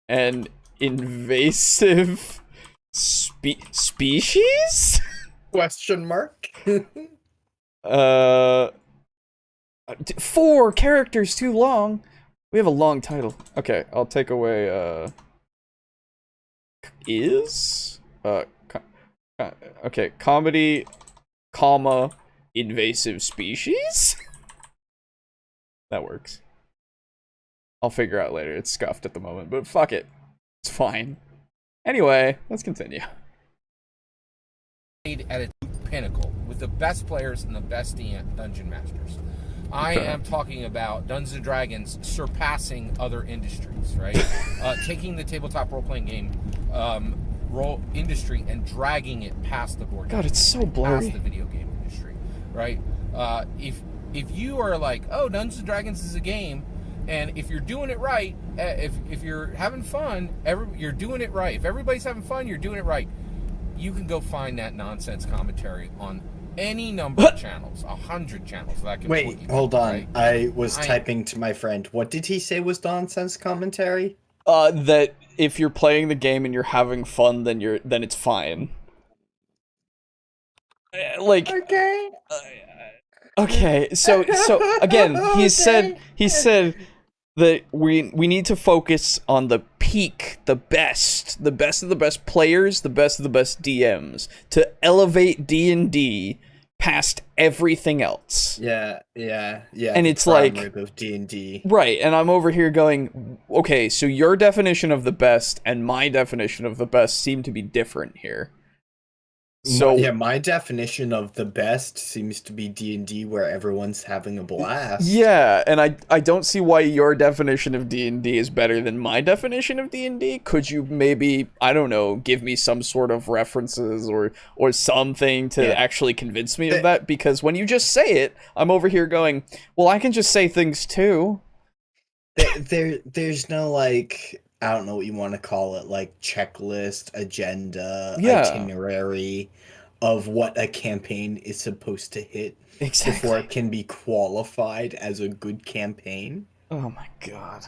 an invasive species? Question mark? 4 characters too long. We have a long title. Okay, I'll take away okay, comedy, comma, invasive species? That works. I'll figure out later. It's scuffed at the moment, but fuck it. It's fine. Anyway, let's continue. At its pinnacle with the best players and the best dungeon masters. I am talking about Dungeons and Dragons surpassing other industries, right? Taking the tabletop role-playing game role industry and dragging it past the board. God, it's so blurry. Past the video game industry, right? If you are like, oh, Dungeons and Dragons is a game, and if you're doing it right, if you're having fun, you're doing it right. If everybody's having fun, you're doing it right. You can go find that nonsense commentary on any number of channels, 100 channels that I can Wait, point you hold to, on. right? I was typing to my friend. What did he say was nonsense commentary? That if you're playing the game and you're having fun, then it's fine. Like, okay, so again, he said that we need to focus on the peak, the best of the best players, the best of the best DMs, to elevate D&D past everything else. Yeah. And it's like of D&D. Right, and I'm over here going, okay, so your definition of the best and my definition of the best seem to be different here. So yeah, my definition of the best seems to be D&D where everyone's having a blast. Yeah, and I don't see why your definition of D&D is better than my definition of D&D. Could you maybe, I don't know, give me some sort of references or something to actually convince me of that? Because when you just say it, I'm over here going, well, I can just say things too. There's no, like, I don't know what you want to call it, like checklist, agenda, itinerary of what a campaign is supposed to hit before it can be qualified as a good campaign. Oh my god.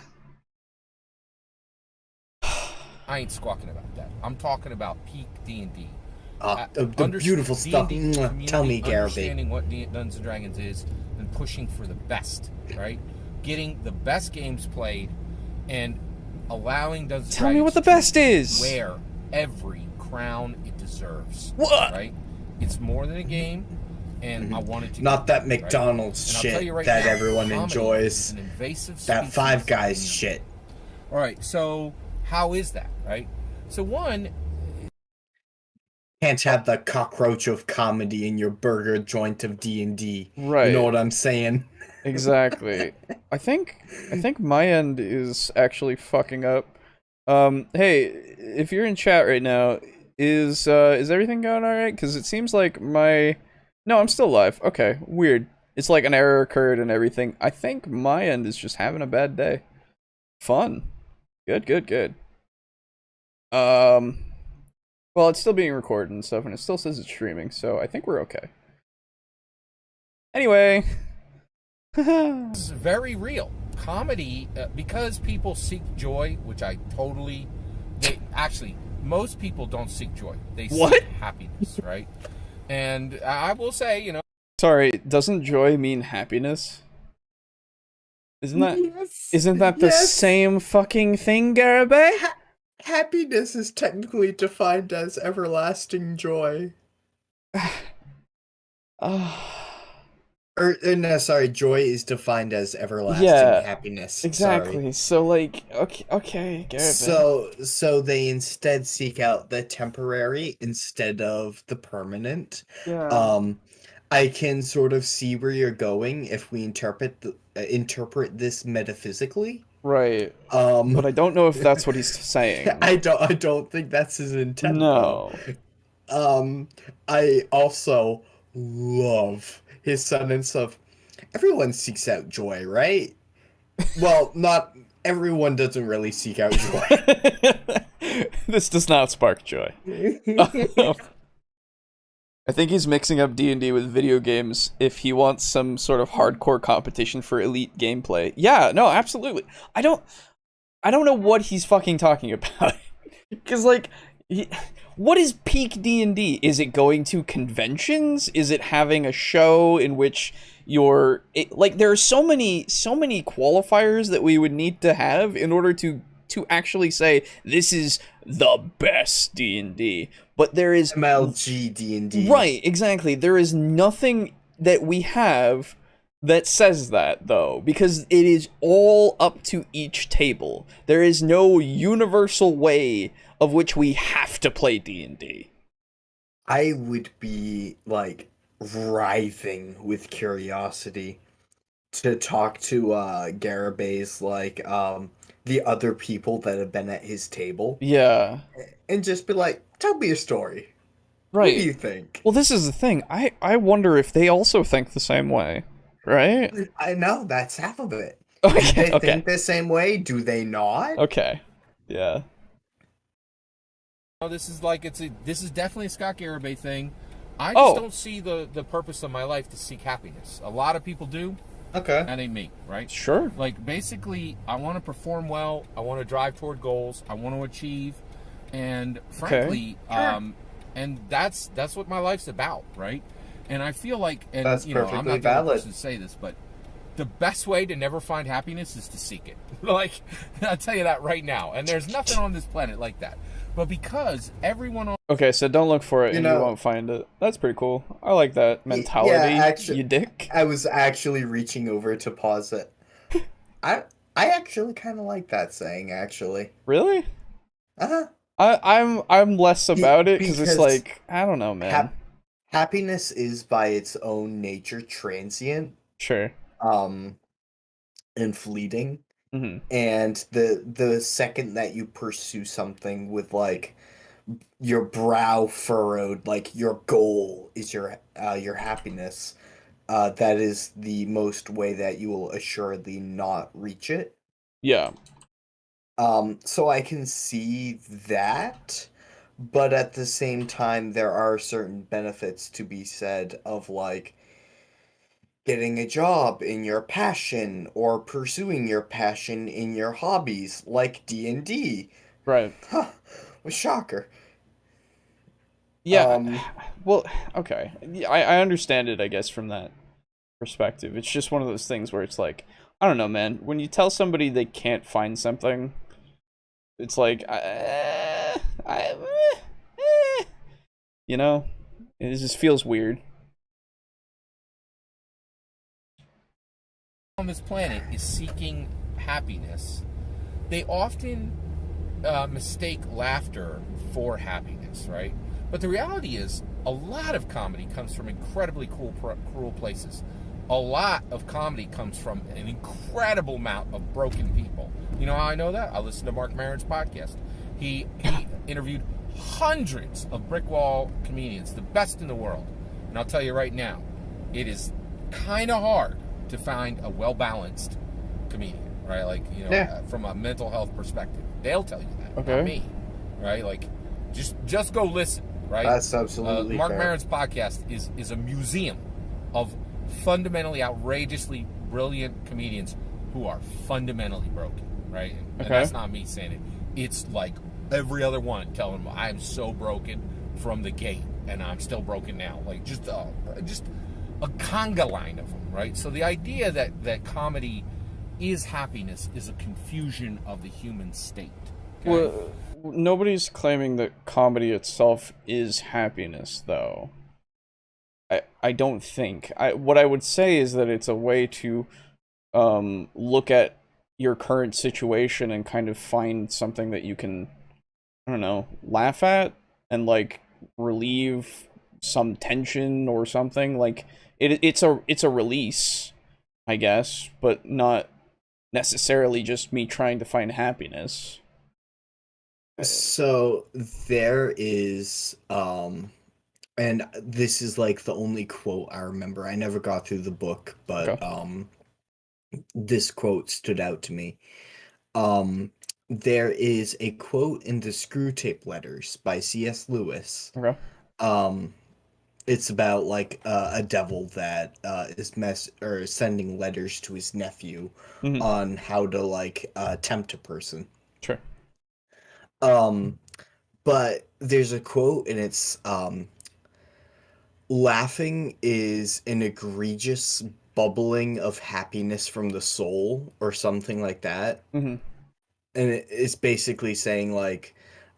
I ain't squawking about that. I'm talking about peak D&D. The beautiful stuff. Tell me, Garrett. Understanding what Dungeons and Dragons is and pushing for the best, right? Getting the best games played and allowing Dungeons and Dragons. Tell me what the best is. Wear every crown it deserves. What? Right? It's more than a game, and I want it to. Not that McDonald's shit that everyone enjoys. That Five Guys shit. All right, so how is that, right? So one. Can't have the cockroach of comedy in your burger joint of D&D. Right. You know what I'm saying? Exactly. I think my end is actually fucking up. Hey, if you're in chat right now, is everything going alright? Because it seems like no, I'm still live. Okay, weird. It's like an error occurred and everything. I think my end is just having a bad day. Fun. Good. Well, it's still being recorded and stuff, and it still says it's streaming, so I think we're okay. Anyway. This is very real. Comedy, because people seek joy, which I totally... Actually, most people don't seek joy. They seek happiness, right? And I will say, you know... Sorry, doesn't joy mean happiness? Isn't that the same fucking thing, Garabay? Happiness is technically defined as everlasting joy. No, sorry, joy is defined as everlasting happiness. Exactly. Sorry. So, like, okay, Garabay. So they instead seek out the temporary instead of the permanent. Yeah. I can sort of see where you're going if we interpret this metaphysically. Right. But But I don't know if that's what he's saying. I don't think that's his intent. No. I also love his sentence of everyone seeks out joy, right? Well, not everyone doesn't really seek out joy. This does not spark joy. I think he's mixing up D&D with video games if he wants some sort of hardcore competition for elite gameplay. Yeah, no, absolutely. I don't know what he's fucking talking about. Cuz like what is peak D&D? Is it going to conventions? Is it having a show in which like there are so many qualifiers that we would need to have in order to actually say this is the best D&D. But there is MLG D&D. Right, exactly. There is nothing that we have that says that, though, because it is all up to each table. There is no universal way of which we have to play D&D. I would be, like, writhing with curiosity to talk to Garabay's, like, the other people that have been at his table. Yeah. And just be like, tell me a story. Right. What do you think? Well, this is the thing. I wonder if they also think the same way, right? I know, that's half of it. Okay, Do they think the same way? Do they not? Okay. Yeah. This is like this is definitely a Scott Garibay thing. I just don't see the purpose of my life to seek happiness. A lot of people do. Okay. That ain't me, right? Sure. Like basically, I want to perform well. I want to drive toward goals. I want to achieve, and frankly, and that's what my life's about, right? And I feel like, and that's you know, I'm not the valid. person to say this, but the best way to never find happiness is to seek it. Like, I'll tell you that right now. And there's nothing on this planet like that. But because everyone on... Okay, so don't look for it and you won't find it. That's pretty cool. I like that mentality, actually, you dick. I was actually reaching over to pause it. I actually kind of like that saying, actually. Really? Uh-huh. I'm less about it because it's like, I don't know, man. Happiness is by its own nature transient. Sure. And fleeting. Mm-hmm. And the second that you pursue something with like your brow furrowed, like your goal is your happiness, that is the most way that you will assuredly not reach it. Yeah. So I can see that, but at the same time there are certain benefits to be said of like getting a job in your passion or pursuing your passion in your hobbies, like D&D. Right. Huh. Shocker. Yeah. Well, okay. I understand it, I guess, from that perspective. It's just one of those things where it's like, I don't know, man. When you tell somebody they can't find something, it's like, you know? It just feels weird. On this planet is seeking happiness. They often mistake laughter for happiness, right? But the reality is, a lot of comedy comes from incredibly cruel places. A lot of comedy comes from an incredible amount of broken people. You know how I know that? I listened to Mark Maron's podcast. He interviewed hundreds of brick wall comedians, the best in the world. And I'll tell you right now, it is kind of hard to find a well-balanced comedian, right? Like, you know, from a mental health perspective. They'll tell you that, not me, right? Like, just go listen, right? That's absolutely Mark fair. Maron's podcast is a museum of fundamentally outrageously brilliant comedians who are fundamentally broken, right? And that's not me saying it. It's like every other one telling them, I'm so broken from the gate, and I'm still broken now. Like, just a conga line of them, right? So the idea that comedy is happiness is a confusion of the human state. Okay? Well, nobody's claiming that comedy itself is happiness, though. I don't think. What I would say is that it's a way to look at your current situation and kind of find something that you can, I don't know, laugh at and like relieve some tension or something. Like it's a release, I guess, but not necessarily just me trying to find happiness. So there is and this is like the only quote I remember. I never got through the book, but this quote stood out to me. There is a quote in the Screwtape Letters by C.S. Lewis. Okay. It's about like a devil that is sending letters to his nephew on how to like tempt a person. Sure. But there's a quote and it's laughing is an egregious bubbling of happiness from the soul or something like that. Mm-hmm. And it's basically saying like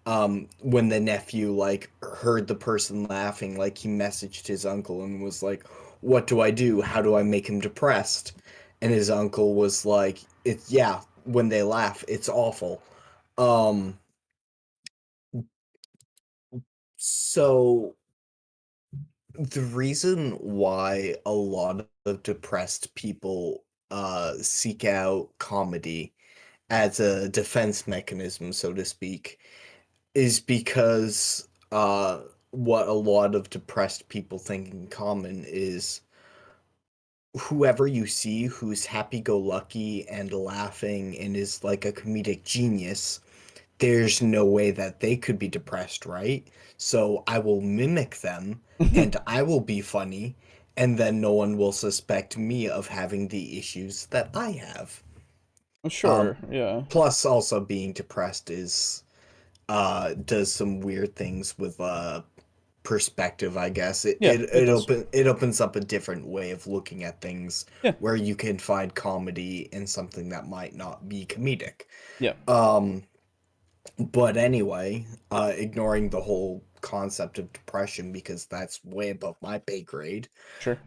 when the nephew like heard the person laughing, like he messaged his uncle and was like, what do I do? How do I make him depressed? And his uncle was like, when they laugh, it's awful. So the reason why a lot of depressed people seek out comedy as a defense mechanism, so to speak, is because what a lot of depressed people think in common is whoever you see who's happy-go-lucky and laughing and is like a comedic genius, there's no way that they could be depressed, right? So I will mimic them and I will be funny, and then no one will suspect me of having the issues that I have. Sure, yeah. Plus, also being depressed is does some weird things with perspective, I guess. It opens up a different way of looking at things where you can find comedy in something that might not be comedic. Yeah. But anyway, ignoring the whole concept of depression because that's way above my pay grade. Sure.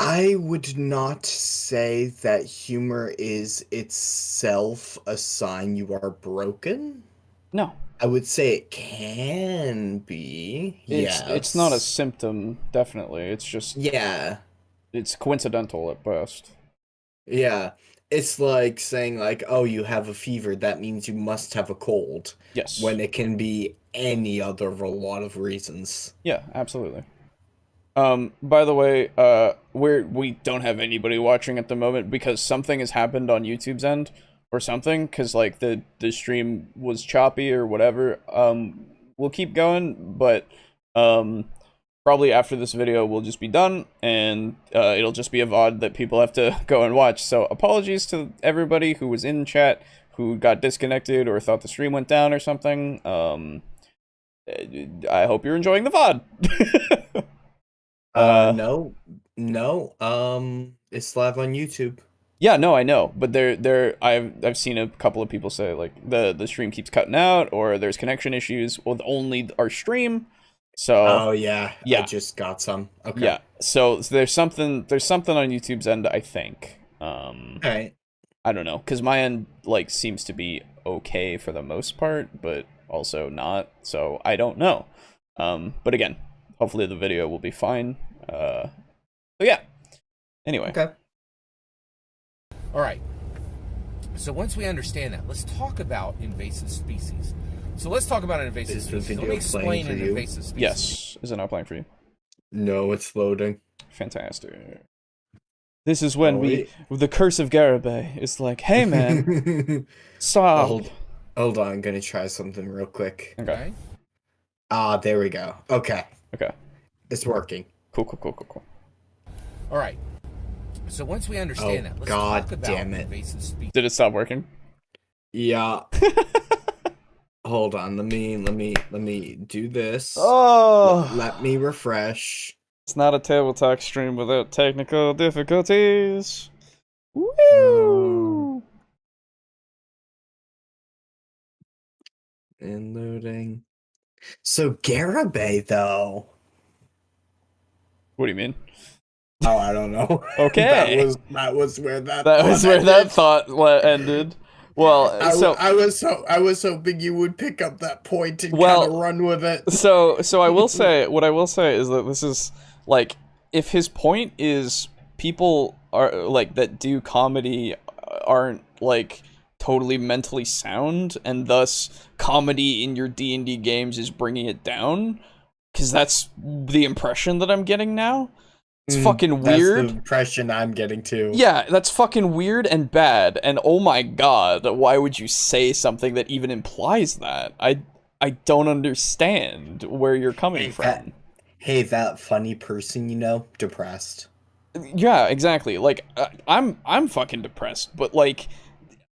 I would not say that humor is itself a sign you are broken. No. I would say it can be. It's not a symptom, definitely. It's just... Yeah. It's coincidental at best. Yeah. It's like saying, like, oh, you have a fever, that means you must have a cold. Yes. When it can be any other of a lot of reasons. Yeah, absolutely. By the way, we don't have anybody watching at the moment because something has happened on YouTube's end or something, because like the stream was choppy or whatever. We'll keep going, but probably after this video we'll just be done, and it'll just be a VOD that people have to go and watch. So apologies to everybody who was in chat who got disconnected or thought the stream went down or something. I hope you're enjoying the VOD. No, it's live on YouTube. Yeah, no, I know, but I've seen a couple of people say like the stream keeps cutting out or there's connection issues with only our stream. So oh yeah, I just got some. Okay. Yeah, so there's something on YouTube's end, I think. Alright. I don't know, because my end like seems to be okay for the most part, but also not. So I don't know. But again, hopefully the video will be fine. So yeah. Anyway. Okay. All right. So once we understand that, let's talk about invasive species. So let's talk about an invasive species. Let me explain an invasive species. Yes. Is it not playing for you? No, it's loading. Fantastic. This is when the curse of Garibay is like, hey man, stop. Hold on, I'm gonna try something real quick. Okay. There we go. Okay. Okay. It's working. Cool. All right. So once we understand that, let's talk about invasive species. Did it stop working? Yeah. Hold on. Let me do this. Oh. Let me refresh. It's not a TableTalk stream without technical difficulties. Woo! And loading. So Garibay, though. What do you mean? Oh, I don't know. Okay. that was where that thought ended. Well, I was hoping you would pick up that point and kind of run with it. So I will say, what I will say is that this is like, if his point is people are like that do comedy aren't like totally mentally sound, and thus comedy in your D&D games is bringing it down, because that's the impression that I'm getting now. It's fucking weird. That's the impression I'm getting too. Yeah, that's fucking weird and bad, and oh my god, why would you say something that even implies that? I don't understand where you're coming from. That funny person, depressed. Yeah, exactly. Like, I'm fucking depressed, but like...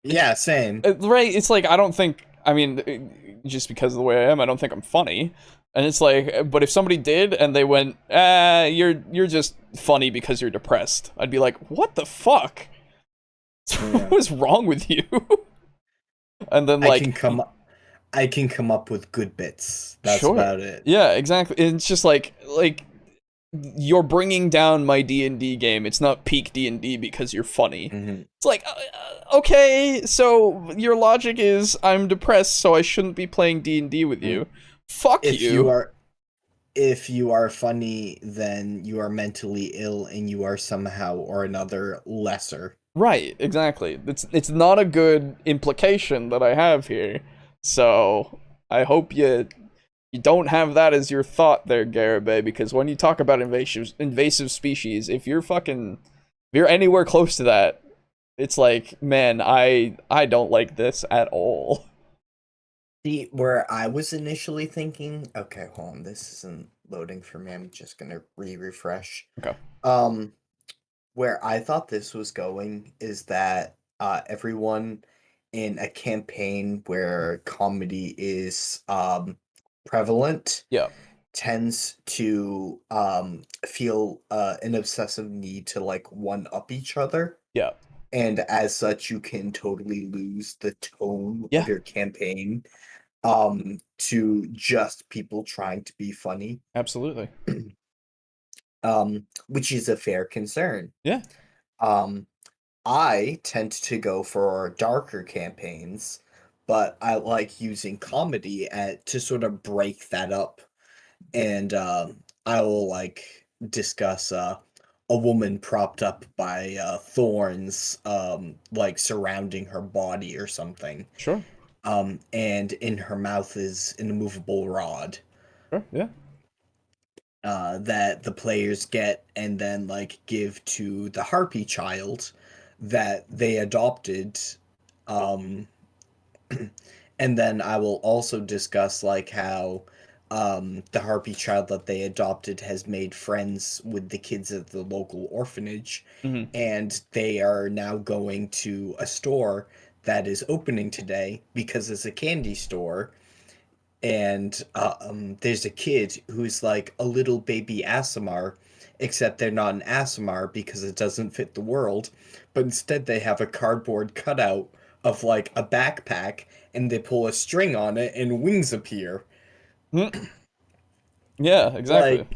Yeah, same. Right, it's like, I don't think... I mean, just because of the way I am, I don't think I'm funny. And it's like, but if somebody did, and they went, you're just funny because you're depressed, I'd be like, what the fuck? Yeah. What's wrong with you? And then, like... I can come up with good bits. That's about it. Yeah, exactly. It's just like you're bringing down my D&D game. It's not peak D&D because you're funny. Mm-hmm. It's like, okay, so your logic is I'm depressed, so I shouldn't be playing D&D with you. Fuck you. If you are funny, then you are mentally ill and you are somehow or another lesser. Right, exactly. It's not a good implication that I have here. So I hope you don't have that as your thought there, Garibay, because when you talk about invasive species, if you're anywhere close to that, it's like, man, I don't like this at all. See, where I was initially thinking, okay, hold on, this isn't loading for me. I'm just gonna refresh. Okay. Where I thought this was going is that everyone in a campaign where comedy is prevalent, tends to feel an obsessive need to like one up each other. Yeah. And as such, you can totally lose the tone of your campaign to just people trying to be funny. Absolutely. Which is a fair concern. Yeah. I tend to go for darker campaigns, but I like using comedy to sort of break that up. And I will like discuss a woman propped up by thorns like surrounding her body or something. Sure. And in her mouth is an immovable rod. Sure, yeah. That the players get and then like give to the harpy child that they adopted. And then I will also discuss like how the harpy child that they adopted has made friends with the kids at the local orphanage, and they are now going to a store that is opening today because it's a candy store. And there's a kid who's like a little baby Asimar, except they're not an Asimar because it doesn't fit the world, but instead they have a cardboard cutout of like a backpack, and they pull a string on it and wings appear. Yeah, exactly.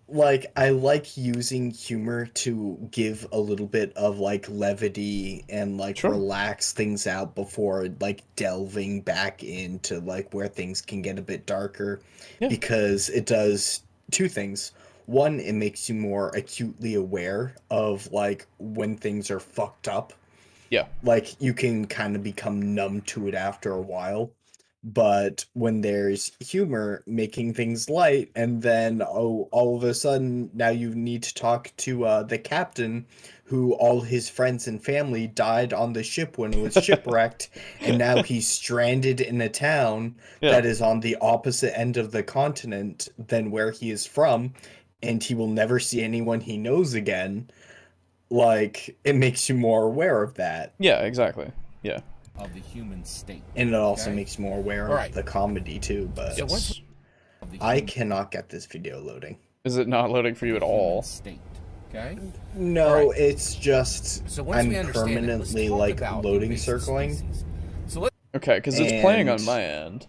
Like I like using humor to give a little bit of like levity and like relax things out before like delving back into like where things can get a bit darker, because it does two things. One, it makes you more acutely aware of like when things are fucked up. Yeah. Like you can kind of become numb to it after a while. But when there's humor making things light, and then all of a sudden now you need to talk to the captain, who all his friends and family died on the ship when it was shipwrecked, and now he's stranded in a town that is on the opposite end of the continent than where he is from, and he will never see anyone he knows again. Like, it makes you more aware of that. Yeah, exactly. Yeah. Of the human state. And it also makes you more aware of the comedy too, but I cannot get this video loading. Is it not loading for you at all? State. Okay? No, it's just I'm permanently like loading circling. Okay, because it's playing on my end.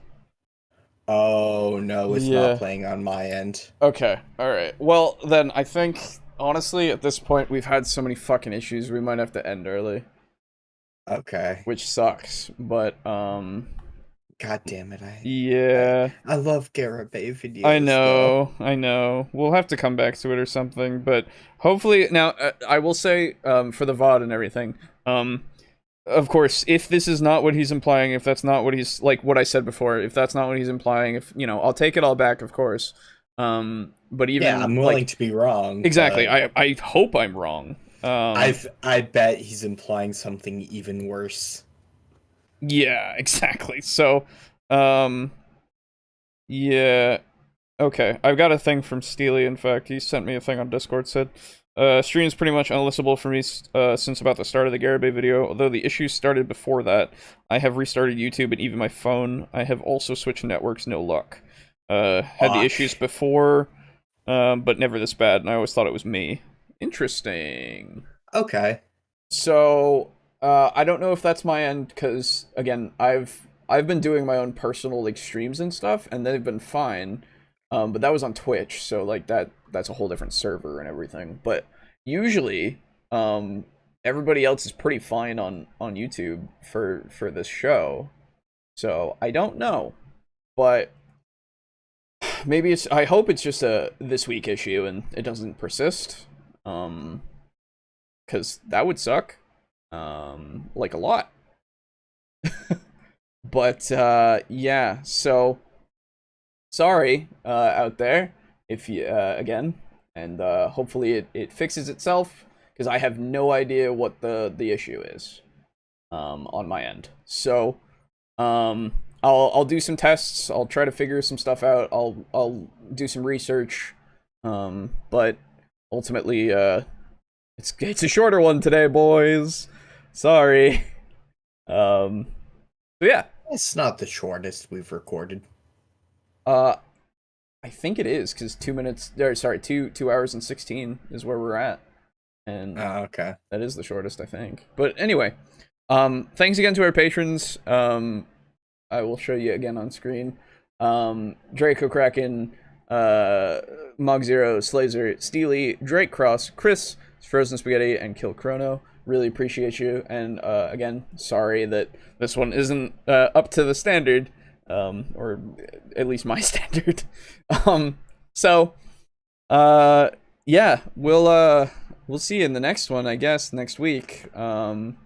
Oh no, it's not playing on my end. Okay, alright. Well, then I think, honestly, at this point, we've had so many fucking issues, we might have to end early. Okay. Which sucks, but, God damn it! I love Garibay videos. I know. We'll have to come back to it or something, but hopefully now I will say for the VOD and everything. Of course, if this is not what he's implying, if that's not what he's like what I said before, if that's not what he's implying, if I'll take it all back, of course. But even I'm willing to be wrong. Exactly. I hope I'm wrong. I bet he's implying something even worse. Yeah, exactly. So, yeah. Okay, I've got a thing from Steely, in fact. He sent me a thing on Discord, said, stream's pretty much unlistenable for me since about the start of the Garibay video, although the issues started before that. I have restarted YouTube and even my phone. I have also switched networks, no luck. Had the issues before, but never this bad, and I always thought it was me. Interesting. Okay. So, I don't know if that's my end, because, again, I've been doing my own personal, like, streams and stuff, and they've been fine. But that was on Twitch, so, like, that's a whole different server and everything. But usually, everybody else is pretty fine on YouTube for this show. So, I don't know. But maybe I hope it's just a this week issue and it doesn't persist. Because that would suck. Like a lot. But yeah, so sorry out there if you again, and hopefully it fixes itself, because I have no idea what the issue is on my end. So I'll do some tests, I'll try to figure some stuff out, I'll do some research, but ultimately it's a shorter one today, boys. Sorry. So yeah. It's not the shortest we've recorded. I think it is, because 2 hours and 16 is where we're at. And okay. That is the shortest, I think. But anyway, thanks again to our patrons. I will show you again on screen. Draco Kraken, Mog Zero, Slazer, Steely, Drake Cross, Chris, Frozen Spaghetti, and Kill Chrono. Really appreciate you, and again, sorry that this one isn't up to the standard, or at least my standard. So yeah, we'll see you in the next one, I guess, next week. I'm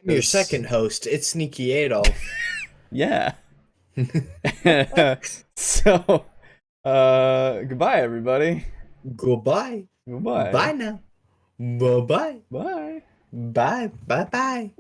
your second host, ItsSneakyAdolf. Yeah. So goodbye, everybody. Goodbye. Bye now. Bye-bye. Bye. Bye. Bye-bye.